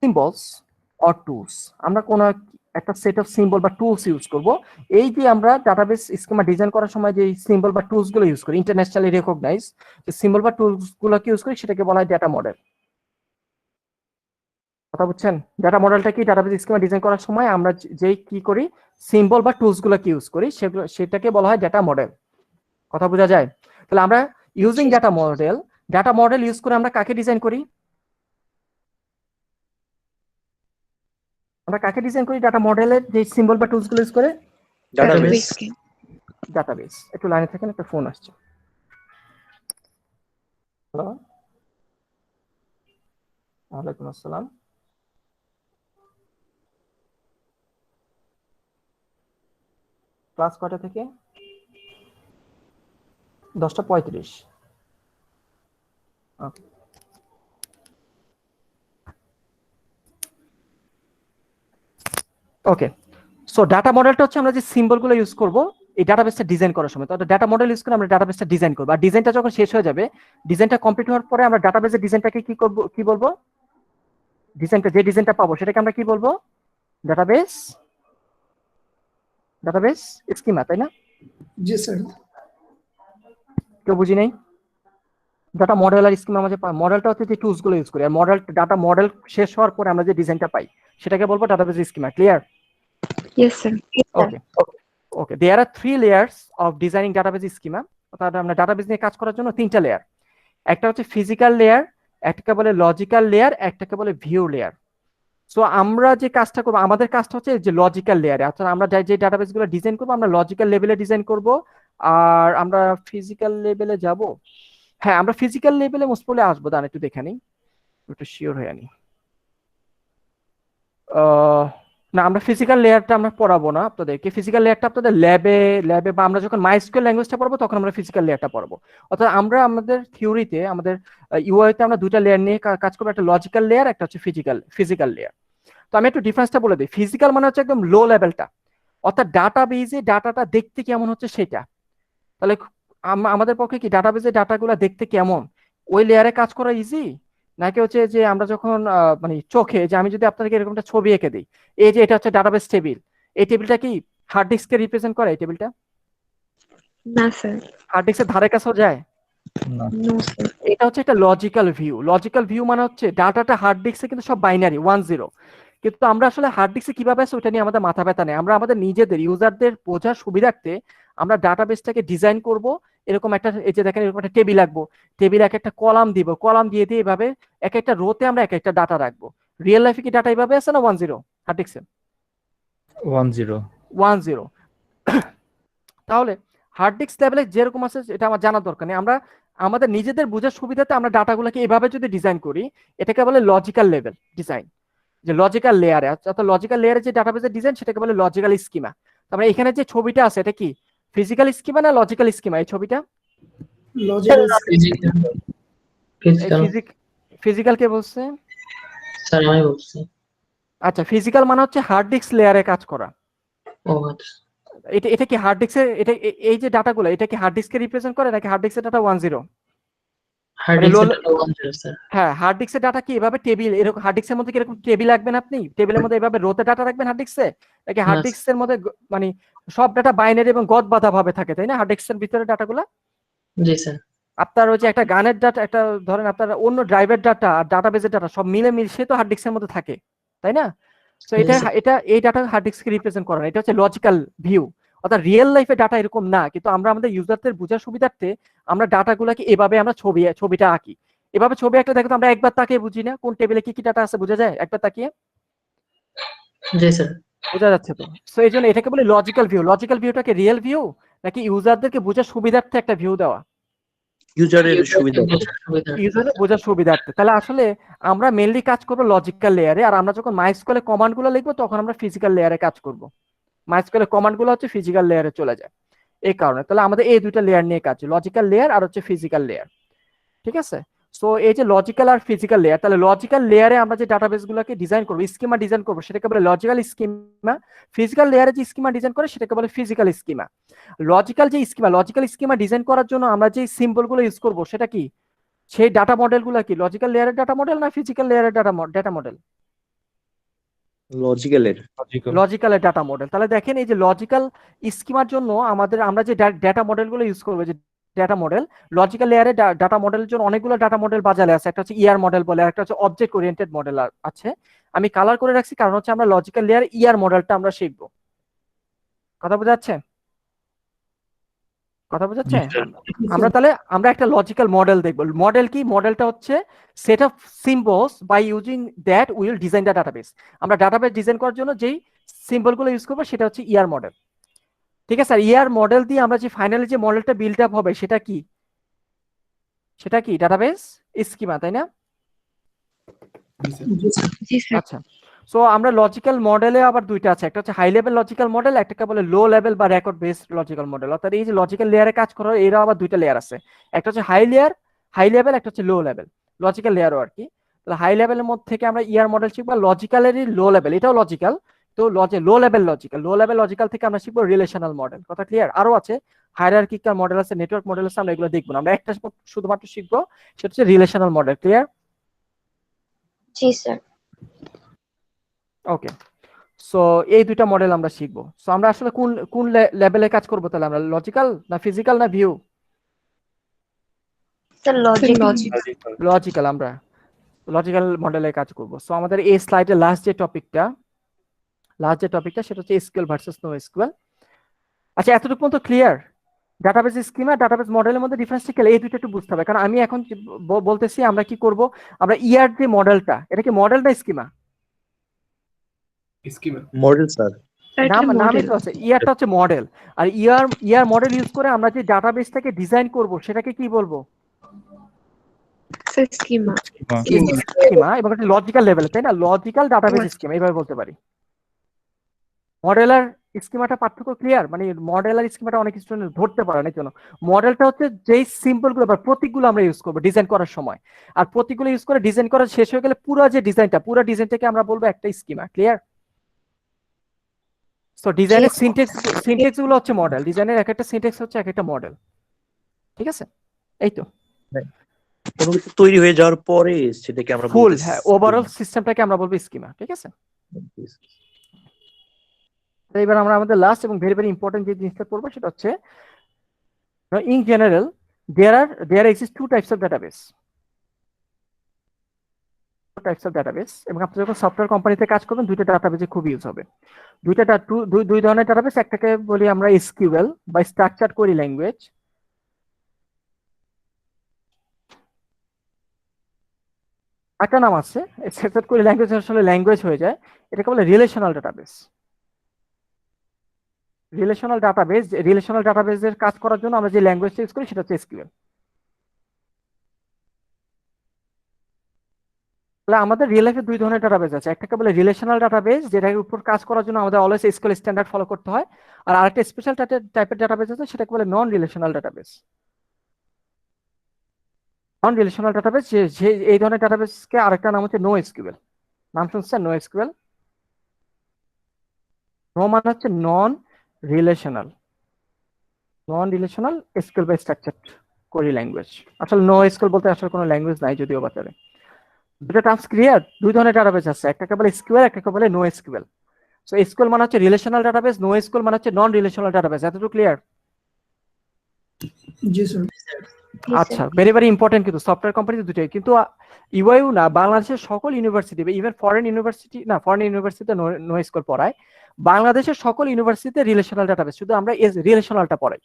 symbols or tools. আমরা কোন একটা সেট অফ সিম্বল বা টুলস ইউজ করব। এই যে আমরা ডাটাবেস স্কিমা ডিজাইন করার সময় যে সিম্বল বা টুলস গুলো ইউজ করি, ইন্টারন্যাশনালি রেকগনাইজ যে সিম্বল বা টুলস গুলোকে ইউজ করি, সেটাকে বলা হয় ডাটা মডেল। কথা বুঝছেন? ডাটা মডেলটা কি? ডাটাবেস স্কিমা ডিজাইন করার সময় আমরা যেই কি করি, সিম্বল বা টুলস গুলোকে ইউজ করি, সেটাকে বলা হয় ডাটা মডেল। কথা বোঝা যায়? তাহলে আমরা ইউজিং ডাটা মডেল ইউজ করে আমরা কাকে ডিজাইন করি? আমরা কাকে ডিজাইন করি ডাটা মডেলের যে সিম্বল বা টুলস গুলো ইউজ করে? ডাটাবেস। একটু লাইনে থাকেন, একটা ফোন আসছে। হ্যালো, ওয়ালাইকুম আসসালাম। ক্লাস কয়টা থেকে? 10:35। ওকে, সো ডাটা মডেলটা হচ্ছে আমরা যে সিম্বলগুলো ইউজ করব এই ডাটাবেসটা ডিজাইন করার সময়। তো ডাটা মডেল ইউজ করে আমরা ডাটাবেসটা ডিজাইন করব, আর ডিজাইনটা যখন শেষ হয়ে যাবে, ডিজাইনটা কমপ্লিট হওয়ার পরে আমরা ডাটাবেসের ডিজাইনটাকে কি করব, কি বলবো? ডিজাইনটা, যে ডিজাইনটা পাবো সেটাকে আমরা কি বলবো? ডাটাবেস স্কিমা, তাই না? জি স্যার। কেউ বুঝি নাই? ডাটা মডেল আর স্কিমা মাঝে মডেলটা হচ্ছে যে টুলস গুলো ইউজ করি, আর মডেল ডাটা মডেল শেষ হওয়ার পরে আমরা যে ডিজাইনটা পাই সেটাকে বলবো database schema. Clear? Yes, sir. Okay, there are 3 layers of designing database schema. অর্থাৎ আমরা ডাটাবেস নিয়ে কাজ করার জন্য 3টা লেয়ার। একটা হচ্ছে ফিজিক্যাল লেয়ার, একটাকে বলে লজিক্যাল লেয়ার, একটাকে বলে ভিউ লেয়ার। সো আমরা যে কাজটা করব, আমাদের কাজটা হচ্ছে যে লজিক্যাল লেয়ারে, অর্থাৎ আমরা যে ডাটাবেসগুলো ডিজাইন করব আমরা লজিক্যাল লেভেলে ডিজাইন করব। আর আমরা ফিজিক্যাল লেভেলে যাব, হ্যাঁ আমরা ফিজিক্যাল লেভেলে মোস্ট প্রবলি আসবো, দাঁড়ান একটু দেখে নিই, একটু শিওর হয়ে আনি। না, আমরা ফিজিক্যাল লেয়ারটা আমরা পড়াবো না আপনাদেরকে, ফিজিক্যাল লেয়ারটা আপনাদের ল্যাবে বা আমরা যখন মাইস্কুয়েল ল্যাঙ্গুয়েজটা পড়বো তখন আমরা ফিজিক্যাল লেয়ারটা পড়বো। অর্থাৎ আমরা আমাদের থিওরিতে, আমাদের ইউআইতে আমরা 2টা লেয়ার নিয়ে কাজ করবো, একটা লজিক্যাল লেয়ার, একটা হচ্ছে ফিজিক্যাল লেয়ার। তো আমি একটু ডিফারেন্সটা বলে দিই। ফিজিক্যাল মানে হচ্ছে একদম লো লেভেলটা, অর্থাৎ ডাটাবেজে ডাটাটা দেখতে কেমন হচ্ছে সেটা। তাহলে আমাদের পক্ষে কি ডাটাবেজে ডাটাগুলো দেখতে কেমন ওই লেয়ারে কাজ করা ইজি, নাকি হচ্ছে যে আমরা যখন মানে চোখে, যে আমি যদি আপনাদেরকে এরকম একটা ছবি এঁকে দিই, এই যে এটা হচ্ছে ডাটাবেস টেবিল, এই টেবিলটা কি হার্ড ডিস্ককে রিপ্রেজেন্ট করে? এই টেবিলটা না স্যার। হার্ড ডিস্কের ধারে কাছেও যায়? No sir. এটা হচ্ছে একটা লজিক্যাল ভিউ। লজিক্যাল ভিউ মানে হচ্ছে ডাটাটা হার্ড ডিস্কে কিন্তু সব বাইনারি 1 0, কিন্তু আমরা আসলে হার্ড ডিস্কে কিভাবে আছে ওটা নিয়ে আমাদের মাথা ব্যথা নেই। আমরা আমাদের নিজেদের ইউজারদের বোঝার সুবিধার্থে আমরা ডাটাবেসটাকে ডিজাইন করব এরকম একটা, এই যে দেখেন এরকম একটা টেবিল রাখবো, টেবিলে এক একটা কলাম দিব, কলাম দিয়ে দিয়ে এভাবে এক একটা রোতে আমরা এক একটা ডাটা রাখবো। রিয়েল লাইফে কি ডাটা এইভাবে আছে না 1 0 হার্ড ডিস্কে? 1 0। তাহলে হার্ড ডিস্ক লেভেলে যেরকম আছে এটা আমার জানার দরকার নেই। আমরা আমাদের নিজেদের বোঝার সুবিধাতে আমরা ডাটাগুলোকে এভাবে যদি ডিজাইন করি, এটাকে বলে লজিক্যাল লেভেল ডিজাইন। যে লজিক্যাল লেয়ারে, অর্থাৎ লজিক্যাল লেয়ারে যে ডাটাবেসের ডিজাইন সেটাকে বলে লজিক্যাল স্কিমা। তারপরে এখানে যে ছবিটা আছে এটা কি ফিজিক্যাল স্কিমা না লজিক্যাল স্কিমা? এই ছবিটা ফিজিক্যাল কে বলছে? স্যার আমি বলছি। আচ্ছা, ফিজিক্যাল মানে হচ্ছে হার্ড ডিস্ক লেয়ারে কাজ করা। ও আচ্ছা। এটা কি হার্ড ডিস্কের, এটা এই যে ডাটাগুলো এটা কি হার্ড ডিস্কে রিপ্রেজেন্ট করে নাকি হার্ড ডিস্কের ডাটা 1 0? হ্যাঁ, হার্ড ডিস্কের ডাটা কি এভাবে টেবিল, এরকম হার্ড ডিস্কের মধ্যে কি এরকম টেবিল রাখবেন আপনি? টেবিলের মধ্যে এভাবে রোতে ডাটা রাখবেন হার্ড ডিস্কে, নাকি হার্ড ডিস্কের মধ্যে মানে সব ডাটা বাইনারি এবং গদ বাঁধা ভাবে থাকে, তাই না হার্ড ডিস্কের ভিতরে ডাটাগুলো? জি স্যার। আপনার ওই যে একটা গানের ডাটা, একটা ধরেন আপনার অন্য ড্রাইভের ডাটা আর ডাটাবেসের ডাটা সব মিলে তো হার্ড ডিস্কের মধ্যে থাকে, তাই না? তো এটা এই ডাটা হার্ড ডিস্ককে রিপ্রেজেন্ট করে না, এটা হচ্ছে লজিক্যাল ভিউ। অর্থাৎ রিয়েল লাইফে ডাটা এরকম না, কিন্তু আমরা আমাদের ইউজারদের বোঝার সুবিধার্থে আমরা ডাটাগুলোকে এভাবে আমরা ছবিটা আঁকি। এভাবে ছবি আঁকলে দেখো তো আমরা একবার তাকিয়ে বুঝি না কোন টেবিলে কি কি ডাটা আছে, বোঝা যায় একবার তাকিয়ে? জি স্যার। বোঝা যাচ্ছে তো? সো এই জন্য এটাকে বলে লজিক্যাল ভিউ। লজিক্যাল ভিউটাকে রিয়েল ভিউ নাকি ইউজারদেরকে বোঝার সুবিধার্থে একটা ভিউ দেওয়া? ইউজারের সুবিধা। ইউজারের বোঝার সুবিধার্থে। তাহলে আসলে আমরা মেইনলি কাজ করবো লজিক্যাল লেয়ারে, আর আমরা যখন মাইস্কুয়েলে কমান্ড গুলো লিখবো তখন আমরা ফিজিক্যাল লেয়ারে কাজ করবো। মাইস্কুয়েলে কমান্ড গুলো হচ্ছে ফিজিক্যাল লেয়ারে চলে যায় এই কারণে। তাহলে আমাদের এই 2টা লেয়ার নিয়ে কাজ, লজিক্যাল লেয়ার আর হচ্ছে ফিজিক্যাল লেয়ার। ঠিক আছে? সো এই যে লজিক্যাল আর ফিজিক্যাল লেয়ার, তাহলে লজিক্যাল লেয়ারে আমরা যে ডাটাবেস গুলোকে ডিজাইন করবো, স্কিমা ডিজাইন করবো, সেটাকে বলে লজিক্যাল স্কিমা। ফিজিক্যাল লেয়ারে যে স্কিমা ডিজাইন করে সেটাকে বলে physical schema. Logical schema design করার জন্য আমরা যে সিম্বল গুলো ইউজ করবো সেটা কি, সেই ডাটা মডেল গুলো কি লজিক্যাল লেয়ারের ডাটা মডেল না ফিজিক্যাল লেয়ারের ডাটা মডেল? লজিক্যালের ডাটা মডেল। তাহলে দেখেন এই যে লজিক্যাল স্কিমার জন্য আমরা যে ডাটা মডেল গুলো ইউজ করবো, যে ডাটা মডেল, লজিক্যাল লেয়ারে ডাটা মডেলের জন্য অনেকগুলো ডাটা মডেল বাজারে আছে। একটা হচ্ছে ইয়ার মডেল বলে, একটা হচ্ছে অবজেক্ট ওরিয়েন্টেড মডেল আছে। আমি কালার করে রাখছি কারণ হচ্ছে আমরা লজিক্যাল লেয়ার ইয়ার মডেলটা আমরা শিখবো। কথা বোঝা যাচ্ছে? আমরা একটা লজিক্যাল মডেল দেখবো। মডেল কি? মডেলটা হচ্ছে set of symbols by using that will design the database. আমরা ডাটাবেস ডিজাইন করার জন্য যেই সিম্বল গুলো ইউজ করবো সেটা হচ্ছে ইয়ার মডেল। ঠিক আছে? আর ইয়ার মডেল দিয়ে আমরা যে ফাইনালি যে মডেলটা বিল্ড আপ হবে সেটা কি ডাটাবেস স্কিমা, তাই না? আচ্ছা, সো আমরা লজিক্যাল মডেলে আবার দুইটা আছে, একটা হচ্ছে হাই লেভেল লজিক্যাল মডেল, একটাকে বলে লো লেভেল বা রেকর্ড বেসড লজিক্যাল মডেল। অর্থাৎ এই যে লজিক্যাল লেয়ারে কাজ করার এরা আবার দুইটা লেয়ার আছে, একটা হচ্ছে হাই লেভেল, একটা হচ্ছে লো লেভেল লজিক্যাল লেয়ারও আর কি। তাহলে হাই লেভেলের মধ্যে থেকে আমরা ইয়ার মডেল শিখবো, লজিক্যালেরই লো লেভেল, এটাও লজিক্যাল, তো লো লেভেল লজিক্যাল থেকে আমরা শিখবো রিলেশনাল মডেল। কথা ক্লিয়ার? আরো আছে হায়ারার্কিক্যাল মডেল আছে, নেটওয়ার্ক মডেল আছে, আমরা এগুলো দেখবো না, আমরা একটা শুধুমাত্র শিখবো, সেটা হচ্ছে রিলেশনাল মডেল। ক্লিয়ার? জি স্যার। ওকে, সো এই দুইটা মডেল আমরা শিখবো। সো আমরা আসলে কোন কোন লেভেলে কাজ করবো তাহলে, আমরা লজিক্যাল না ফিজিক্যাল না ভিউ? স্যার লজিক্যাল, আমরা লজিক্যাল মডেলে কাজ করব। সো আমাদের এই স্লাইডে লাস্ট যে টপিকটা সেটা হচ্ছে এসকিউএল ভার্সেস নো এসকিউএল। আচ্ছা, এতটুকু পর্যন্ত ক্লিয়ার? ডাটাবেস স্কিমা ডাটাবেস মডেলের মধ্যে ডিফারেন্সটা কি, এই দুইটা একটু বুঝতে হবে, কারণ আমি এখন বলতেছি আমরা কি করব, আমরা ইয়ার যে মডেলটা, এটা কি মডেল না স্কিমা? Model sir. নামই তো আছে, ইয়ারটা হচ্ছে মডেল, আর ইয়ার মডেল ইউজ করে আমরা যে ডাটাবেসটাকে ডিজাইন করব সেটাকে কি বলবো? স্কিমা। স্কিমা, এবং একটা লজিক্যাল লেভেলে, তাই না? লজিক্যাল ডাটাবেস স্কিমা এইভাবে বলতে পারি। মডেল আর স্কিমাটা পার্থক্য ক্লিয়ার? মানে মডেল আর স্কিমাটা অনেক স্টুডেন্ট ধরতে পারে না, এই জন্য মডেলটা হচ্ছে যেই সিম্বল গুলো বা প্রতীকগুলো আমরা ইউজ করবো ডিজাইন করার সময়, আর প্রতীকগুলো ইউজ করে ডিজাইন করা শেষ হয়ে গেলে পুরো ডিজাইনটাকে আমরা বলবো একটা স্কিমা। ক্লিয়ার? সো ডিজাইনের সিনট্যাক্স গুলো হচ্ছে মডেল, ডিজাইনের এক একটা সিনট্যাক্স হচ্ছে এক একটা মডেল। ঠিক আছে? এই তো কোনো কিছু তৈরি হয়ে যাওয়ার পরে সেটাকে আমরা ফুল, হ্যাঁ, ওভারঅল সিস্টেমটাকে আমরা বলবো স্কিমা। ঠিক আছে? এবার আমরা আমাদের লাস্ট এবং ভেরি ভেরি ইম্পর্টেন্ট যে জিনিসটা করবো সেটা হচ্ছে, in general there exist two types of database, এবং আপনি যখন সফটওয়্যার কোম্পানিতে কাজ করবেন দুইটা ডাটাবেসে খুব ইউজ হবে। দুই ধরনের ডাটাবেস, একটাকে বলি আমরা এসকিউএল বা স্ট্রাকচারড কোয়েরি ল্যাঙ্গুয়েজ, একটা নাম আছে স্ট্রাকচারড কোয়েরি ল্যাঙ্গুয়েজ, আসলে ল্যাঙ্গুয়েজ হয়ে যায়, এটাকে বলে রিলেশনাল ডাটাবেস। রিলেশনাল ডাটাবেসের কাজ করার জন্য আমরা যে ল্যাঙ্গুয়েজটা ইউজ করি সেটা হচ্ছে এসকিউএল। তাহলে আমাদের রিয়েল লাইফে দুই ধরনের ডাটাবেস আছে, একটাকে বলে রিলেশনাল ডাটাবেস, যেটার উপর কাজ করার জন্য আমাদের অলওয়েজ এসকিউএল স্ট্যান্ডার্ড ফলো করতে হয়, আর আরেকটা স্পেশাল টাইপের ডাটাবেস আছে, সেটাকে বলে নন রিলেশনাল ডাটাবেস। যে এই ধরনের ডাটাবেসকে আরেকটা নাম হচ্ছে নো এসকিউএল। নাম শুনছেন নো এসকিউএল? নো মানে হচ্ছে নন রিলেশনাল এসকিউএল বা স্ট্রাকচারড কোয়েরি ল্যাঙ্গুয়েজ। আসলে নো এসকিউএল বলতে আসলে কোনো ল্যাঙ্গুয়েজ নাই যদিও বাজারে। দুটো টার্মস ক্লিয়ার? দুই ধরনের ডাটাবেস আছে, একটাকে বলে এসকিউএল, একটাকে বলে নো এসকিউএল। সো এসকিউএল মানে হচ্ছে রিলেশনাল ডাটাবেস, নো এসকিউএল মানে হচ্ছে নন রিলেশনাল ডাটাবেস। এতটুকু ক্লিয়ার? জি স্যার। আচ্ছা, ভেরি ভেরি ইম্পর্টেন্ট, কিন্তু সফটওয়্যার কোম্পানিতে দুটোই, কিন্তু ইউআইউ না, বাংলাদেশের সকল ইউনিভার্সিটি, ইভেন ফরেন ইউনিভার্সিটিতে নো এসকিউএল পড়ায়, বাংলাদেশের সকল ইউনিভার্সিটিতে রিলেশনাল ডাটাবেস, শুধু আমরা রিলেশনালটা পড়াই।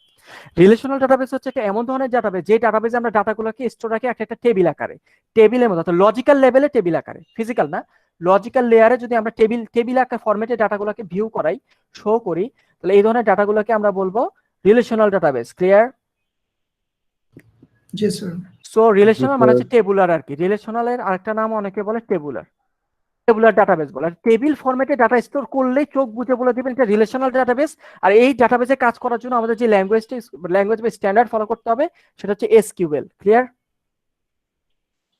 রিলেশনাল ডাটাবেস হচ্ছে একটা এমন ধরনের ডাটাবেস যে ডাটাবেসে আমরা ডাটাগুলোকে স্টোর রাখি একটা টেবিল আকারে, টেবিলের মতো, লজিক্যাল লেভেলে টেবিল আকারে, ফিজিক্যাল না, লজিক্যাল লেয়ারে যদি আমরা টেবিল আকার ফরম্যাটে ডাটাগুলোকে ভিউ করাই, শো করি, তাহলে এই ধরনের ডাটাগুলোকে আমরা বলবো রিলেশনাল ডাটাবেস। ক্লিয়ার? জি স্যার। সো রিলেশনাল মানে হচ্ছে টেবুলার আর কি, রিলেশনালের আরেকটা নাম অনেকে বলে টেবুলার ডাটাবেস বলে। টেবিল ফরম্যাটে ডাটা স্টোর করলেই চোখ বুঝে বলে দিবেন এটা রিলেশনাল ডাটাবেস। আর এই ডাটাবেসে কাজ করার জন্য আমাদের যে ল্যাঙ্গুয়েজ বা স্ট্যান্ডার্ড ফলো করতে হবে সেটা হচ্ছে SQL. Clear?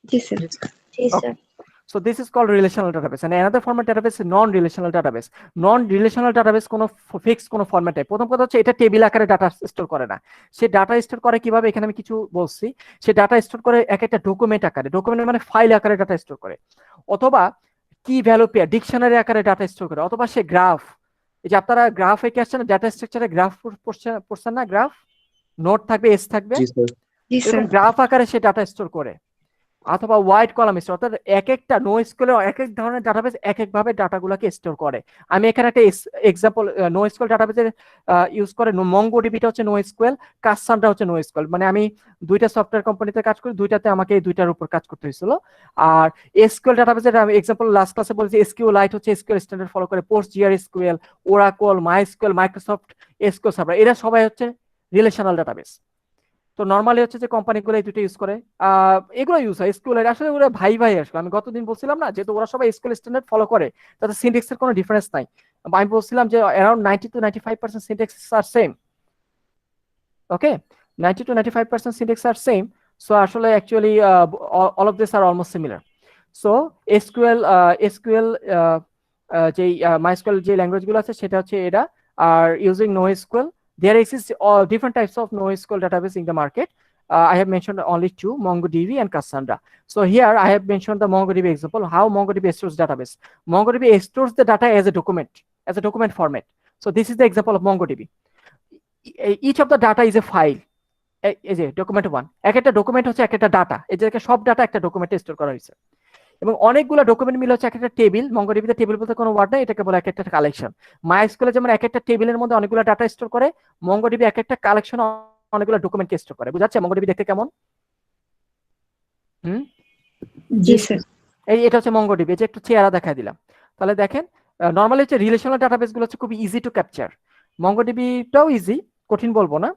G sir. G sir. So this is called relational database, and another format database is non-relational database. Non-relational database কোনো ফিক্সড কোনো ফরম্যাটে, প্রথম কথা হচ্ছে এটা টেবিল আকারে ডাটা স্টোর করে না। সে ডাটা স্টোর করে কিভাবে, এখানে আমি কিছু বলছি। সে ডাটা স্টোর করে এক একটা ডকুমেন্ট আকারে, ডকুমেন্ট মানে ফাইল আকারে ডাটা স্টোর করে, অথবা কি ভ্যালু পেয়ার ডিকশনারি আকারে ডাটা স্টোর করে, অথবা সে গ্রাফ, এই যে আপনারা গ্রাফ এঁকে আসছেন ডাটা স্ট্রাকচারে, গ্রাফ পড়ছেন না? গ্রাফ নোট থাকবে, এস থাকবে, গ্রাফ আকারে সে ডাটা স্টোর করে, অথবা ওয়াইড কলাম স্টোর, অর্থাৎ এক একটা নো এসকিউএল এক এক ধরনের ডাটাবেস এক এক ভাবে ডাটাগুলোকে স্টোর করে। আমি এখানে একটা এক্সাম্পল নো এসকিউএল ডাটাবেসের ইউজ করে, মঙ্গোডিবিটা হচ্ছে নো এসকিউএল, কাসান্ড্রা হচ্ছে নো এসকিউএল। মানে আমি দুইটা সফটওয়্যার কোম্পানিতে কাজ করি, দুইটাতে আমাকে এই দুইটার উপর কাজ করতে হয়েছিল। আর এসকিউএল ডাটাবেসের আমি এক্সাম্পল লাস্ট ক্লাসে বলেছি, এসকিউএলাইট হচ্ছে এসকিউএল স্ট্যান্ডার্ড ফলো করে, PostgreSQL, Oracle, MySQL, Microsoft SQL server, এরা সবাই হচ্ছে রিলেশনাল ডাটাবেস। তো নর্মালি হচ্ছে যে কোম্পানিগুলো এই দুটো ইউজ করে। এগুলো ইউজ হয় এসকিউএল এর, আসলে ওরা ভাই ভাই আসলে আমি গতদিন বলছিলাম না, যেহেতু ওরা সবাই এসকিউএল স্ট্যান্ডার্ড ফলো করে, তাতে সিনট্যাক্স এর কোনো ডিফারেন্স নাই। আমি বলছিলাম যে around 90 to 95% syntax are same. Okay, 90 to 95% syntax are same. So আসলে actually all of this are almost similar. So SQL যেই মাইস্কুয়েল যে ল্যাঙ্গুয়েজগুলো আছে সেটা হচ্ছে এটা। আর using NoSQL, there exists different types of NoSQL database in the market. I have mentioned only two, MongoDB and Cassandra. So here I have mentioned the MongoDB example, how MongoDB stores database. MongoDB stores the data as a document format. So this is the example of MongoDB. Each of the data is a file. এই যে document 1, একটা document হচ্ছে একটা data, এই যে সব data একটা ডকুমেন্টে স্টোর করা হয়েছে, এবং অনেকগুলো ডকুমেন্ট মিলে হচ্ছে একটা টেবিল। মঙ্গোডিবিতে টেবিল বলতে কোনো ওয়ার্ড নাই, এটাকে বলে একটা কালেকশন। মাইস্কুয়েলে যেমন একটা টেবিলের মধ্যে অনেকগুলো ডাটা স্টোর করে, মঙ্গোডিবি একটা কালেকশন অনেকগুলো ডকুমেন্টকে স্টোর করে। বুঝাচ্ছে মঙ্গোডিবি দেখতে কেমন? জি স্যার। এটা হচ্ছে মঙ্গোডিবি, যে একটু চেহারা দেখাই দিলাম। তাহলে দেখেন নর্মালি হচ্ছে রিলেশনাল ডাটাবেস গুলো হচ্ছে খুব ইজি টু ক্যাপচার। মঙ্গোডিবিটাও ইজি, কঠিন বলবো না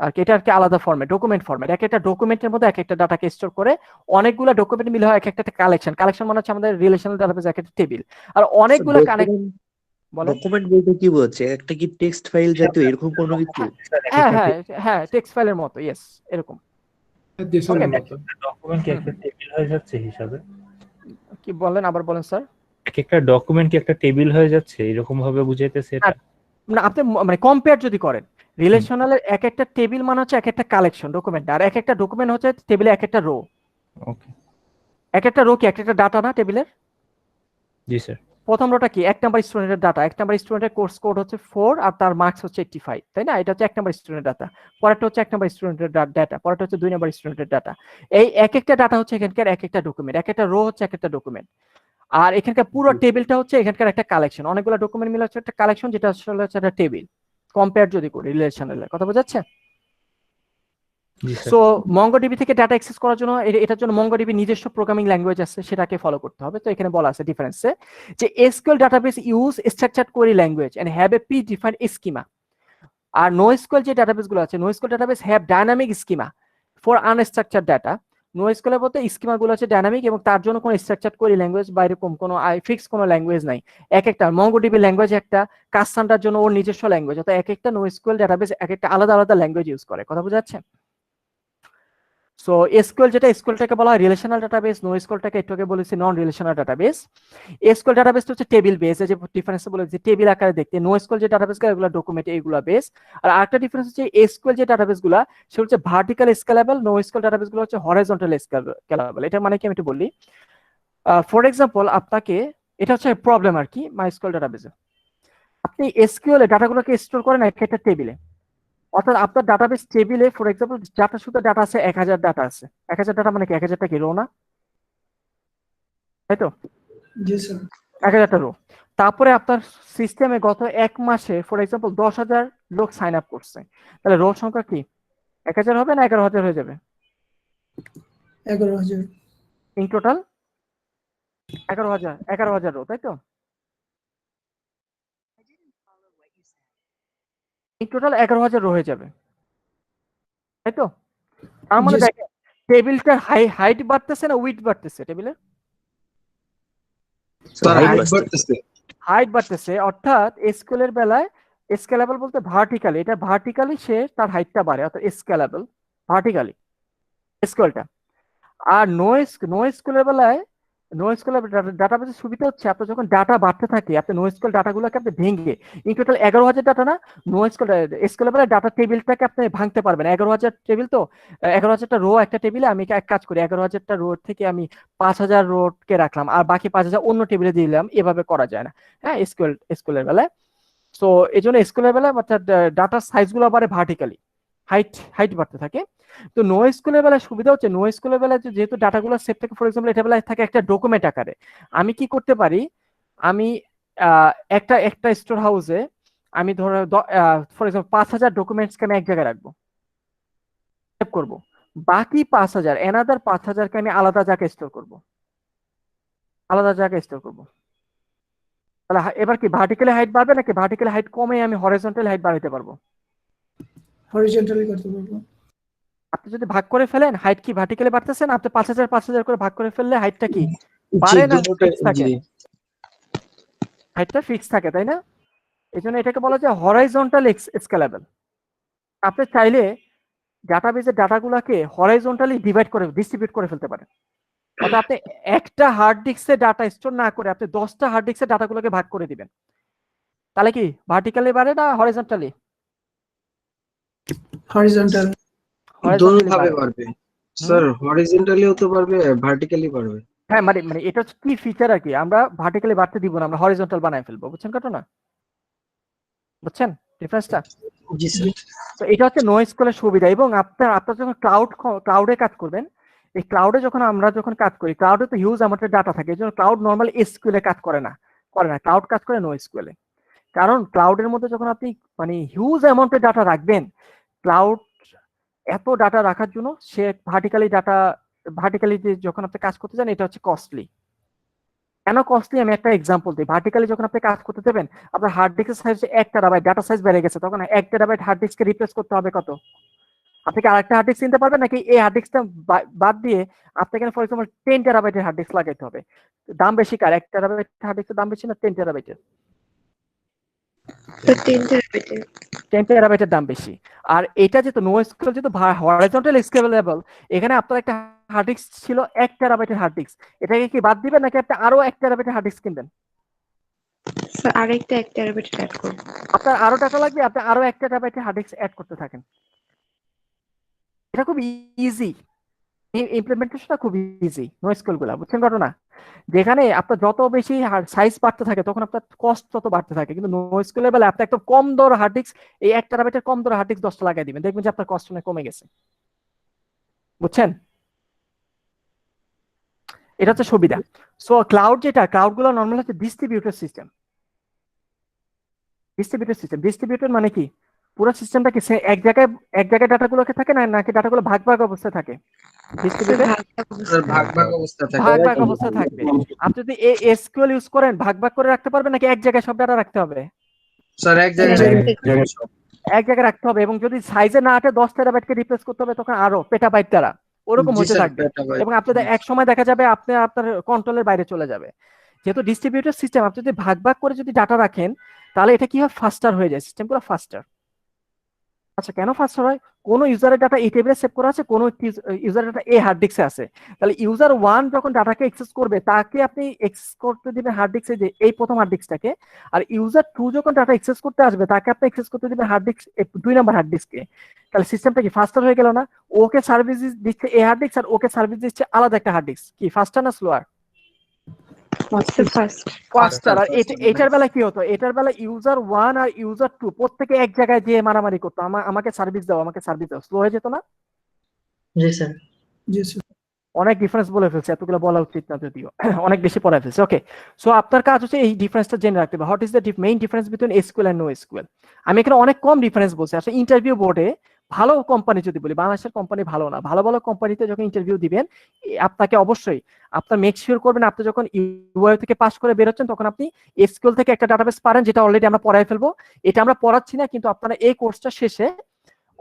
আর কি, এটা আর কি আলাদা ফরম্যাট, ডকুমেন্ট ফরম্যাট। একটা ডকুমেন্টের মধ্যে একটা ডাটাকে স্টোর করে, অনেকগুলো ডকুমেন্ট মিলে হয় একটা কালেকশন মানে হচ্ছে আমাদের রিলেশনাল ডাটাবেস একটা টেবিল, আর অনেকগুলো কানেক্ট। ডকুমেন্ট বলতে কি বোঝাচ্ছে? একটা কি টেক্সট ফাইল জাতীয় এরকম কোনো কিছু? হ্যাঁ টেক্সট ফাইলের মতো, ইয়েস এরকম। ডকুমেন্ট কি একটা টেবিল হয়ে যাচ্ছে হিসাবে? কি বলেন, আবার বলেন স্যার। একটা ডকুমেন্ট কি একটা টেবিল হয়ে যাচ্ছে, এরকম ভাবে বুঝাইতেছে এটা? না, আপনি মানে কম্পেয়ার যদি করেন, রিলেশনালের একটা টেবিল মানে হচ্ছে একটা কালেকশন ডকুমেন্ট, আর একটা ডকুমেন্ট হচ্ছে টেবিলে একটা রো। ওকে, একটা রো কি একটা ডাটা না টেবিলের? জি স্যার। প্রথম রোটা কি 1 নাম্বার স্টুডেন্টের ডাটা, 1 নাম্বার স্টুডেন্টের কোর্স কোড হচ্ছে 4 আর তার মার্কস হচ্ছে 85, তাই না? এটা হচ্ছে 1 নাম্বার স্টুডেন্টের ডাটা। পরেরটা হচ্ছে 1 নাম্বার স্টুডেন্টের ডাটা, পরেরটা হচ্ছে 2 নাম্বার স্টুডেন্টের ডাটা। এই একটা ডাটা হচ্ছে এখানকার একটা ডকুমেন্ট, একটা রো হচ্ছে একটা ডকুমেন্ট। আর এখানকার পুরো টেবিলটা হচ্ছে এখানকার একটা কালেকশন, অনেকগুলো ডকুমেন্ট মিলে হচ্ছে একটা কালেকশন, যেটা আসলে হচ্ছে একটা টেবিল। কম্পেয়ার যদি করি রিলেশনালের কথা, বোঝাচ্ছে? সো মঙ্গোডিবি থেকে ডাটা অ্যাক্সেস করার জন্য এটার জন্য মঙ্গোডিবি নিজস্ব প্রোগ্রামিং ল্যাঙ্গুয়েজ আছে, সেটাকে ফলো করতে হবে। তো এখানে বলা আছে ডিফারেন্সে যে SQL database use structured query language and have a predefined schema. আর NoSQL যে ডাটাবেস গুলো আছে, NoSQL ডাটাবেস have dynamic schema for unstructured data. NoSQL এর বলতে স্কিমা গুলো আছে ডাইনামিক, এবং তার জন্য কোনো স্ট্রাকচার্ড কোয়েরি ল্যাঙ্গুয়েজ বা এরকম কোনো ফিক্স কোনো ল্যাঙ্গুয়েজ নাই। একটা মঙ্গোডিবি ল্যাঙ্গুয়েজ একটা, কাসান্ডার জন্য ওর নিজস্ব ল্যাঙ্গুয়েজ, অর্থাৎ একটা NoSQL ডাটাবেস একটা আলাদা আলাদা ল্যাঙ্গুয়েজ ইউজ করে। কথা বোঝা যাচ্ছে? সো এসকিউএল যেটা, এসকিউএলটাকে বলা হয় রিলেশনাল ডাটাবেস, NoSQLটাকে একটু আগে বলেছি নন রিলেশনাল ডাটাবেস। এসকিউএল ডাটাবেসটা হচ্ছে টেবিল বেস, এই যে ডিফারেন্স বলেছি টেবিল আকারে দেখতে। NoSQL যে ডাটাবেসগুলো এগুলো ডকুমেন্ট, এগুলো বেস। আর আরেকটা ডিফারেন্স হচ্ছে এসকিউএল যে ডাটাবেসগুলো সেগুলো হচ্ছে ভার্টিক্যাল স্কেলেবল, NoSQL ডাটাবেসগুলো হচ্ছে হরাইজন্টাল স্কেলেবল। এটা মানে কি আমি একটু বলি। ফর এক্সাম্পল, আপনাকে এটা হচ্ছে প্রবলেম আর কি MySQL ডাটাবেসে। আপনি এসকিউএল এ ডাটাগুলোকে স্টোর করেন একটা টেবিলে, অর্থাৎ আপনার ডাটাবেস টেবিলে ফর এক্সাম্পল ডাটা শুধু ডাটা আছে 1000 ডাটা আছে। 1000 ডাটা মানে কি 1000টা কি রো না, তাই তো? জি স্যার। 1000টা রো। তারপরে আপনার সিস্টেমে গত 1 মাসে ফর এক্সাম্পল 10,000 লোক সাইন আপ করছে, তাহলে রো সংখ্যা কি 1000 হবে না 11,000 হয়ে যাবে? 11,000। ইন টোটাল 11,000 রো, তাই তো? ইন টোটাল 11,000 রো হয়ে যাবে, তাই তো? তার মানে দেখেন টেবিলটার হাইট বাড়তেছে না উইডথ বাড়তেছে? টেবিলের হাইট বাড়তেছে, অর্থাৎ এসকিউএল এর বেলায় স্কেলেবল বলতে ভার্টিক্যালি, এটা ভার্টিক্যালি সে তার হাইটটা বাড়ে, অর্থাৎ স্কেলেবল ভার্টিক্যালি এসকিউএলটা। আর NoSQL এর বেলায় NoSQL ডাটাবেসের সুবিধা হচ্ছে আপনার যখন ডাটা বাড়তে থাকে, আপনি NoSQL ডাটাগুলোকে আপনি ভেঙে, ইন টোটাল 11,000 ডাটা না, SQL এর বেলায় ডাটা টেবিলটাকে আপনি ভাঙতে পারবেন। 11,000 টেবিল তো, 11,000টা রো একটা টেবিলে, আমি এক কাজ করি 11,000টা রো থেকে আমি 5,000 রোকে রাখলাম আর বাকি 5,000 অন্য টেবিলে দিলাম, এভাবে করা যায় না, হ্যাঁ SQL এর বেলায়। সো এই জন্য SQL এর বেলায় অর্থাৎ ডাটার সাইজগুলো বাড়ে ভার্টিক্যালি, হাইট বাড়তে থাকে। তো NoSQL এর বেলায় সুবিধা হচ্ছে, NoSQL এর বেলায় যেহেতু ডাটাগুলো সেভ থাকে, ফর এক্সাম্পল এটা বেলায় থাকে একটা ডকুমেন্ট আকারে, আমি কি করতে পারি, আমি একটা স্টোর হাউসে আমি ধরো ফর এক্সাম্পল 5,000 ডকুমেন্টসকে আমি এক জায়গায় রাখবো, সেভ করবো, বাকি 5,000 এনাদার 5,000কে আমি আলাদা জায়গায় স্টোর করবো, তাহলে এবার কি ভার্টিক্যালি হাইট বাড়বে নাকি ভার্টিক্যালি হাইট কমে আমি হরিজন্টাল হাইট বাড়াতে পারবো? হরিজন্টালি করতে পারবো। আপনি যদি ভাগ করে ফেলেন হাইট কি ভার্টিক্যালি বাড়তেছে না? আপনি 5000 করে ভাগ করে ফেললে হাইটটা কি বাড়ে না ফিক্স থাকে? হাইটটা ফিক্স থাকে, তাই না? এই জন্য এটাকে বলা যায় হরাইজন্টাল স্কেলেবল। আপনি চাইলে ডাটাবেজের ডাটাগুলোকে হরাইজন্টালি ডিস্ট্রিবিউট করে ফেলতে পারেন। অর্থাৎ আপনি একটা হার্ড ডিস্কে ডাটা স্টোর না করে আপনি 10টা হার্ড ডিস্কের ডাটাগুলোকে ভাগ করে দিবেন, তাহলে কি ভার্টিক্যালি বাড়ে না হরাইজন্টালি? হরিজন্টাল। দুভাবে পারবে স্যার, হরিজন্টালিও তো পারবে, ভার্টিক্যালি পারবে। হ্যাঁ, মানে মানে এটা হচ্ছে কি ফিচার আর কি, আমরা ভার্টিক্যালি বাড়তে দিব না, আমরা হরিজন্টাল বানায় ফেলবো। বুঝছেন ঘটনা? বুঝছেন ডিফারেন্সটা? জি স্যার। তো এটা হচ্ছে NoSQL-এর সুবিধা। এবং আপনার যখন ক্লাউডে কাজ করবেন, এই ক্লাউডে আমরা যখন কাজ করি, ক্লাউডে তো হিউজ অ্যামাউন্টের ডাটা থাকে। এই জন্য ক্লাউড নর্মাল SQL-এ কাজ করে না, ক্লাউড কাজ করে NoSQL-এ। কারণ ক্লাউডের মধ্যে যখন আপনি মানে হিউজ অ্যামাউন্টের ডাটা রাখবেন, ক্লাউড এত ডাটা রাখার জন্য সে ভার্টিক্যালি যখন আপনি কাজ করতে যান, এটা হচ্ছে কস্টলি। কেন কস্টলি আমি একটা এক্সাম্পল দিই। ভার্টিক্যালি যখন আপনি কাজ করতে দেবেন, আপনার হার্ড ডিস্কের সাইজ 1 টেরাবাইট, ডাটা সাইজ বেড়ে গেছে, তখন 1 টেরাবাইট হার্ড ডিস্ককে রিপ্লেস করতে হবে কত? আপনি কি আরেকটা হার্ড ডিস্ক কিনতে পারবেন, নাকি এই হার্ড ডিস্কটা বাদ দিয়ে আপনাকে ফর এক্সাম্পল 10 টেরাবাইটের হার্ড ডিস্ক লাগাইতে হবে? দাম বেশি কার, 1 টেরাবাইট হার্ড ডিস্কের দাম বেশি না 10 টেরাবাইটের? 10 টেরাবাইটের দাম বেশি। আর এটা যেহেতু NoSQL যেহেতু হরাইজন্টাল স্কেলেবল, এখানে আপনার একটা হার্ড ডিস্ক ছিল 1 টেরাবাইটের হার্ড ডিস্ক, এটাকে কি বাদ দিবেন নাকি আপনি আরো 1 টেরাবাইটের হার্ড ডিস্ক কিনবেন? স্যার আরেকটা 1 টেরাবাইট অ্যাড করব। আপনার আরো টাকা লাগবে, আপনি আরো 1 টেরাবাইটের হার্ড ডিস্ক অ্যাড করতে থাকেন। এটা খুব ইজি, ইমপ্লিমেন্টেশনটা খুব ইজি NoSQL গুলা। বুঝছেন ঘটনা? যেখানে আপনার যত বেশি সাইজ বাড়তে থাকে তখন আপনার কস্ট তত বাড়তে থাকে, কিন্তু NoSQL এর বেলা আপনি একটা কম দর হার্ড ডিস্ক, এই 1 টেরাবাইটের কম দর হার্ড ডিস্ক 10টা লাগাই দিবেন, দেখবেন যে আপনার কস্ট অনেক কমে গেছে। বুঝছেন? এটা হচ্ছে সুবিধা। সো ক্লাউড গুলো নর্মাল হচ্ছে ডিস্ট্রিবিউটেড সিস্টেম। ডিস্ট্রিবিউটেড মানে কি, পুরো সিস্টেমটা কি এক জায়গায় ডাটাগুলোকে থাকে না, নাকি ডাটাগুলো ভাগ ভাগ অবস্থায় থাকে? ডিস্ট্রিবিউটেড ভাগ ভাগ অবস্থা থাকে। ভাগ ভাগ অবস্থায় থাকবে। আপনি যদি এসকিউএল ইউজ করেন, ভাগ ভাগ করে রাখতে পারবেন নাকি এক জায়গায় সব ডাটা রাখতে হবে? স্যার এক জায়গায় এক জায়গায় রাখতে হবে। এবং যদি সাইজে না আটে 10 টেরাবাইটকে রিপ্লেস করতে হবে, তখন আরো পেটাবাইট দ্বারা ওরকম হতে থাকবে। এবং আপনাদের এক সময় দেখা যাবে আপনার কন্ট্রোলের বাইরে চলে যাবে। যেহেতু ডিস্ট্রিবিউটেড সিস্টেম, আপনি যদি ভাগ ভাগ করে যদি ডাটা রাখেন, তাহলে এটা কি হয়, ফাস্টার হয়ে যায়, সিস্টেমগুলো ফাস্টার। আচ্ছা, কেন ফাস্টার হয়? কোন ইউজারের ডাটা এই টেবিলে সেভ করা আছে, কোন ইউজারের ডাটা এই হার্ড ডিস্কে আছে, তাহলে ইউজার 1 যখন ডাটাকে অ্যাক্সেস করবে, তাকে আপনি অ্যাক্সেস করতে দিবেন হার্ড ডিস্কে, যে এই প্রথম হার্ড ডিস্কটাকে। আর ইউজার 2 যখন ডাটা অ্যাক্সেস করতে আসবে, তাকে আপনি অ্যাক্সেস করতে দিবেন হার্ড ডিস্ক 2 নাম্বার হার্ড ডিস্কে। তাহলে সিস্টেমটা কি ফাস্টার হয়ে গেল না? ওকে সার্ভিস দিচ্ছে এই হার্ড ডিস্ক, আর ওকে সার্ভিস দিচ্ছে আলাদা একটা হার্ড ডিস্ক। কি ফাস্টার না স্লোয়ার? ফাস্টার। আর এটার বেলা কি হতো, এটার বেলা ইউজার 1 আর ইউজার 2 প্রত্যেকে এক জায়গায় যেয়ে মারামারি করতো, আমাকে সার্ভিস দাও, আমাকে সার্ভিস দাও, স্লো হয়ে যেত না? জি স্যার। জি স্যার। অনেক ডিফারেন্স বলে ফেলছে, এতগুলো বলা উচিত না যদিও, অনেক বেশি পড়ায় ফেলছে। ওকে, সো আপনার কাজ হচ্ছে এই ডিফারেন্সটা জেনে রাখতে হবে। What is the main difference between SQL and NoSQL? আমি এখানে অনেক কম ডিফারেন্স বলছি। আসলে ইন্টারভিউ বোর্ডে ভালো কোম্পানি যদি বলি, বাংলাদেশের কোম্পানি ভালো না, ভালো ভালো কোম্পানিতে যখন ইন্টারভিউ দিবেন, আপনাকে অবশ্যই আপনার মেক শিওর করবেন আপনি যখন ইউআই থেকে পাস করে বের হচ্ছেন, তখন আপনি এসকিউএল থেকে একটা ডাটাবেস পারেন, যেটা অলরেডি আমরা পড়াই ফেলবো। এটা আমরা পড়াচ্ছি না, কিন্তু আপনারা এই কোর্সটা শেষে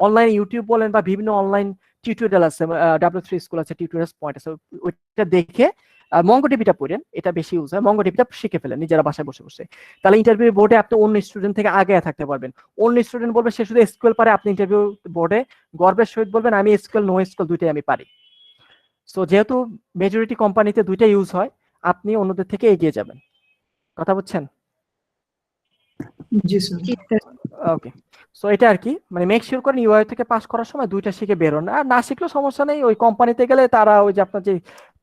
অনলাইন ইউটিউব বলেন বা বিভিন্ন অনলাইন টিউটোরিয়াল আছে, W3 স্কুল আছে, টিউটোরিয়ালস পয়েন্ট আছে, ওইটা দেখে মঙ্গোডিবিটা পড়েন, এটা বেশি ইউজ হয়। মঙ্গোডিবিটা শিখে ফেলেন নিজেরা বাসায় বসে বসে, তাহলে ইন্টারভিউ বোর্ডে আপনি অন্য স্টুডেন্ট থেকে আগে থাকতে পারবেন। অন্য স্টুডেন্ট বলবে সে শুধু এসকিউএল পারে, আপনি ইন্টারভিউ বোর্ডে গর্বের সহিত বলবেন আমি এসকিউএল NoSQL দুইটাই আমি পারি। সো যেহেতু মেজরিটি কোম্পানিতে দুইটা ইউজ হয়, আপনি অন্যদের থেকে এগিয়ে যাবেন। কথা বুঝছেন? জি স্যার। ওকে, সো এটা আর কি, মানে মেক শিওর করেন ইউআই থেকে পাস করার সময় দুইটা শিখে বেরোন। আর না শিখলেও সমস্যা নেই, ওই কোম্পানিতে গেলে তারা ওই যে আপনার যে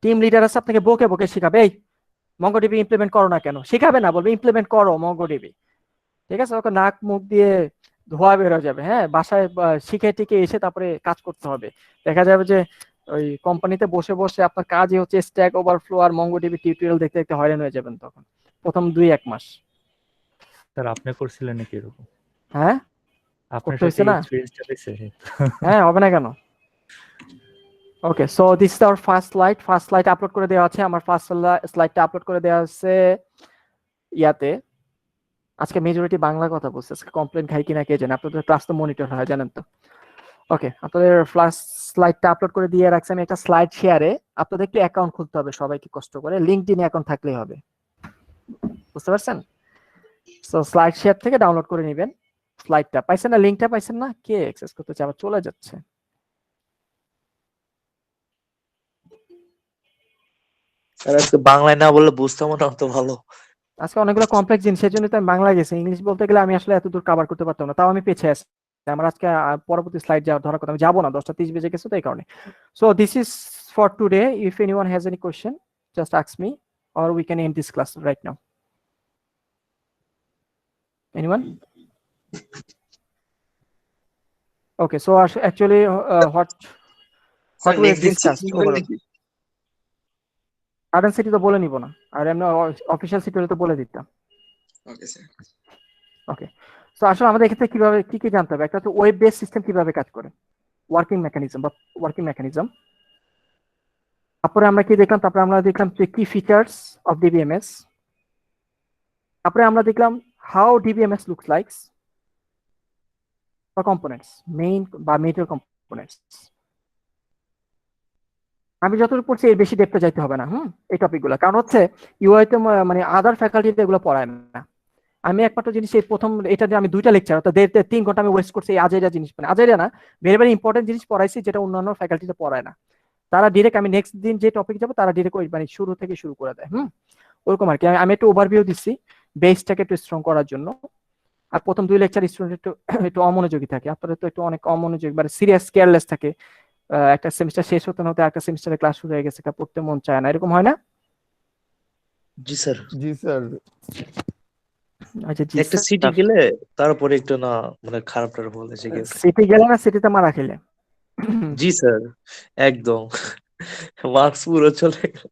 টিম লিডার আছে আপনাকে বকে বকে শিখাবে, এই মঙ্গোডিবি ইমপ্লিমেন্ট করো না কেন, শিখাবে না, বলবে ইমপ্লিমেন্ট করো মঙ্গোডিবি। ঠিক আছে, ওকে নাক মুখ দিয়ে ধোয়া বের হয়ে যাবে। হ্যাঁ, বাসায় শিখে টিকে এসে তারপরে কাজ করতে হবে। দেখা যাবে যে ওই কোম্পানিতে বসে বসে আপনার কাজই হচ্ছে স্ট্যাক ওভারফ্লো আর মঙ্গোডিবি টিউটোরিয়াল দেখতে দেখতে হয়রান হয়ে যাবেন তখন প্রথম 2-1 মাস। স্যার আপনি করছিলেন নাকি এরকম? হ্যাঁ, আপনার করতে হয়েছে সাথে না? এক্সপেরিয়েন্সটা হয়েছে? হ্যাঁ, হবে না কেন? Okay, so this is our first slide upload করে দেওয়া আছে। আমার ফার্স্ট স্লাইডটা আপলোড করে দেওয়া আছে ইয়াতে। আজকে মেজরিটি বাংলা কথা বলছে, আজকে কমপ্লেন খাই কিনা কে জানে, আপনাদের ক্লাস তো মনিটর হয় জানেন তো। ওকে, আপনাদের ফ্লাশ স্লাইডটা আপলোড করে দিয়ে রাখছি আমি একটা স্লাইড শেয়ারে। আপনাদের একটু অ্যাকাউন্ট খুলতে হবে সবাইকে কষ্ট করে, লিঙ্কডইন অ্যাকাউন্ট থাকলেই হবে, বুঝতে পারছেন? সো স্লাইড শেয়ার থেকে ডাউনলোড করে নেবেন স্লাইডটা। পাইছেন না? লিঙ্কটা পাইছেন না? কে অ্যাক্সেস করতে চায়? আবার চলে যাচ্ছে। স্যার আজকে বাংলায় না বললে বুঝতাম না অত ভালো। আজকে অনেকগুলো কমপ্লেক্স জিনিস, সেজন্য তো আমি বাংলা গেছি। ইংলিশ বলতে গেলে আমি আসলে এতদূর কভার করতে পারতাম না, তাও আমি পেছিয়ে আছি। আমার আজকে পরবর্তী স্লাইড যাওয়ার ধরার কথা, আমি যাবো না, 10:30 বেজে গেছে তো এই কারণে। So this is for today. If anyone has any question just ask me or we can end this class right now. Anyone? Okay, so actually what we have discussed overall. Current city তো বলে নিব না, আর এমনি official city হলে তো বলে দিতাম। Okay sir. ওকে, so আসলে আমাদের এক্ষেত্রে কিভাবে কি কি জানতে হবে? একটা তো ওয়েব বেস সিস্টেম কিভাবে কাজ করে, ওয়ার্কিং মেকানিজম। তারপরে আমরা কি দেখলাম? তারপরে আমরা দেখলাম যে কি ফিচার্স অফ ডিবিএমএস। তারপরে আমরা দেখলাম how DBMS looks likes for components, main বা মেজর কম্পোনেন্টস। আমি যতটুকু পড়ছি এর বেশি ডেপথে যাইতে হবে না এই টপিকগুলো, কারণ হচ্ছে ইউআই তে মানে আদার ফ্যাকাল্টিতে এগুলো পড়ায় না। আমি একমাত্র জিনিস এই প্রথম এটা যে আমি 2টা লেকচার অর্থাৎ 3 ঘন্টা আমি ওয়েস্ট করছি এই আজেরিয়া জিনিস, মানে আজেরিয়া না, ভেরি ভেরি ইম্পর্টেন্ট জিনিস পড়াইছি যেটা অন্যান্য ফ্যাকাল্টিতে পড়ায় না। তারা ডিরেক্ট আমি নেক্সট দিন যে টপিক যাবো তারা ডিরেক্ট ওই মানে শুরু থেকে শুরু করে দেয়। ওরকম আর কি। আমি একটু ওভারভিউ দিচ্ছি বেসটাকে একটু স্ট্রং করার জন্য। আর প্রথম 2 লেকচার স্টুডেন্ট একটু অমনোযোগী থাকে, আপনারা তো একটু অনেক অমনোযোগী মানে সিরিয়াস কেয়ারলেস থাকে। একটা সেমিস্টার শেষ হতে হতে একটা সেমিস্টারে ক্লাস শুরু হয়ে গেছে, পড়তে মন চায় না, এরকম হয় না? জি স্যার। জি স্যার। আচ্ছা, জি একটা সিটি গেলে তারপরে একটু না মানে খারাপটার বলে যে গেছে। সিটি গেলে না সিটিতে মারা খেলে? জি স্যার, একদম মার্কস পুরো চলে গেল।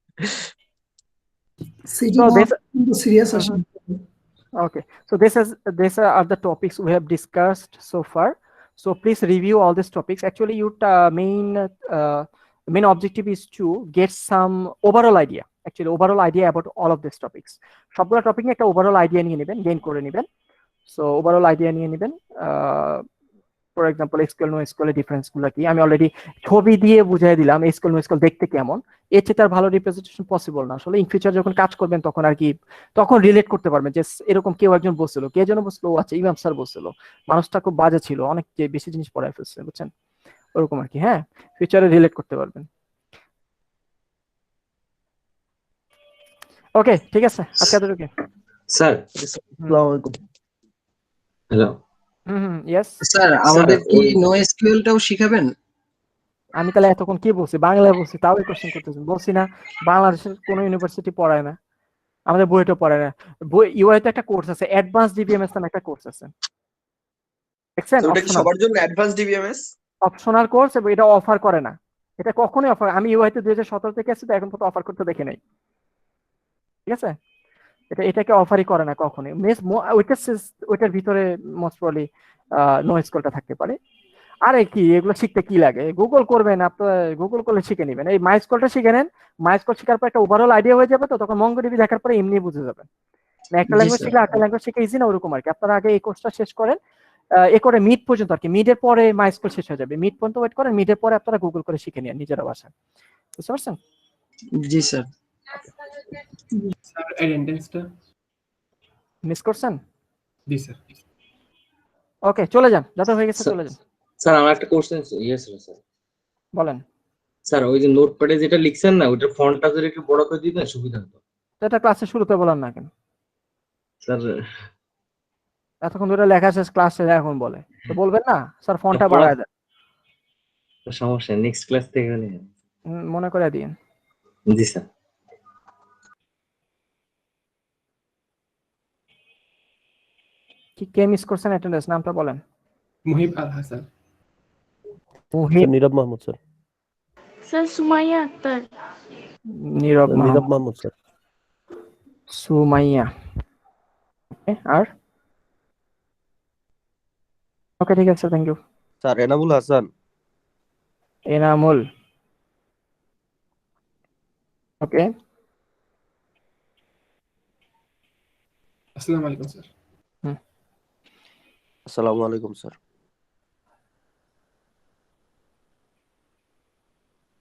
সিটি So this সিরিয়াস আসে। okay, so these are the topics we have discussed so far. So please review all these topics. Actually your main objective is to get some overall idea, about all of these topics. সবগুলো topic নিয়ে একটা overall idea নিয়ে নেবেন, gain করে নেবেন। So overall idea নিয়ে নেবেন। For example SQL no SQL এর ডিফারেন্স গুলো কি আমি অলরেডি ছবি দিয়ে বুঝিয়ে দিলাম, এসকিউএল নো এসকিউএল দেখতে কেমন। এর চেয়ে তার ভালো রিপ্রেজেন্টেশন পসিবল না আসলে। ইন ফিউচার যখন কাজ করবেন তখন আর কি তখন রিলেট করতে পারবেন যে এরকম কেউ একজন বলছিল, কে যেন বলছিল, ও আচ্ছা ইমাম স্যার বলছিল, মানুষটা খুব বাজে ছিল, অনেক বেশি জিনিস পড়ায় ফেলছে, বুঝছেন? ওরকম আর কি। হ্যাঁ, ফিউচারে রিলেট করতে পারবেন। ওকে, ঠিক আছে, আজকে এতটুকু। স্যার আসসালামু আলাইকুম। হ্যালো ইয়েস স্যার আমাদের কি নো এসকিউএলটাও শিখাবেন? আমি তাহলে এতক্ষণ কি বলছি? বাংলায় বলছি, তাও কোশ্চেন করতেছেন। বলছি না বাংলাদেশের কোনো ইউনিভার্সিটি পড়ায় না, আমাদের বইটা পড়ায় না। বই ইউআই তে একটা কোর্স আছে, অ্যাডভান্স ডিবিএমএস নামে একটা কোর্স আছে, দেখছেন? ওটা কি সবার জন্য অ্যাডভান্স ডিবিএমএস? অপশনাল কোর্স, এবং এটা অফার করে না, এটা কখনোই অফার। আমি ইউআই তে 2017 থেকে আসছি তো এখন পর্যন্ত অফার করতে দেখি নাই, ঠিক আছে? এটাকে অফারই করে না কখনোই। ওইটার ভিতরে মোস্ট প্রবাবলি নো স্কুলটা থাকতে পারে। আরে কি এগুলো শিখতে কি লাগে? গুগল করবেন, আপনার গুগল করলে শিখে নেবেন। এই মাই স্কুলটা শিখে নেন, মাই স্কুল শেখার পর একটা ওভারঅল আইডিয়া হয়ে যাবে, তো তখন মঙ্গোডিবি দেখার পরে এমনি বুঝে যাবেন। একটা ল্যাঙ্গুয়েজ শিখলে আরেকটা ল্যাঙ্গুয়েজ শিখে ইজি না, ওরকম আর কি। আপনারা আগে এই কোর্সটা শেষ করেন, এ করে মিড পর্যন্ত আর কি, মিডের পরে মাই স্কুল শেষ হয়ে যাবে, মিড পর্যন্ত ওয়েট করেন, মিডের পরে আপনারা গুগল করে শিখে নিন নিজেরা ভাষা, বুঝতে পারছেন? জি স্যার। স্যার অ্যাটেন্ডেন্সটা মিস করছেন? জি স্যার। ওকে, চলে যান, যত হয়ে গেছে চলে যান। স্যার আমার একটা কোশ্চেন ইয়েস স্যার। বলেন। স্যার ওই যে নোটপ্যাডে যেটা লিখছেন না ওটার ফন্টটা যদি একটু বড় করে দিতেন সুবিধা হতো। এটা ক্লাসের শুরুতে বলেন না কেন? স্যার এতক্ষণ ধরে লেখা শেষ, ক্লাস শেষ এখন বলে তো বলবেন না স্যার ফন্টটা বাড়ায় দেন। সমস্যা নেক্সট ক্লাস থেকে নিয়ে মনে করে দিন। জি স্যার। কি কে মিস করছেন অ্যাটেন্ডেন্স? নামটা বলেন। Muhib Al Hasan. Muhib, Nirob Mahmud sir. Sir Sumaiya Akter. Nirob Mahmud sir. Sumaiya. আর ওকে, ঠিক আছে, thank you. Sir Enamul Hasan. Enamul, okay. আসসালামু আলাইকুম স্যার। আসসালামু আলাইকুম স্যার।